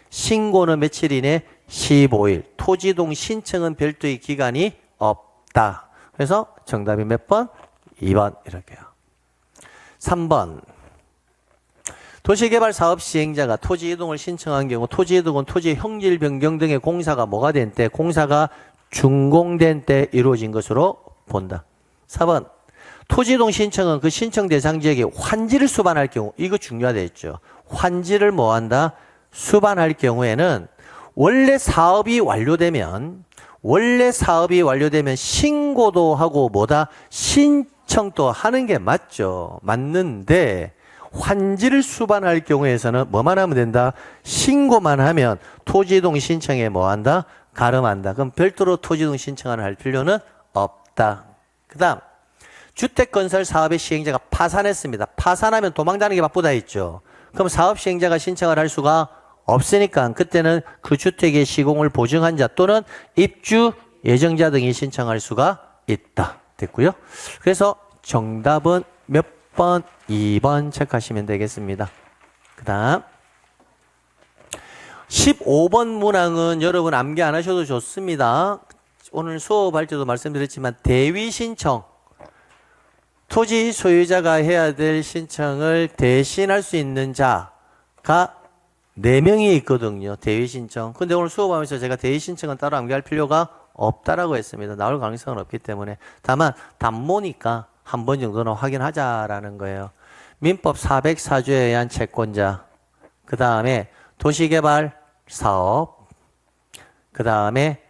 신고는 며칠 이내? 15일. 토지이동 신청은 별도의 기간이 없다. 그래서 정답이 몇 번? 2번 이렇게요. 3번. 도시개발 사업 시행자가 토지 이동을 신청한 경우 토지 이동은 토지 형질 변경 등의 공사가 뭐가 된 때? 공사가 준공된 때 이루어진 것으로 본다. 4번. 토지 이동 신청은 그 신청 대상 지역에 환지를 수반할 경우, 이거 중요하다 했죠. 환지를 뭐 한다? 수반할 경우에는 원래 사업이 완료되면 신고도 하고 뭐다? 신청도 하는 게 맞죠. 맞는데 환지를 수반할 경우에서는 뭐만 하면 된다? 신고만 하면 토지이동 신청에 뭐 한다? 가름한다. 그럼 별도로 토지이동 신청을 할 필요는 없다. 그 다음 주택건설 사업의 시행자가 파산했습니다. 파산하면 도망다니는 게 바쁘다 했죠. 그럼 사업 시행자가 신청을 할 수가 없으니까 그때는 그 주택의 시공을 보증한 자 또는 입주 예정자 등이 신청할 수가 있다. 됐고요. 그래서 정답은 몇 번? 2번 체크하시면 되겠습니다. 그 다음 15번 문항은 여러분 암기 안 하셔도 좋습니다. 오늘 수업할 때도 말씀드렸지만 대위 신청, 토지 소유자가 해야 될 신청을 대신할 수 있는 자가 4명이 있거든요. 대위 신청. 근데 오늘 수업하면서 제가 대위 신청은 따로 암기할 필요가 없다라고 했습니다. 나올 가능성은 없기 때문에. 다만 단모니까 한 번 정도는 확인하자라는 거예요. 민법 404조에 의한 채권자, 그 다음에 도시개발 사업, 그 다음에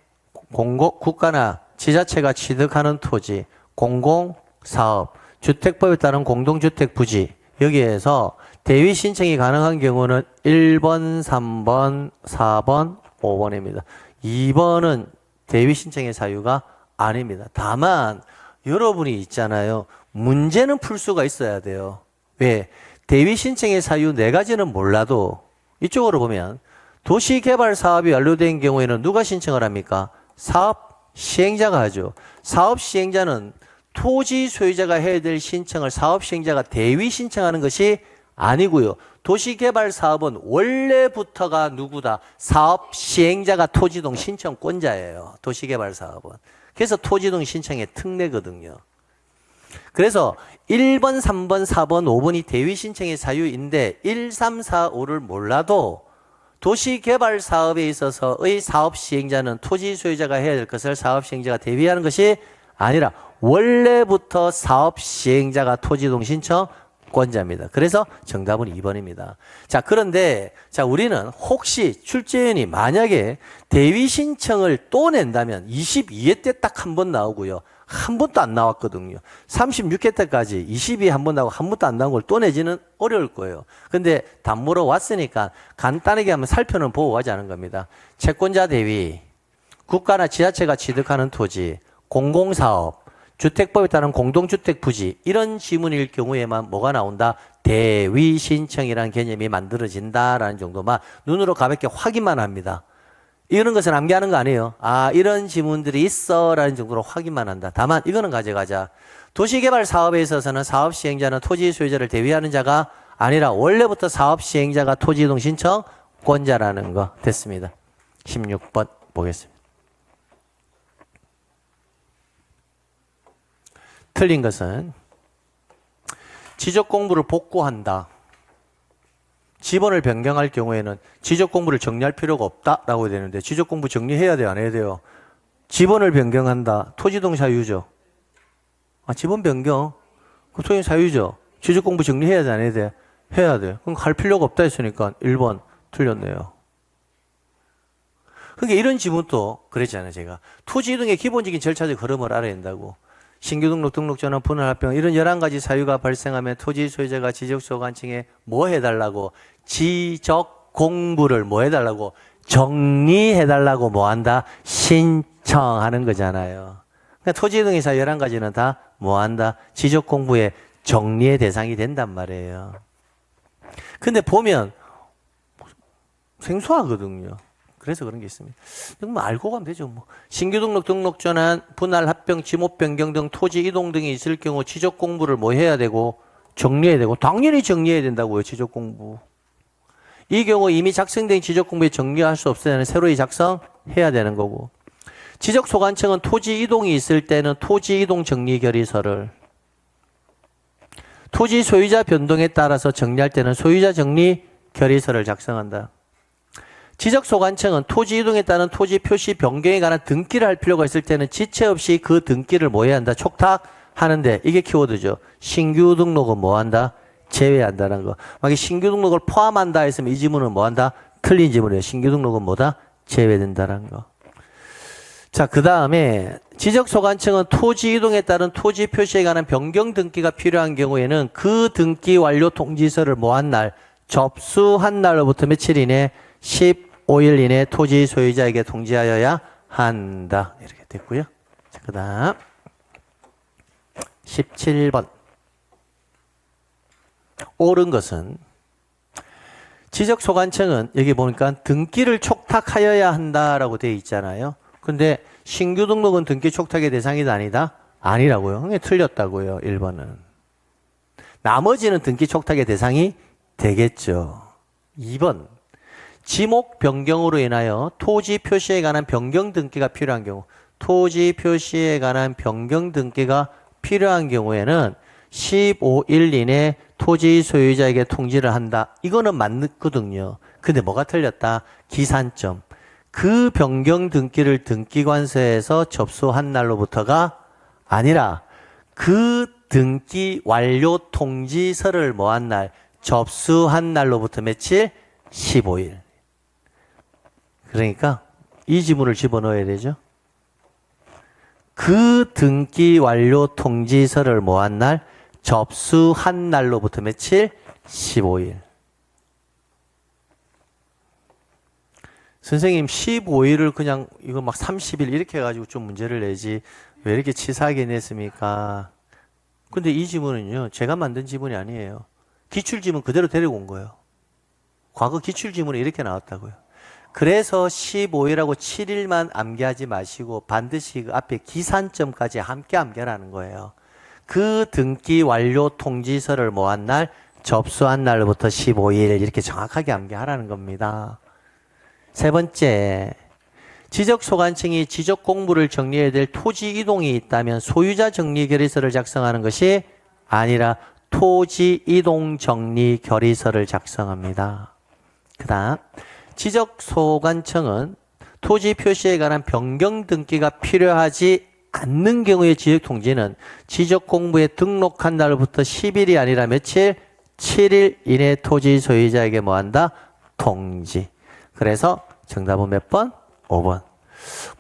국가나 지자체가 취득하는 토지, 공공사업, 주택법에 따른 공동주택 부지, 여기에서 대위 신청이 가능한 경우는 1번, 3번, 4번, 5번입니다. 2번은 대위 신청의 사유가 아닙니다. 다만 여러분이 있잖아요. 문제는 풀 수가 있어야 돼요. 왜? 대위 신청의 사유 4가지는 몰라도 이쪽으로 보면 도시개발 사업이 완료된 경우에는 누가 신청을 합니까? 사업 시행자가 하죠. 사업 시행자는 토지 소유자가 해야 될 신청을 사업 시행자가 대위 신청하는 것이 아니고요. 도시개발 사업은 원래부터가 누구다? 사업 시행자가 토지동 신청권자예요. 도시개발 사업은. 그래서 토지이동 신청의 특례거든요. 그래서 1번, 3번, 4번, 5번이 대위 신청의 사유인데 1, 3, 4, 5를 몰라도 도시개발 사업에 있어서의 사업 시행자는 토지 소유자가 해야 될 것을 사업 시행자가 대위하는 것이 아니라 원래부터 사업 시행자가 토지이동 신청권자입니다. 그래서 정답은 2번입니다. 자, 그런데 자, 우리는 혹시 출제위원이 만약에 대위 신청을 또 낸다면 22회 때 딱 한 번 나오고요. 한 번도 안 나왔거든요. 36회 때까지 22회 한 번 나오고 한 번도 안 나온 걸 또 내지는 어려울 거예요. 근데 다 물어왔으니까 간단하게 한번 살펴는 보고 가지 않은 겁니다. 채권자 대위, 국가나 지자체가 취득하는 토지, 공공사업, 주택법에 따른 공동주택 부지 이런 지문일 경우에만 뭐가 나온다? 대위 신청이라는 개념이 만들어진다라는 정도만 눈으로 가볍게 확인만 합니다. 이런 것은 암기하는 거 아니에요. 아, 이런 지문들이 있어 라는 정도로 확인만 한다. 다만 이거는 가져가자. 도시개발 사업에 있어서는 사업 시행자는 토지 소유자를 대위하는 자가 아니라 원래부터 사업 시행자가 토지이동 신청권자라는 거 됐습니다. 16번 보겠습니다. 틀린 것은 지적 공부를 복구한다. 지번을 변경할 경우에는 지적 공부를 정리할 필요가 없다라고 되는데 지적 공부 정리해야 돼요, 안 해야 돼요? 지번을 변경한다. 토지동 사유죠. 아, 지번 변경. 그 토지동 사유죠. 지적 공부 정리해야 돼, 안 해야 돼? 해야 돼. 그럼 할 필요가 없다 했으니까 1번 틀렸네요. 그러니까 이런 지문도 그랬잖아요, 제가. 토지 이동의 기본적인 절차적 흐름을 알아야 된다고. 신규 등록, 등록 전환, 분할 합병 이런 11가지 사유가 발생하면 토지 소유자가 지적소관청에 뭐 해달라고? 지적 공부를 뭐 해달라고? 정리해달라고 뭐 한다? 신청하는 거잖아요. 그러니까 토지 이동의 사유 11가지는 다 뭐 한다? 지적 공부의 정리의 대상이 된단 말이에요. 근데 보면 생소하거든요. 그래서 그런 게 있습니다. 뭐 알고 가면 되죠. 뭐 신규 등록, 등록 전환, 분할 합병, 지목 변경 등 토지 이동 등이 있을 경우 지적 공부를 뭐 해야 되고 정리해야 되고 당연히 정리해야 된다고요. 지적 공부. 이 경우 이미 작성된 지적 공부에 정리할 수 없으면 새로 작성해야 되는 거고. 지적 소관청은 토지 이동이 있을 때는 토지 이동 정리 결의서를, 토지 소유자 변동에 따라서 정리할 때는 소유자 정리 결의서를 작성한다. 지적소관청은 토지 이동에 따른 토지 표시 변경에 관한 등기를 할 필요가 있을 때는 지체 없이 그 등기를 뭐 해야 한다? 촉탁하는데 이게 키워드죠. 신규 등록은 뭐 한다? 제외한다는 거. 만약에 신규 등록을 포함한다 했으면 이 지문은 뭐 한다? 틀린 지문이에요. 신규 등록은 뭐다? 제외된다는 거. 자, 그 다음에 지적소관청은 토지 이동에 따른 토지 표시에 관한 변경 등기가 필요한 경우에는 그 등기 완료 통지서를 뭐 한 날? 접수한 날로부터 며칠 이내? 15일 이내 토지 소유자에게 통지하여야 한다. 이렇게 됐고요. 자, 그 다음 17번. 옳은 것은 지적소관청은 여기 보니까 등기를 촉탁하여야 한다라고 되어 있잖아요. 근데 신규 등록은 등기 촉탁의 대상이다 아니다? 아니라고요. 그게 틀렸다고요. 1번은. 나머지는 등기 촉탁의 대상이 되겠죠. 2번. 지목 변경으로 인하여 토지 표시에 관한 변경 등기가 필요한 경우, 토지 표시에 관한 변경 등기가 필요한 경우에는 15일 이내 토지 소유자에게 통지를 한다. 이거는 맞거든요. 근데 뭐가 틀렸다? 기산점. 그 변경 등기를 등기관서에서 접수한 날로부터가 아니라 그 등기 완료 통지서를 뭐 한 날? 접수한 날로부터 며칠? 15일. 그러니까 이 지문을 집어넣어야 되죠. 그 등기 완료 통지서를 뭐 한 날? 접수한 날로부터 며칠? 15일. 선생님 15일을 그냥 이거 막 30일 이렇게 해가지고 좀 문제를 내지 왜 이렇게 치사하게 냈습니까? 근데 이 지문은요, 제가 만든 지문이 아니에요. 기출지문 그대로 데리고 온 거예요. 과거 기출지문에 이렇게 나왔다고요. 그래서 15일하고 7일만 암기하지 마시고 반드시 그 앞에 기산점까지 함께 암기하라는 거예요. 그 등기 완료 통지서를 뭐 한 날? 접수한 날부터 15일 이렇게 정확하게 암기하라는 겁니다. 세 번째, 지적소관청이 지적공부를 정리해야 될 토지 이동이 있다면 소유자 정리 결의서를 작성하는 것이 아니라 토지 이동 정리 결의서를 작성합니다. 그 다음 지적소관청은 토지 표시에 관한 변경 등기가 필요하지 않는 경우의 지적통지는 지적공부에 등록한 날부터 10일이 아니라 며칠? 7일 이내 토지 소유자에게 뭐한다? 통지. 그래서 정답은 몇 번? 5번.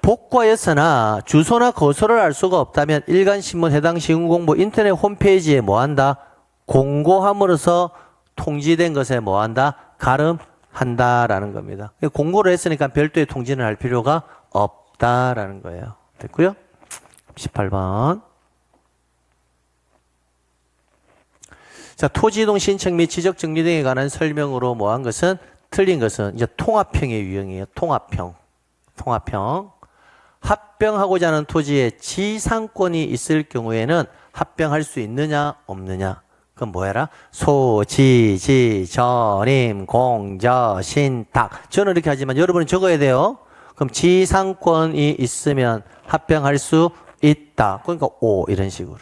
복과였으나 주소나 거소를 알 수가 없다면 일간신문 해당 시군공부 인터넷 홈페이지에 뭐한다? 공고함으로써 통지된 것에 뭐한다? 가름한다라는 겁니다. 공고를 했으니까 별도의 통지는 할 필요가 없다라는 거예요. 됐고요? 18번. 자, 토지이동 신청 및 지적정리 등에 관한 설명으로 뭐한 것은? 틀린 것은 이제 통합형의 유형이에요. 통합형. 합병하고자 하는 토지에 지상권이 있을 경우에는 합병할 수 있느냐 없느냐. 그럼 뭐해라? 소, 지, 전임, 공, 저, 신, 탁. 저는 이렇게 하지만 여러분은 적어야 돼요. 그럼 지상권이 있으면 합병할 수 있다. 그러니까 오 이런 식으로.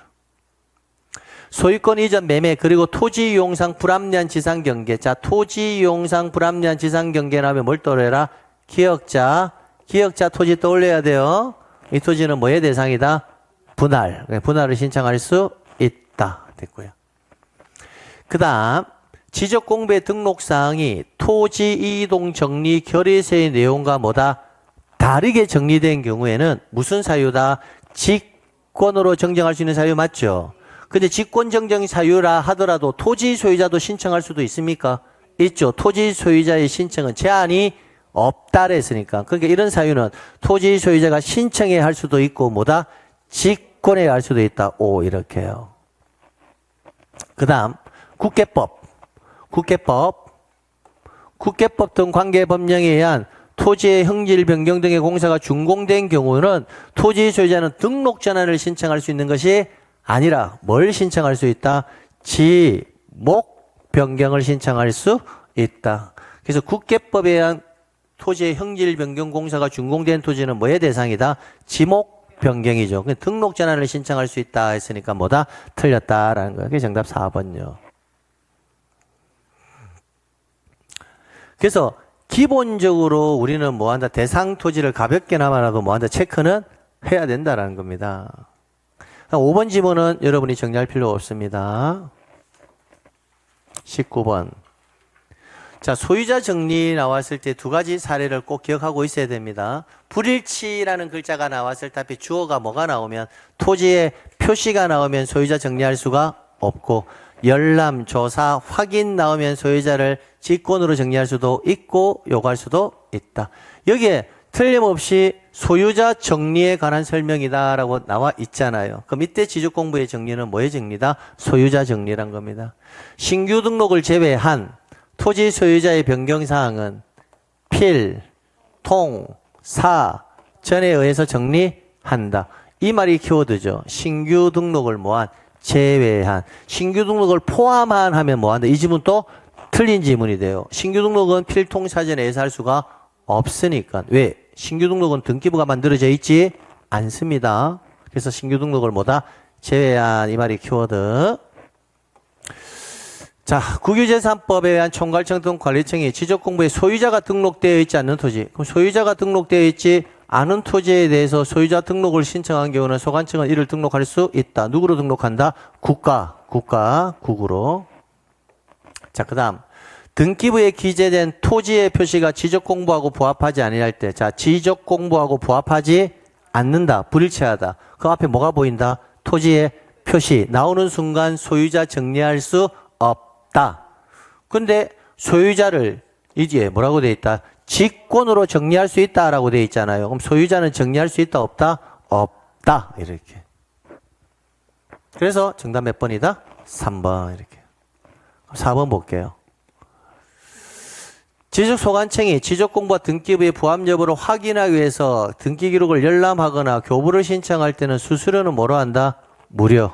소유권 이전 매매 그리고 토지 이용상 불합리한 지상 경계. 자, 토지 이용상 불합리한 지상 경계 나오면 뭘 떠올려라? 기역자 토지 떠올려야 돼요. 이 토지는 뭐의 대상이다? 분할을 신청할 수 있다. 됐고요. 그 다음 지적공부의 등록사항이 토지 이동 정리 결의서의 내용과 뭐다? 다르게 정리된 경우에는 무슨 사유다? 직권으로 정정할 수 있는 사유 맞죠? 근데 직권 정정 사유라 하더라도 토지 소유자도 신청할 수도 있습니까? 있죠. 토지 소유자의 신청은 제한이 없다 그랬으니까. 그러니까 이런 사유는 토지 소유자가 신청해야 할 수도 있고 뭐다? 직권해야 할 수도 있다. 오 이렇게요. 그 다음 국계법 등 관계법령에 의한 토지의 형질 변경 등의 공사가 준공된 경우는 토지 소유자는 등록 전환을 신청할 수 있는 것이 아니라 뭘 신청할 수 있다? 지목 변경을 신청할 수 있다. 그래서 국계법에 의한 토지의 형질 변경 공사가 준공된 토지는 뭐의 대상이다? 지목 변경이죠. 등록 전환을 신청할 수 있다 했으니까 뭐다? 틀렸다라는 거예요. 그게 정답 4번요. 그래서 기본적으로 우리는 뭐한다? 대상 토지를 가볍게나마라도 뭐한다? 체크는 해야 된다라는 겁니다. 5번 지문은 여러분이 정리할 필요 없습니다. 19번. 자, 소유자 정리 나왔을 때 두 가지 사례를 꼭 기억하고 있어야 됩니다. 불일치라는 글자가 나왔을 때 앞에 주어가 뭐가 나오면 토지에 표시가 나오면 소유자 정리할 수가 없고 열람, 조사, 확인 나오면 소유자를 직권으로 정리할 수도 있고 요구할 수도 있다. 여기에 틀림없이 소유자 정리에 관한 설명이다라고 나와 있잖아요. 그럼 이때 지적공부의 정리는 뭐의 정리다? 소유자 정리란 겁니다. 신규 등록을 제외한 토지 소유자의 변경사항은 필, 통, 사, 전에 의해서 정리한다. 이 말이 키워드죠. 신규 등록을 뭐한? 제외한. 신규 등록을 포함한 하면 뭐한다? 이 지문 또 틀린 지문이 돼요. 신규 등록은 필통 사전에 의해서 할 수가 없으니까. 왜? 신규 등록은 등기부가 만들어져 있지 않습니다. 그래서 신규 등록을 뭐다? 제외한. 이 말이 키워드. 자, 국유재산법에 의한 총괄청 등 관리청이 지적공부에 소유자가 등록되어 있지 않는 토지. 그럼 소유자가 등록되어 있지 않은 토지에 대해서 소유자 등록을 신청한 경우는 소관청은 이를 등록할 수 있다. 누구로 등록한다? 국으로. 자, 그 다음. 등기부에 기재된 토지의 표시가 지적공부하고 부합하지 아니할 때. 자, 지적공부하고 부합하지 않는다. 불일치하다. 그 앞에 뭐가 보인다? 토지의 표시. 나오는 순간 소유자 정리할 수 없다. 근데 소유자를 이제 뭐라고 돼 있다? 직권으로 정리할 수 있다라고 돼 있잖아요. 그럼 소유자는 정리할 수 있다 없다? 없다. 이렇게. 그래서 정답 몇 번이다? 3번 이렇게. 4번 볼게요. 지적소관청이 지적공부와 등기부의 부합 여부를 확인하기 위해서 등기기록을 열람하거나 교부를 신청할 때는 수수료는 뭐로 한다? 무료.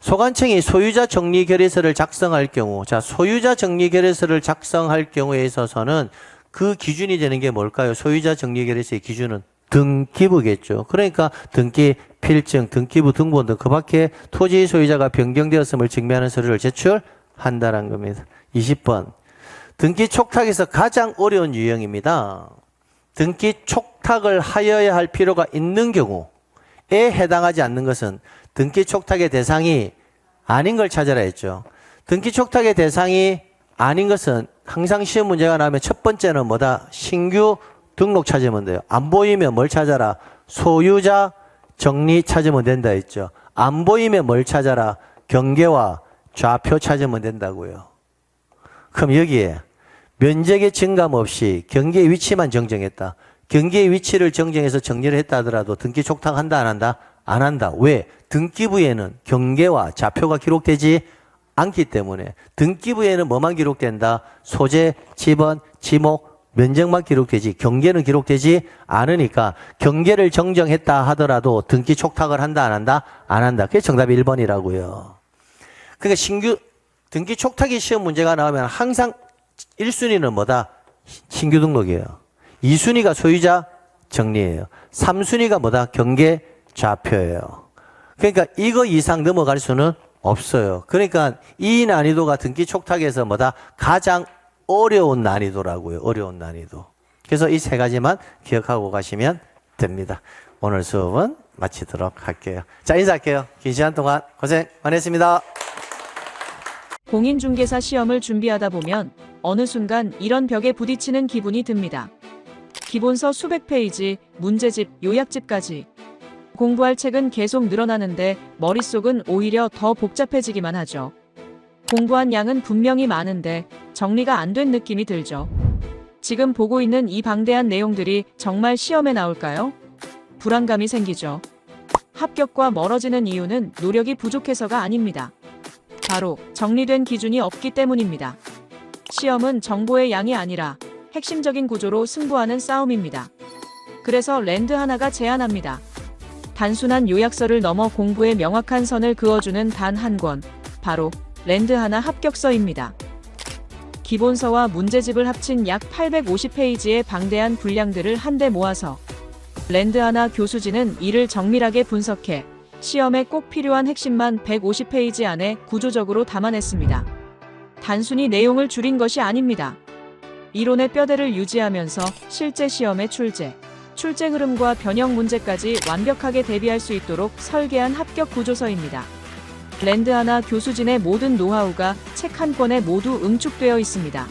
소관청이 소유자 정리 결의서를 작성할 경우, 자, 소유자 정리 결의서를 작성할 경우에 있어서는 그 기준이 되는 게 뭘까요? 소유자 정리결의서의 기준은 등기부겠죠. 그러니까 등기, 필증, 등기부 등본 등 그 밖에 토지 소유자가 변경되었음을 증명하는 서류를 제출한다는 겁니다. 20번. 등기 촉탁에서 가장 어려운 유형입니다. 등기 촉탁을 하여야 할 필요가 있는 경우에 해당하지 않는 것은 등기 촉탁의 대상이 아닌 걸 찾아라 했죠. 등기 촉탁의 대상이 아닌 것은 항상 시험 문제가 나오면 첫 번째는 뭐다? 신규 등록 찾으면 돼요. 안 보이면 뭘 찾아라? 소유자 정리 찾으면 된다 했죠. 안 보이면 뭘 찾아라? 경계와 좌표 찾으면 된다고요. 그럼 여기에 면적의 증감 없이 경계의 위치만 정정했다. 경계의 위치를 정정해서 정리를 했다 하더라도 등기 촉탁한다 안 한다? 안 한다. 왜? 등기부에는 경계와 좌표가 기록되지 않기 때문에. 등기부에는 뭐만 기록된다? 소재, 지번, 지목, 면적만 기록되지 경계는 기록되지 않으니까 경계를 정정했다 하더라도 등기 촉탁을 한다 안 한다? 안 한다. 그게 정답이 1번이라고요. 그러니까 신규 등기 촉탁이 시험 문제가 나오면 항상 1순위는 뭐다? 신규 등록이에요. 2순위가 소유자 정리예요. 3순위가 뭐다? 경계 좌표예요. 그러니까 이거 이상 넘어갈 수는 없어요. 그러니까 이 난이도가 등기 촉탁에서 뭐다? 가장 어려운 난이도라고요. 어려운 난이도. 그래서 이 세 가지만 기억하고 가시면 됩니다. 오늘 수업은 마치도록 할게요. 자, 인사할게요. 긴 시간 동안 고생 많으셨습니다. 공인중개사 시험을 준비하다 보면 어느 순간 이런 벽에 부딪히는 기분이 듭니다. 기본서 수백 페이지, 문제집, 요약집까지. 공부할 책은 계속 늘어나는데 머릿속은 오히려 더 복잡해지기만 하죠. 공부한 양은 분명히 많은데 정리가 안 된 느낌이 들죠. 지금 보고 있는 이 방대한 내용들이 정말 시험에 나올까요? 불안감이 생기죠. 합격과 멀어지는 이유는 노력이 부족해서가 아닙니다. 바로 정리된 기준이 없기 때문입니다. 시험은 정보의 양이 아니라 핵심적인 구조로 승부하는 싸움입니다. 그래서 랜드 하나가 제안합니다. 단순한 요약서를 넘어 공부의 명확한 선을 그어주는 단 한 권, 바로 랜드 하나 합격서입니다. 기본서와 문제집을 합친 약 850페이지의 방대한 분량들을 한데 모아서 랜드 하나 교수진은 이를 정밀하게 분석해 시험에 꼭 필요한 핵심만 150페이지 안에 구조적으로 담아냈습니다. 단순히 내용을 줄인 것이 아닙니다. 이론의 뼈대를 유지하면서 실제 시험의 출제 흐름과 변형 문제까지 완벽하게 대비할 수 있도록 설계한 합격 구조서입니다. 랜드 하나 교수진의 모든 노하우가 책 한 권에 모두 응축되어 있습니다.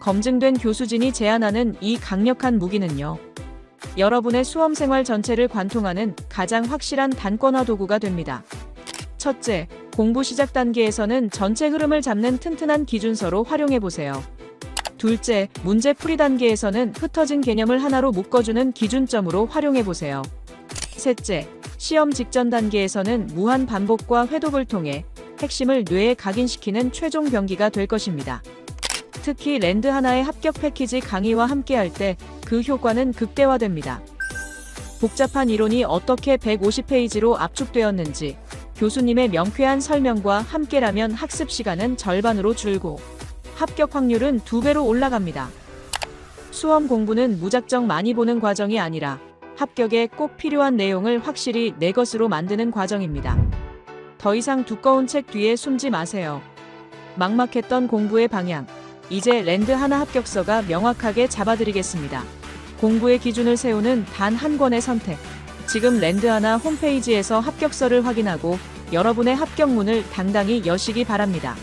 검증된 교수진이 제안하는 이 강력한 무기는요. 여러분의 수험생활 전체를 관통하는 가장 확실한 단권화 도구가 됩니다. 첫째, 공부 시작 단계에서는 전체 흐름을 잡는 튼튼한 기준서로 활용해보세요. 둘째, 문제 풀이 단계에서는 흩어진 개념을 하나로 묶어주는 기준점으로 활용해보세요. 셋째, 시험 직전 단계에서는 무한 반복과 회독을 통해 핵심을 뇌에 각인시키는 최종 병기가 될 것입니다. 특히 랜드 하나의 합격 패키지 강의와 함께할 때 그 효과는 극대화됩니다. 복잡한 이론이 어떻게 150페이지로 압축되었는지 교수님의 명쾌한 설명과 함께라면 학습 시간은 절반으로 줄고 합격 확률은 2배로 올라갑니다. 수험 공부는 무작정 많이 보는 과정이 아니라 합격에 꼭 필요한 내용을 확실히 내 것으로 만드는 과정입니다. 더 이상 두꺼운 책 뒤에 숨지 마세요. 막막했던 공부의 방향, 이제 랜드 하나 합격서가 명확하게 잡아드리겠습니다. 공부의 기준을 세우는 단 한 권의 선택. 지금 랜드 하나 홈페이지에서 합격서를 확인하고 여러분의 합격문을 당당히 여시기 바랍니다.